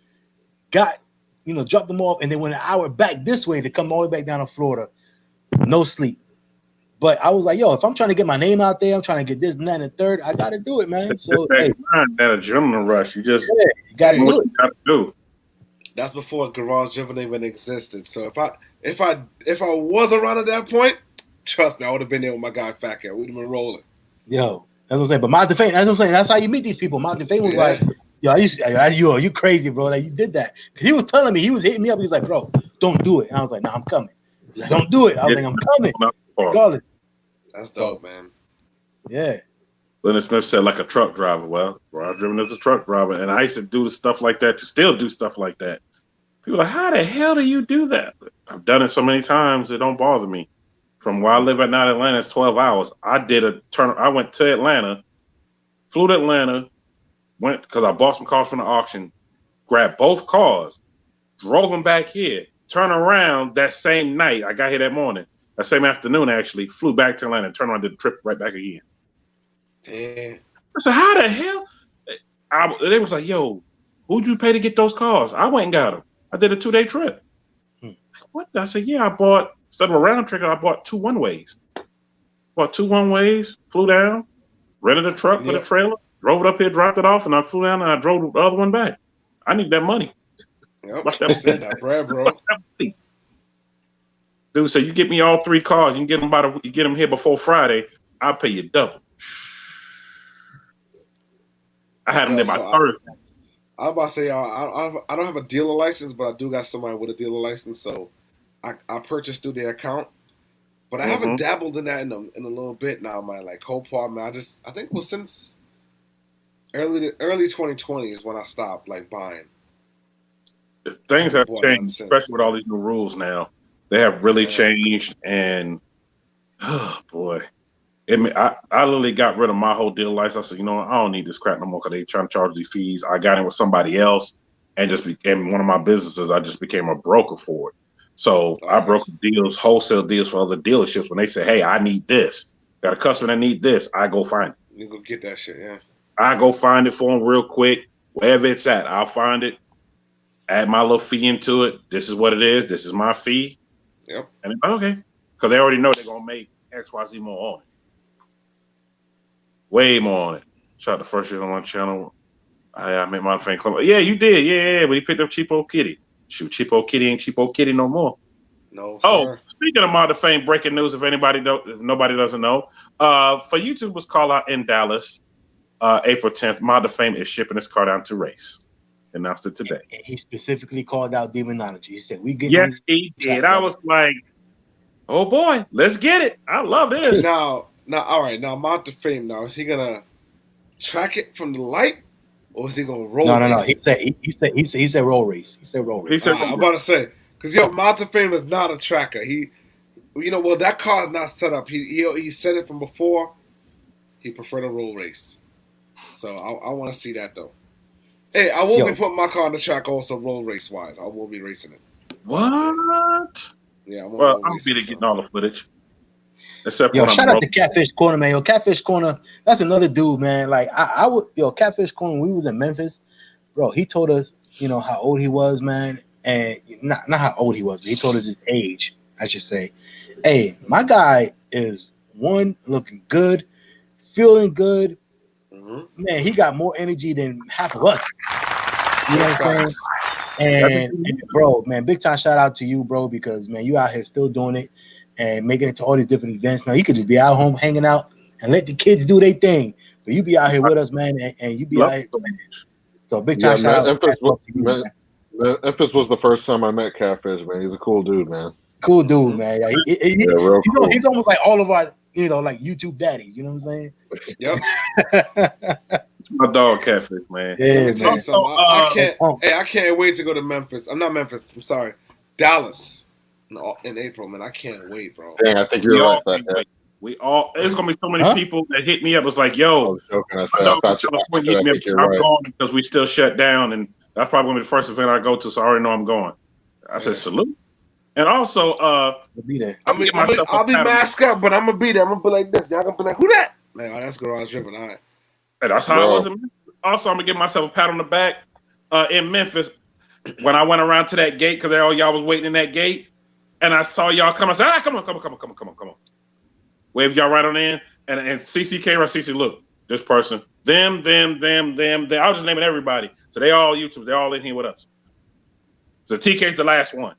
dropped them off, and then went an hour back this way to come all the way back down to Florida. No sleep. But I was like, yo, if I'm trying to get my name out there, I'm trying to get this and that and the third, I got to do it, man. So, that adrenaline rush, you just you got to do what you got to do. That's before Garage Driven even existed. So if I was around at that point, trust me, I would have been there with my guy Fat Cat. We'd have been rolling. Yo, that's what I'm saying. But Mod the Fame, that's what I'm saying. That's how you meet these people. Mod the Fame was like, yo, you crazy, bro. Like, you did that. Because he was telling me, he was hitting me up. He's like, bro, don't do it. And I was like, nah, I'm coming. He's like, don't do it. I was like, I'm coming. Regardless. That's dope, man. Yeah. Leonard Smith said, like a truck driver. Well, Garage Driven is a truck driver. And I used to do stuff like that, to still do stuff like that. People are like, how the hell do you do that? I've done it so many times, it don't bother me. From where I live at now, Atlanta, it's 12 hours. I went to Atlanta, flew to Atlanta, went because I bought some cars from the auction, grabbed both cars, drove them back here, turned around that same night. I got here that morning, that same afternoon, actually, flew back to Atlanta, turned around, did the trip right back again. Damn. I said, how the hell? They was like, yo, who'd you pay to get those cars? I went and got them. I did a 2-day trip. What? I said, yeah, I bought, instead of a round trip, I bought 2 one-ways. Bought 2 one-ways, flew down, rented a truck with a trailer, drove it up here, dropped it off, and I flew down and I drove the other one back. I need that money. Yep, that bread, bro. Dude, so you get me all 3 cars, you can get them here before Friday, I'll pay you double. I had them there by Thursday. I was about to say, I don't have a dealer license, but I do got somebody with a dealer license, so I purchased through their account. But I haven't dabbled in that in a little bit now, man. Like Copart, man. I think it was since early 2020 is when I stopped like buying. Things have changed, especially with all these new rules now. They have really changed, and oh boy. I literally got rid of my whole deal license. I said, you know what? I don't need this crap no more because they trying to charge these fees. I got in with somebody else and just became one of my businesses. I just became a broker for it. So I broke deals, wholesale deals for other dealerships. When they say, hey, I need this, got a customer that need this, I go find it. You go get that shit, yeah. I go find it for them real quick. Wherever it's at, I'll find it, add my little fee into it. This is what it is. This is my fee. Yep. And okay. Because they already know they're going to make XYZ more on it. Way more on it. Shot the first year on my channel. I made my fan club. Yeah, you did. Yeah. But he picked up Cheap Old Kitty. Shoot, Cheap Old Kitty ain't Cheap Old Kitty no more. No, sir. Speaking of Mod the Fame, breaking news. If nobody doesn't know, for YouTubers call out in Dallas, April 10th, Mod the Fame is shipping his car down to race. Announced it today. And he specifically called out Demonology. He said, "We get." Yes, he did. I was like, "Oh boy, let's get it." I love this. Now, all right. Now, Mod the Fame. Now, is he gonna track it from the light or is he gonna roll? No. race? He said roll race. He said roll race. I'm about to say, because Mountain Fame is not a tracker. Well, that car is not set up. He said it from before. He preferred a roll race, so I want to see that though. Hey, I will be putting my car on the track also, roll race wise. I will be racing it. What? Yeah, I'm gonna be getting all the footage. Except shout out to Catfish Corner, man. Catfish Corner, that's another dude, man. Like I would, Catfish Corner. When we was in Memphis, bro. He told us, how old he was, man, and not how old he was, but he told us his age. I should say, hey, my guy is looking good, feeling good. Mm-hmm. Man, he got more energy than half of us. You know what I'm saying? And bro, man, big time shout out to you, bro, because man, you out here still doing it and making it to all these different events. Man, you could just be out home hanging out and let the kids do their thing, but you be out here with us, man, and you be out here. So big time shout out. Memphis was the first time I met Catfish, man. He's a cool dude, man. Cool dude, man. Yeah, real cool. He's almost like all of our, like YouTube daddies. You know what I'm saying? Yep. My dog Catfish, man. Yeah, Let me tell you something. I can't wait to go to Memphis. I'm not Memphis. I'm sorry, Dallas in April, man. I can't wait, bro. Dang, I think you're right about that. There's gonna be so many people that hit me up. It's like, yo, I was joking. I think you're I'm right. going because we still shut down, and that's probably gonna be the first event I go to. So I already know I'm going. I said salute, and also I'll be masked up, but I'm gonna be there. I'm gonna be like this. Y'all gonna be like, who that? Like, oh, that's Garage Driven. All right. And that's how I was in Memphis. Also, I'm gonna give myself a pat on the back in Memphis when I went around to that gate because all y'all was waiting in that gate, and I saw y'all come. I said, come on. Wave y'all right on in, and CC came around. CC, look, this person, them. I was just naming everybody. So they all YouTube. They all in here with us. So TK's the last one.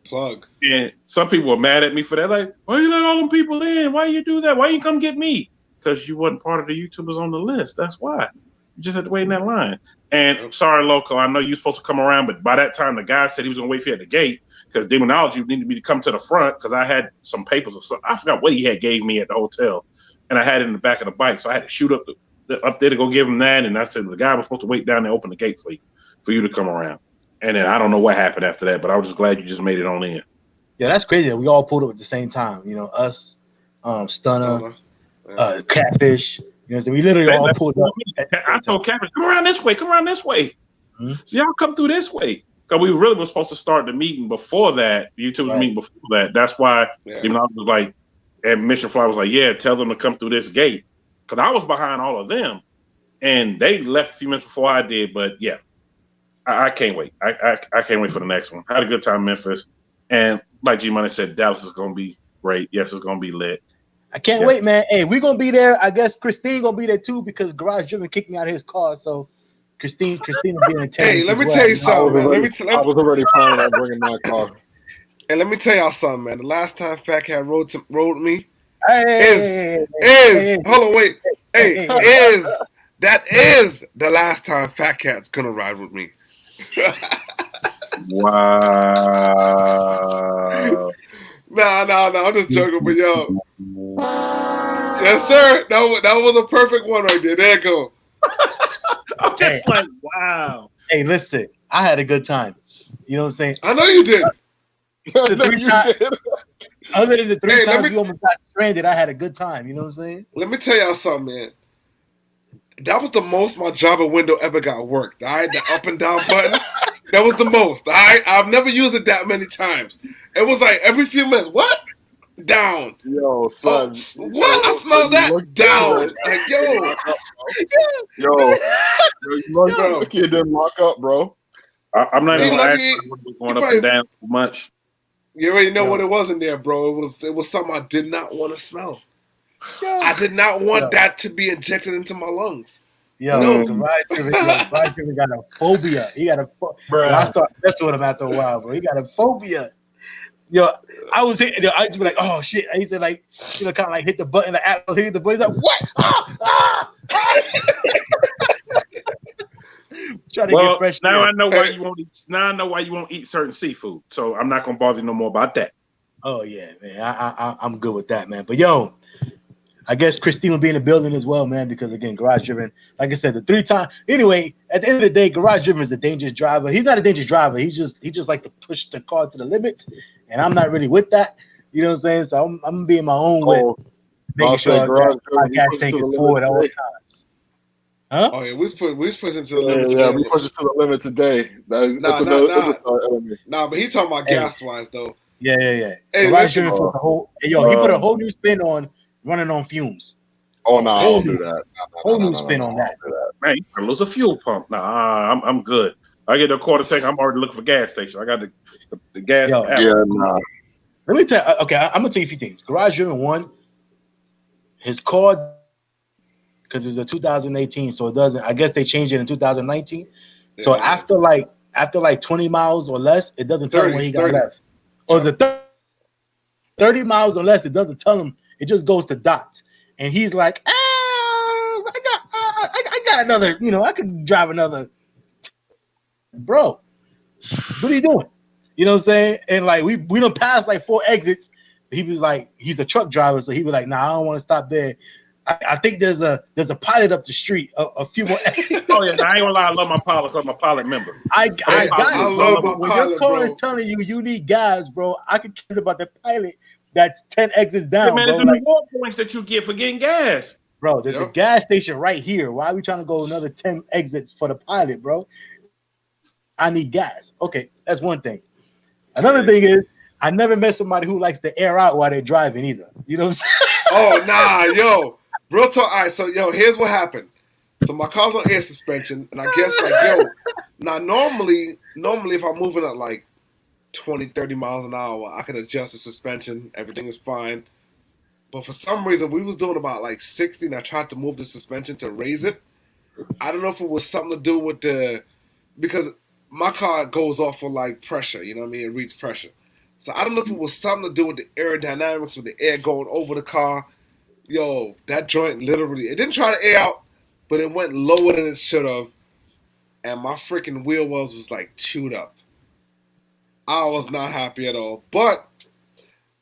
Plug. And some people were mad at me for that. Like, why you let all them people in? Why you do that? Why you come get me? Because you wasn't part of the YouTubers on the list. That's why. You just had to wait in that line. And sorry, Loco, I know you're supposed to come around, but by that time, the guy said he was going to wait for you at the gate because Demonology needed me to come to the front because I had some papers or something. I forgot what he had gave me at the hotel, and I had it in the back of the bike. So I had to shoot up there to go give him that. And I said, the guy was supposed to wait down there, open the gate for you to come around. And then I don't know what happened after that, but I was just glad you just made it on in. Yeah, that's crazy that we all pulled up at the same time. Us, Stunner. Catfish, so we literally all pulled up. I told Catfish, come around this way. Mm-hmm. So y'all come through this way. Because we really were supposed to start the meeting before that. The YouTube's meeting before that. That's why, I was like, and Mission Fly was like, yeah, tell them to come through this gate. Because I was behind all of them. And they left a few minutes before I did. But yeah, I can't wait. I can't wait for the next one. I had a good time in Memphis. And like G Money said, Dallas is going to be great. Yes, it's going to be lit. I can't wait, man. Hey, we're gonna be there. I guess Christine gonna be there too because Garage Driven kicked me out of his car. So Christine will be in attendance. Hey, let me tell you something, man. I was already planning on bringing my car. And let me tell y'all something, man. The last time Fat Cat rode me is the last time Fat Cat's gonna ride with me. Wow. No, I'm just joking, but yo. Yes, sir. That was a perfect one right there. There you go. I'm just like, wow. Hey, listen, I had a good time. You know what I'm saying? I know you did. Other than the three times we almost got stranded, I had a good time. You know what I'm saying? Let me tell y'all something, man. That was the most my Java window ever got worked. All right, the up and down button. That was the most. All right, I've never used it that many times. It was like every few minutes. What? Down. Yo, son. What? I smell that. Down. Like, yo, kid didn't lock up, bro. I'm not even going up and down too much. You already know what it was in there, bro. It was something I did not want to smell. I did not want that to be injected into my lungs. Yo, Garage Driven got a phobia. He got a phobia. I started messing with him after a while, bro. He got a phobia. Yo, I was hitting. I just be like, "Oh shit!" I used to kind of like hit the button. The app was hitting the button. He's like, "What?" Trying to get fresh. Now I know why you won't eat. Now I know why you won't eat certain seafood. So I'm not gonna bother you no more about that. Oh yeah, man. I'm good with that, man. But yo, I guess Christine will be in the building as well, man, because again, garage driven, like I said, the 3-time. Anyway, at the end of the day, garage driven is a dangerous driver. He's not a dangerous driver. He just like to push the car to the limits, and I'm not really with that. You know what I'm saying? So I'm gonna be in my own way, making sure garage that my gas push it tank to the is limit full at all today. times. Huh? Oh yeah, we pushing to the limit. Yeah, we push it to the limit today. That's another element. Nah, but he talking about gas wise though. Yeah. Hey, Garage listen, driven put the whole. Hey, yo, he put a whole new spin on running on fumes. Oh no, I don't do that. Whole new spin on that. Man, you can lose a fuel pump. Nah, I'm good. I get a quarter tank. I'm already looking for gas station. I got the gas. Yo, app. Let me tell. Okay, I'm gonna tell you a few things. Garage driven one. His car, because it's a 2018, so it doesn't. I guess they changed it in 2019. So after like 20 miles or less, it doesn't tell him what he got left. Or is it 30 miles or less? It doesn't tell him. It just goes to dots. And he's like, I got another, I could drive another. Bro, what are you doing? You know what I'm saying? And like we done passed like 4 exits. He was like, he's a truck driver, so he was like, nah, I don't want to stop there. I think there's a pilot up the street. A few more exits. Oh yeah, I ain't gonna lie, I love my pilot. I'm a pilot member. I got it. I love my when pilot, your car bro. is telling you need gas, bro, I could care about the pilot that's 10 exits down, Yeah, man, bro. it's the Like, reward points that you get for getting gas. bro, there's a gas station right here. Why are we trying to go another 10 exits for the pilot, bro? I need gas. Okay, that's one thing. Another thing is, I never met somebody who likes to air out while they're driving either. You know what I'm saying? Oh nah, yo, real talk. All right, so yo, here's what happened. So my car's on air suspension, and I guess like yo, now normally if I'm moving at like 20, 30 miles an hour, I can adjust the suspension. Everything is fine. But for some reason, we was doing about like 60, and I tried to move the suspension to raise it. I don't know if it was something to do with because my car goes off of like pressure, you know what I mean? It reads pressure. So I don't know if it was something to do with the aerodynamics, with the air going over the car. Yo, that joint literally, it didn't try to air out, but it went lower than it should have. And my freaking wheel wells was like chewed up. I was not happy at all. But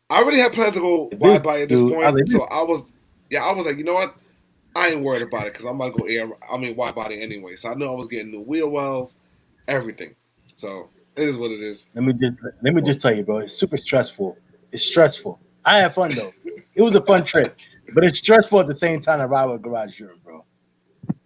I already had plans to go wide body at this point. So I was like, you know what? I ain't worried about it because I'm about to go wide body anyway. So I knew I was getting new wheel wells, everything. So it is what it is. Let me just tell you, bro. It's super stressful. It's stressful. I had fun though. It was a fun trip, but it's stressful at the same time to ride with garage driven, bro.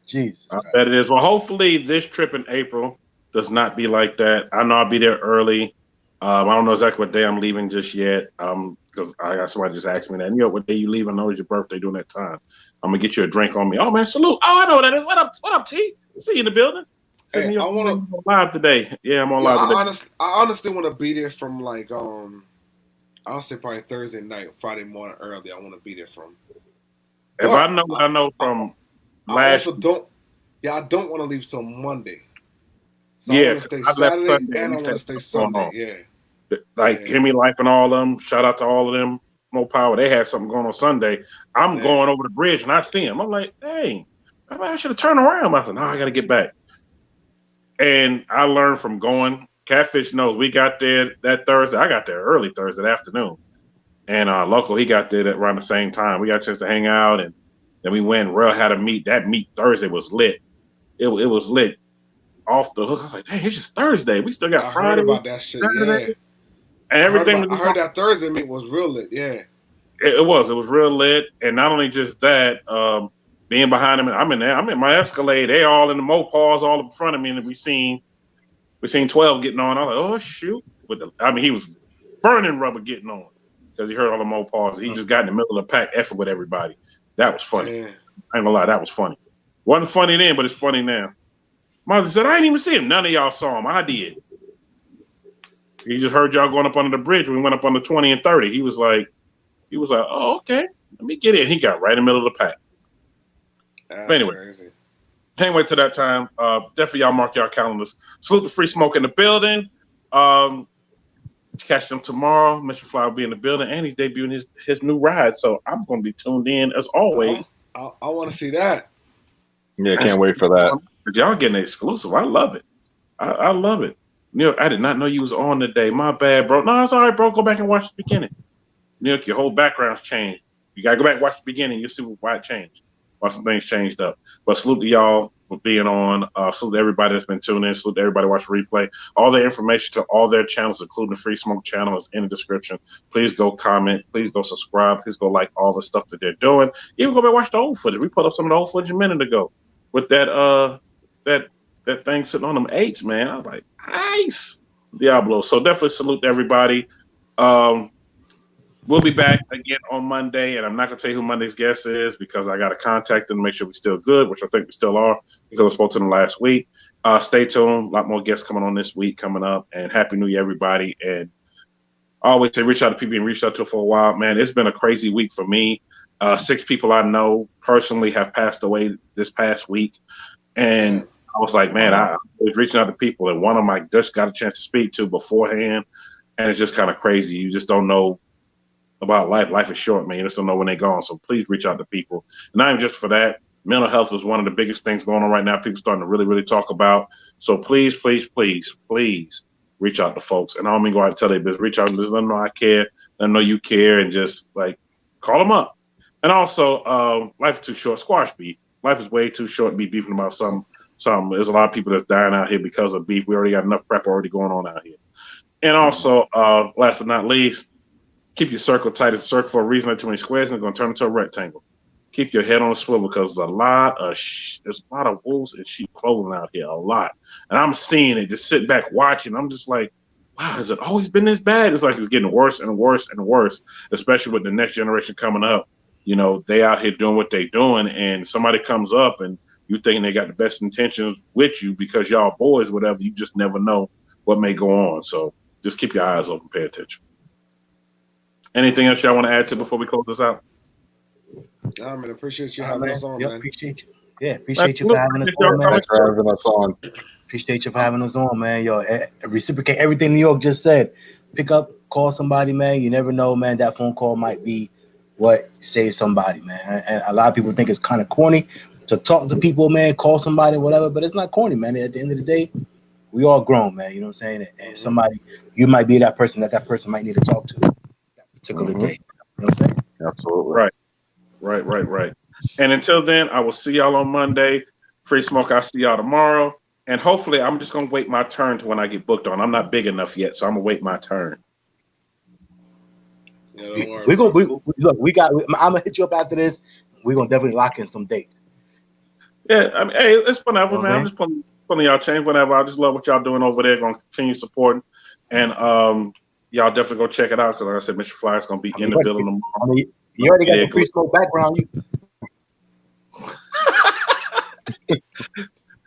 Jesus. I bet it is. Well, hopefully this trip in April does not be like that. I know I'll be there early. I don't know exactly what day I'm leaving just yet. Because I got somebody just asked me that. What day you leaving? I know it's your birthday during that time. I'm gonna get you a drink on me. Oh man, salute. Oh, I know what that is. What up, T? See you in the building. Hey, I want to live today. Yeah, I'm on live today. I honestly want to be there from like I'll say probably Thursday night, Friday morning early. I want to be there from. If I know from last. I don't want to leave till Monday. So I want to stay Saturday and I want to stay Sunday. Yeah. Like Hemi Life and all of them. Shout out to all of them. More power. They had something going on Sunday. I'm going over the bridge and I see him. I'm like, hey, I should have turned around. I said, no, I got to get back. And I learned from going. Catfish knows we got there that Thursday. I got there early Thursday afternoon. And Local, he got there around the same time. We got a chance to hang out. And then we went. Real had a meet. That meet Thursday was lit. It was lit off the hook. I was like, dang, it's just Thursday. We still got Friday. I heard about that shit. Saturday, yeah. And everything. I heard that Thursday meet was real lit. Yeah. It was real lit. And not only just that, being behind him, I'm in there. I'm in my Escalade. They all in the Mopars, all in front of me, and we seen 12 getting on. I was like, oh shoot! He was burning rubber getting on because he heard all the Mopars. He just got in the middle of the pack, effing with everybody. That was funny. Yeah. I ain't gonna lie, that was funny. Wasn't funny then, but it's funny now. Mother said, I didn't even see him. None of y'all saw him. I did. He just heard y'all going up under the bridge. We went up under 20 and 30. He was like, oh okay, let me get in. He got right in the middle of the pack. That's anyway, crazy. Can't wait till that time. Definitely y'all mark y'all calendars. Salute to Free Smoke in the building. Catch them tomorrow. Mr. Fly will be in the building, and he's debuting his new ride. So I'm going to be tuned in as always. I want to see that. Yeah, can't wait for that. Y'all getting exclusive. I love it. I love it. I did not know you was on today. My bad, bro. No, it's all right, bro. Go back and watch the beginning. Your whole background's changed. You gotta go back and watch the beginning. You'll see why it changed. Why some things changed up. But salute to y'all for being on. Salute to everybody that's been tuning in. Salute to everybody watching replay. All the information to all their channels, including the Free Smoke channel, is in the description. Please go comment. Please go subscribe. Please go like all the stuff that they're doing. Even go back and watch the old footage. We put up some of the old footage a minute ago with that thing sitting on them 8s, man. I was like, nice. Diablo. So definitely salute to everybody. We'll be back again on Monday, and I'm not going to tell you who Monday's guest is because I got to contact them to make sure we're still good, which I think we still are because I spoke to them last week. Stay tuned. A lot more guests coming on this week coming up, and Happy New Year, everybody. And I always say reach out to people and reached out to for a while. Man, it's been a crazy week for me. 6 people I know personally have passed away this past week, and I was like, man, I was reaching out to people, and one of them I just got a chance to speak to beforehand, and it's just kind of crazy. You just don't know about life. Life is short, man. You just don't know when they're gone. So please reach out to people. And not even just for that. Mental health is one of the biggest things going on right now. People starting to really, really talk about. So please, please, please, please reach out to folks. And I don't mean go out and tell them, but reach out and just let them know I care. Let them know you care, and just like call them up. And also, life is too short. Squash beef. Life is way too short to be beefing about something. There's a lot of people that's dying out here because of beef. We already got enough crap already going on out here. And also, last but not least, keep your circle tight. It's a circle for a reason. Not too many squares, and it's going to turn into a rectangle. Keep your head on a swivel because there's a lot of wolves in sheep clothing out here, a lot. And I'm seeing it, just sit back watching. I'm just like, wow, has it always been this bad? It's like it's getting worse and worse and worse, especially with the next generation coming up. You know, they out here doing what they doing, and somebody comes up and you think they got the best intentions with you because y'all boys, whatever. You just never know what may go on. So just keep your eyes open, pay attention. Anything else y'all want to add to before we close this out? I man, appreciate you having us on, man. Appreciate you. Yeah, appreciate you for having us on, man. Thanks for having us on. Appreciate you for having us on, man. Yo, reciprocate everything New York just said. Pick up, call somebody, man. You never know, man. That phone call might be what saves somebody, man. And a lot of people think it's kind of corny to talk to people, man. Call somebody, whatever. But it's not corny, man. At the end of the day, we all grown, man. You know what I'm saying? And somebody, you might be that person that person might need to talk to. Particular day. You know what I'm saying? Absolutely. Right. And until then, I will see y'all on Monday. Free Smoke, I'll see y'all tomorrow. And hopefully, I'm just going to wait my turn to when I get booked on. I'm not big enough yet, so I'm going to wait my turn. Yeah, don't worry. I'm going to hit you up after this. We're going to definitely lock in some dates. Yeah, I mean, hey, it's whenever, man. I'm just pulling y'all change whenever. I just love what y'all doing over there. Going to continue supporting. And, y'all definitely go check it out because, like I said, Mr. Fly is going to be in the building tomorrow. I mean, you already got the Free Smoke background.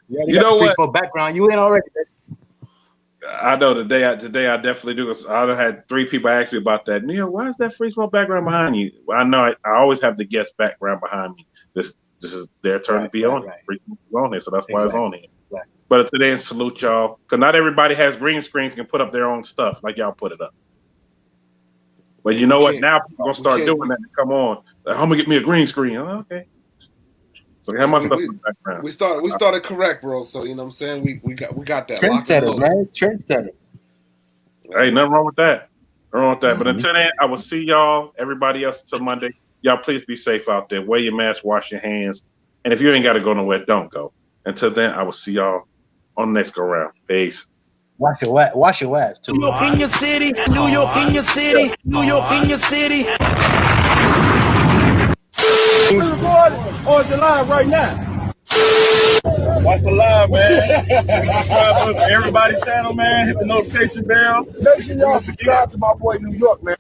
You know what? Free Smoke background. You in already. I know today I definitely do. I had 3 people ask me about that. Neil, why is that Free Smoke background behind you? Well, I know I always have the guest background behind me. This is their turn to be on here. Free Smoke is on here, so that's why it's on here. Exactly. But today, and salute y'all, because not everybody has green screens and can put up their own stuff like y'all put it up. But you know what? Now people are gonna start doing that. Come on, I'm gonna get me a green screen. Oh, okay. So I have my stuff in the background. We started correct, bro. So you know what I'm saying? We got that. Trendsetters, man. Trendsetters. Hey, nothing wrong with that. But until then, I will see y'all. Everybody else until Monday. Y'all please be safe out there. Wear your mask. Wash your hands. And if you ain't got to go nowhere, don't go. Until then, I will see y'all on the next go round. Peace. Wash your ass too. New York in your city. New York in your city. New York in your city. We're recording or is it live right now? Watch the live, man. Subscribe to everybody's channel, man. Hit the notification bell. Make sure y'all subscribe to my boy New York, man.